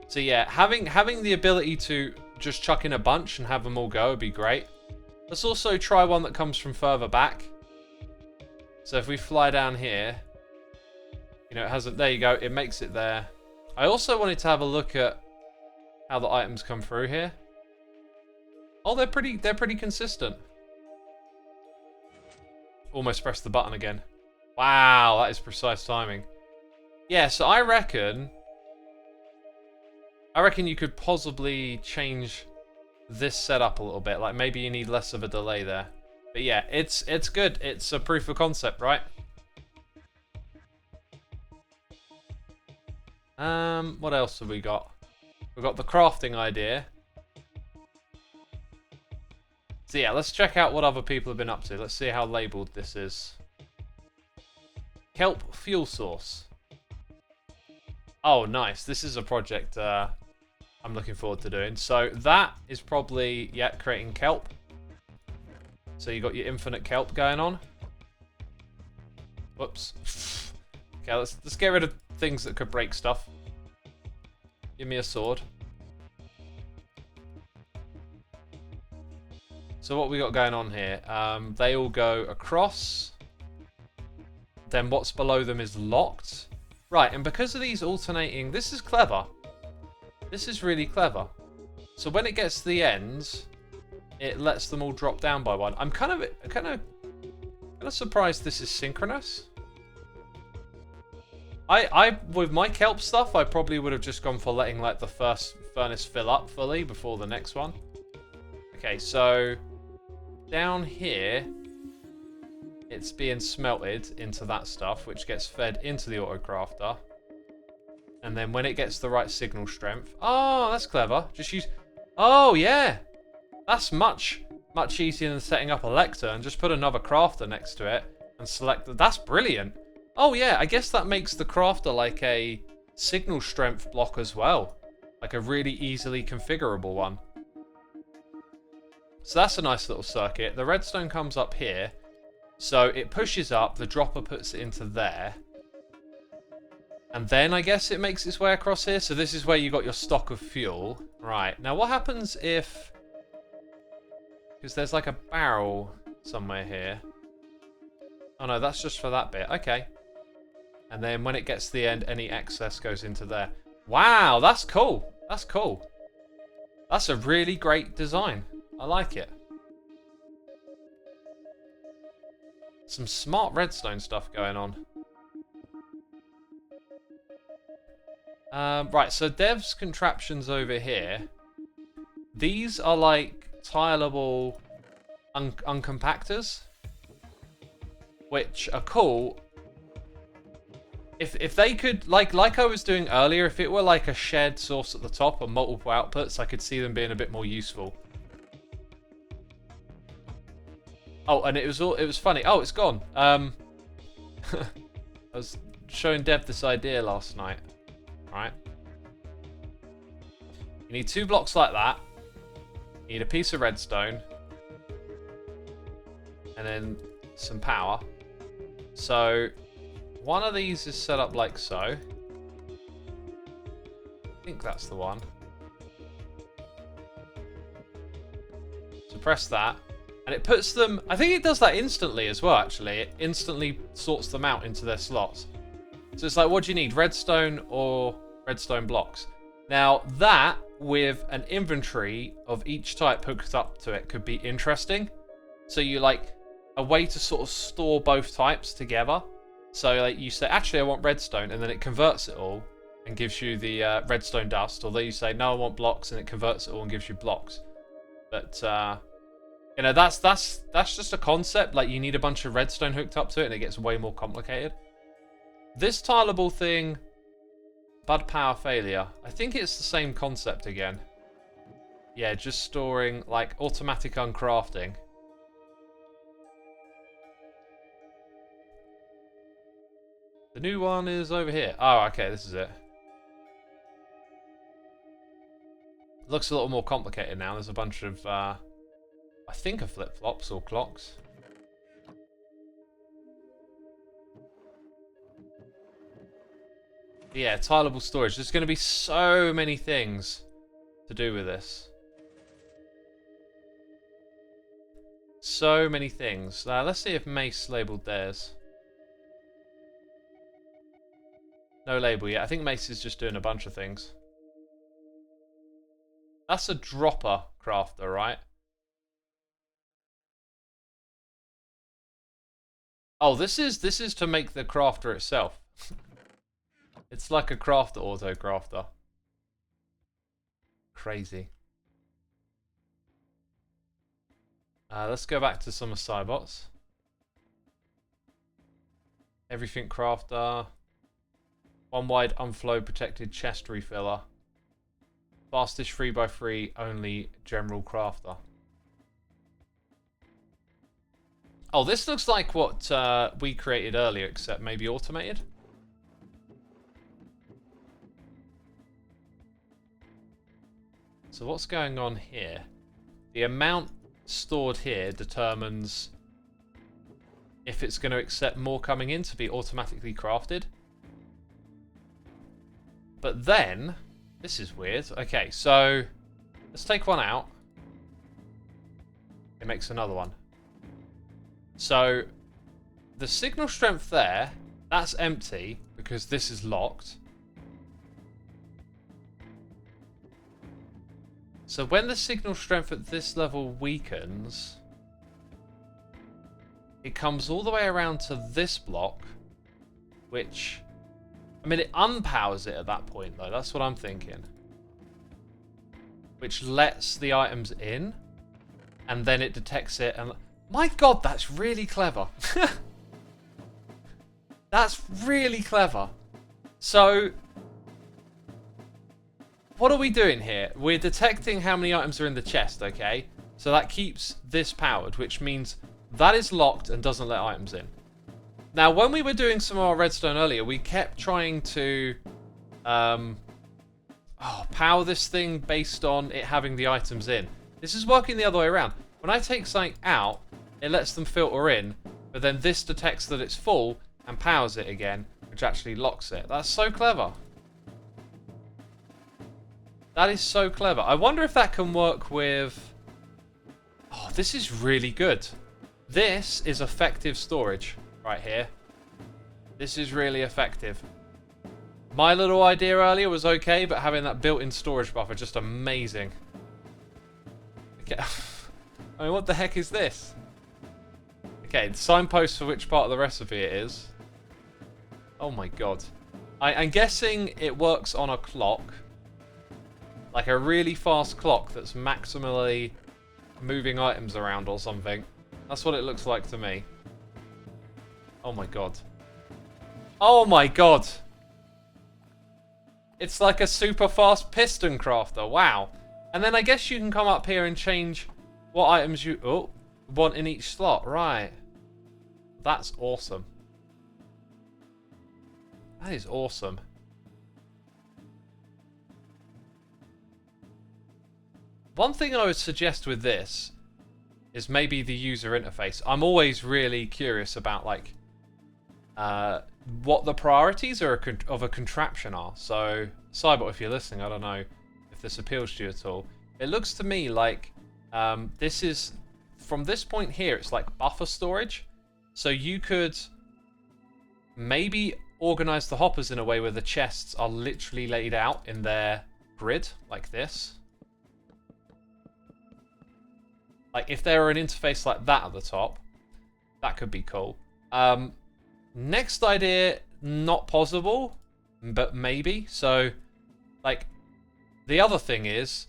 So yeah, having the ability to just chuck in a bunch and have them all go would be great. Let's also try one that comes from further back. So if we fly down here, you know, it hasn't... There you go. It makes it there. I also wanted to have a look at how the items come through here. Oh, they're pretty consistent. Almost pressed the button again. Wow, that is precise timing. Yeah, so I reckon you could possibly change this setup a little bit. Like maybe you need less of a delay there. But yeah, it's good. It's a proof of concept, right? What else have we got? We've got the crafting idea. So yeah, let's check out what other people have been up to. Let's see how labelled this is. Kelp fuel source. Oh, nice. This is a project I'm looking forward to doing. So that is probably, yeah, creating kelp. So you got your infinite kelp going on. Whoops. Okay, let's get rid of things that could break stuff. Give me a sword. So what we got going on here? They all go across. Then what's below them is locked. Right, and because of these alternating... This is clever. This is really clever. So when it gets to the ends, it lets them all drop down by one. I'm kind of surprised this is synchronous. With my kelp stuff, I probably would have just gone for letting like the first furnace fill up fully before the next one. Okay, so down here, it's being smelted into that stuff, which gets fed into the autocrafter. And then when it gets the right signal strength... Oh, that's clever. Just use... Oh, yeah. That's much easier than setting up a lector and just put another crafter next to it and select... That's brilliant. Oh, yeah. I guess that makes the crafter like a signal strength block as well. Like a really easily configurable one. So that's a nice little circuit. The redstone comes up here. So it pushes up, the dropper puts it into there. And then I guess it makes its way across here. So this is where you got your stock of fuel. Right, now what happens if... Because there's like a barrel somewhere here. Oh no, that's just for that bit. Okay. And then when it gets to the end, any excess goes into there. Wow, that's cool. That's cool. That's a really great design. I like it. Some smart redstone stuff going on. Right, so Dev's contraptions over here. These are like tileable uncompactors, which are cool. If they could, like I was doing earlier, if it were like a shared source at the top and multiple outputs, I could see them being a bit more useful. Oh, and it was funny. Oh, it's gone. I was showing Dev this idea last night. Right. You need 2 blocks like that. You need a piece of redstone. And then some power. So one of these is set up like so. I think that's the one. So press that. And it puts them... I think it does that instantly as well, actually. It instantly sorts them out into their slots. So it's like, what do you need? Redstone or redstone blocks? Now, that with an inventory of each type hooked up to it could be interesting. So you like a way to sort of store both types together. So like you say, actually, I want redstone, and then it converts it all and gives you the redstone dust. Although you say, no, I want blocks, and it converts it all and gives you blocks. But... you know, that's just a concept. Like, you need a bunch of redstone hooked up to it, and it gets way more complicated. This tileable thing, bad power failure. I think it's the same concept again. Yeah, just storing, like, automatic uncrafting. The new one is over here. Oh, okay, this is it. Looks a little more complicated now. There's a bunch of... I think of flip-flops or clocks. Yeah, tileable storage. There's going to be so many things to do with this. So many things. Let's see if Mace labelled theirs. No label yet. I think Mace is just doing a bunch of things. That's a dropper crafter, right? Oh, this is to make the crafter itself. It's like a crafter auto crafter. Crazy. Let's go back to some of Cybots. Everything crafter. One wide unflow protected chest refiller. Fastest 3x3 only general crafter. Oh, this looks like what we created earlier, except maybe automated. So what's going on here? The amount stored here determines if it's going to accept more coming in to be automatically crafted. But then, this is weird. Okay, so let's take one out. It makes another one. So, the signal strength there, that's empty because this is locked. So when the signal strength at this level weakens, it comes all the way around to this block, which, I mean, it unpowers it at that point though, that's what I'm thinking. Which lets the items in, and then it detects it and... My god, that's really clever. That's really clever. So, what are we doing here? We're detecting how many items are in the chest, okay? So that keeps this powered, which means that is locked and doesn't let items in. Now, when we were doing some of our redstone earlier, we kept trying to power this thing based on it having the items in. This is working the other way around. When I take something out, it lets them filter in, but then this detects that it's full and powers it again, which actually locks it. That's so clever. That is so clever. I wonder if that can work with... Oh, this is really good. This is effective storage right here. This is really effective. My little idea earlier was okay, but having that built-in storage buffer, just amazing. Okay. I mean, what the heck is this? Okay, the signpost for which part of the recipe it is. Oh my god. I'm guessing it works on a clock. Like a really fast clock that's maximally moving items around or something. That's what it looks like to me. Oh my god. Oh my god! It's like a super fast piston crafter. Wow. And then I guess you can come up here and change what items you want in each slot. Right. That's awesome. That is awesome. One thing I would suggest with this is maybe the user interface. I'm always really curious about like what the priorities are of a contraption are. So, Cybot, if you're listening, I don't know if this appeals to you at all. It looks to me like this is, from this point here, it's like buffer storage. So you could maybe organize the hoppers in a way where the chests are literally laid out in their grid, like this. Like, if there were an interface like that at the top, that could be cool. Next idea, not possible, but maybe. So, like, the other thing is,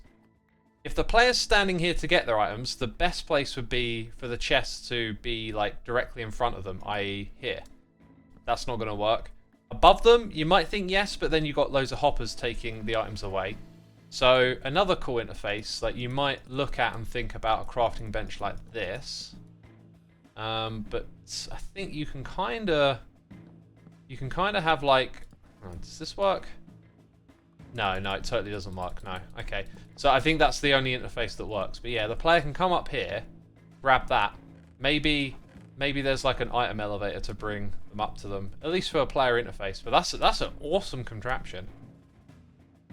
if the player's standing here to get their items, the best place would be for the chests to be, like, directly in front of them, i.e. here. That's not going to work. Above them, you might think yes, but then you've got loads of hoppers taking the items away. So, another cool interface that you might look at and think about a crafting bench like this. But I think you can kind of have like, does this work? No, it totally doesn't work. No. Okay. So I think that's the only interface that works. But yeah, the player can come up here, grab that. Maybe there's like an item elevator to bring them up to them, at least for a player interface. But that's an awesome contraption.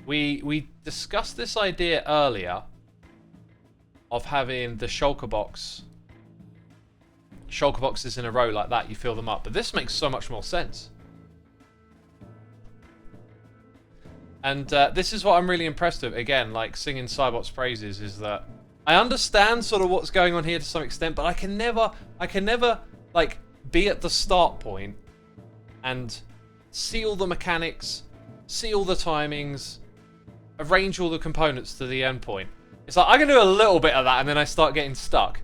We discussed this idea earlier of having the shulker boxes in a row like that. You fill them up, but this makes so much more sense. And this is what I'm really impressed with. Again, like singing Cybot's praises, is that I understand sort of what's going on here to some extent, but I can never like be at the start point and see all the mechanics, see all the timings, arrange all the components to the end point. It's like I can do a little bit of that and then I start getting stuck.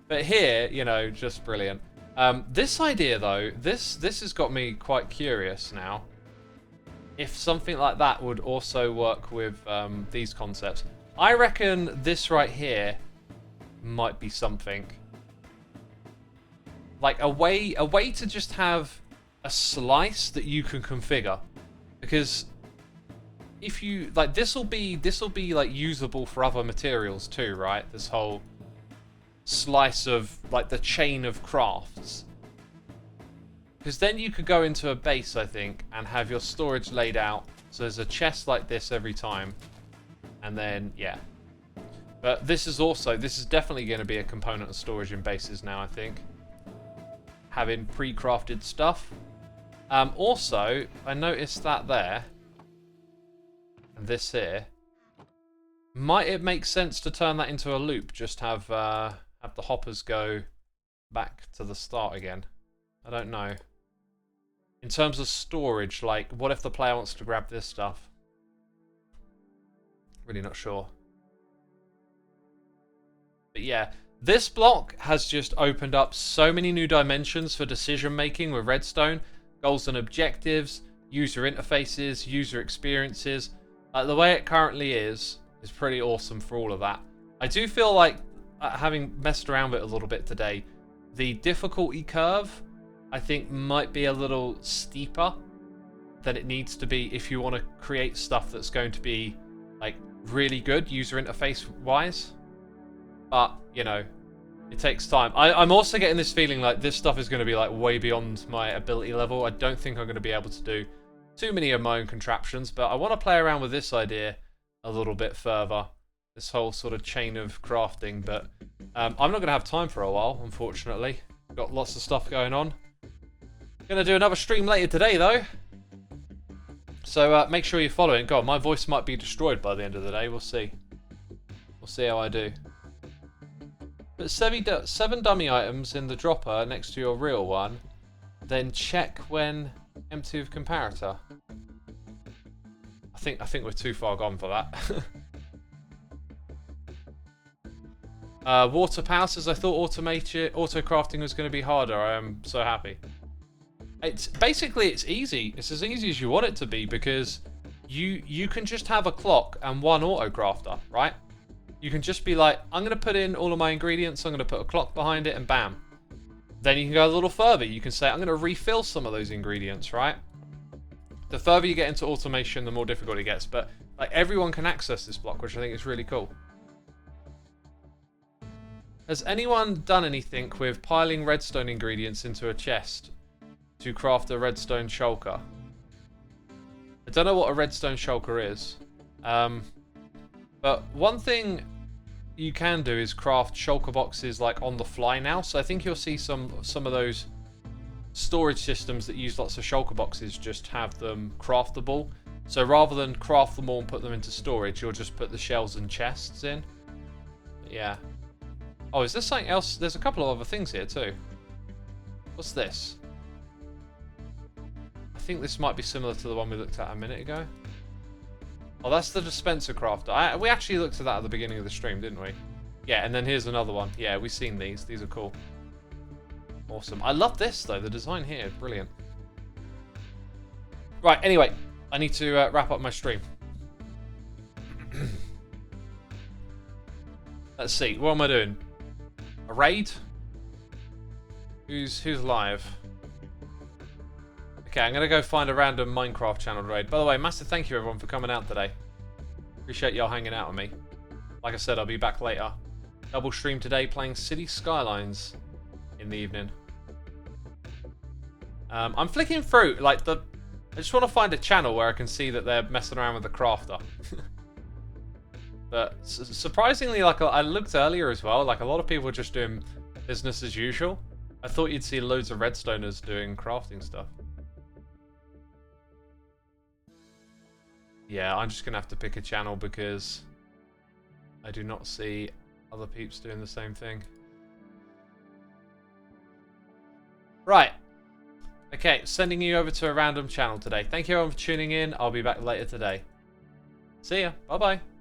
But here, you know, just brilliant. This idea though, this has got me quite curious now. If something like that would also work with these concepts. I reckon this right here might be something. Like a way to just have a slice that you can configure. Because if you like, this will be like usable for other materials too, right? This whole slice of like the chain of crafts. Because then you could go into a base, I think, and have your storage laid out. So there's a chest like this every time. And then, yeah. But this is definitely going to be a component of storage in bases now, I think. Having pre-crafted stuff. Also, I noticed that there. And this here. Might it make sense to turn that into a loop? Just have the hoppers go back to the start again. I don't know. In terms of storage, like, what if the player wants to grab this stuff? Really not sure. But yeah, this block has just opened up so many new dimensions for decision making with redstone, goals and objectives, user interfaces, user experiences. Like, the way it currently is pretty awesome for all of that. I do feel like, having messed around with it a little bit today, the difficulty curve, I think, might be a little steeper than it needs to be if you want to create stuff that's going to be like really good user interface wise. But, you know, it takes time. I'm also getting this feeling like this stuff is going to be like way beyond my ability level. I don't think I'm going to be able to do too many of my own contraptions, but I want to play around with this idea a little bit further. This whole sort of chain of crafting, but I'm not going to have time for a while, unfortunately. Got lots of stuff going on. Gonna do another stream later today, though. So make sure you're following. God, my voice might be destroyed by the end of the day. We'll see. We'll see how I do. Put 7 dummy items in the dropper next to your real one. Then check when empty of comparator. I think we're too far gone for that. Water Power says, I thought auto crafting was going to be harder. I am so happy. It's easy. It's as easy as you want it to be, because you can just have a clock and one auto crafter, right? You can just be like, I'm going to put in all of my ingredients, I'm going to put a clock behind it, and bam. Then you can go a little further. You can say, I'm going to refill some of those ingredients, right? The further you get into automation, the more difficult it gets. But like, everyone can access this block, which I think is really cool. Has anyone done anything with piling redstone ingredients into a chest to craft a redstone shulker? I don't know what a redstone shulker is. But one thing you can do is craft shulker boxes like on the fly now. So I think you'll see some of those storage systems that use lots of shulker boxes just have them craftable. So rather than craft them all and put them into storage, you'll just put the shells and chests in. Yeah. Oh, is there something else? There's a couple of other things here too. What's this? I think this might be similar to the one we looked at a minute ago. Oh, that's the dispenser crafter. We actually looked at that at the beginning of the stream, didn't we? Yeah, and then here's another one. Yeah, we've seen these. These are cool. Awesome. I love this, though. The design here, brilliant. Right, anyway, I need to wrap up my stream. Let's see. What am I doing? A raid? Who's live? Okay, I'm going to go find a random Minecraft channel to raid. By the way, massive thank you, everyone, for coming out today. Appreciate y'all hanging out with me. Like I said, I'll be back later. Double stream today, playing City Skylines in the evening. I'm flicking through, like, I just want to find a channel where I can see that they're messing around with the crafter. But surprisingly, like, I looked earlier as well, like, a lot of people are just doing business as usual. I thought you'd see loads of redstoners doing crafting stuff. Yeah, I'm just going to have to pick a channel because I do not see other peeps doing the same thing. Right. Okay, sending you over to a random channel today. Thank you everyone for tuning in. I'll be back later today. See ya. Bye-bye.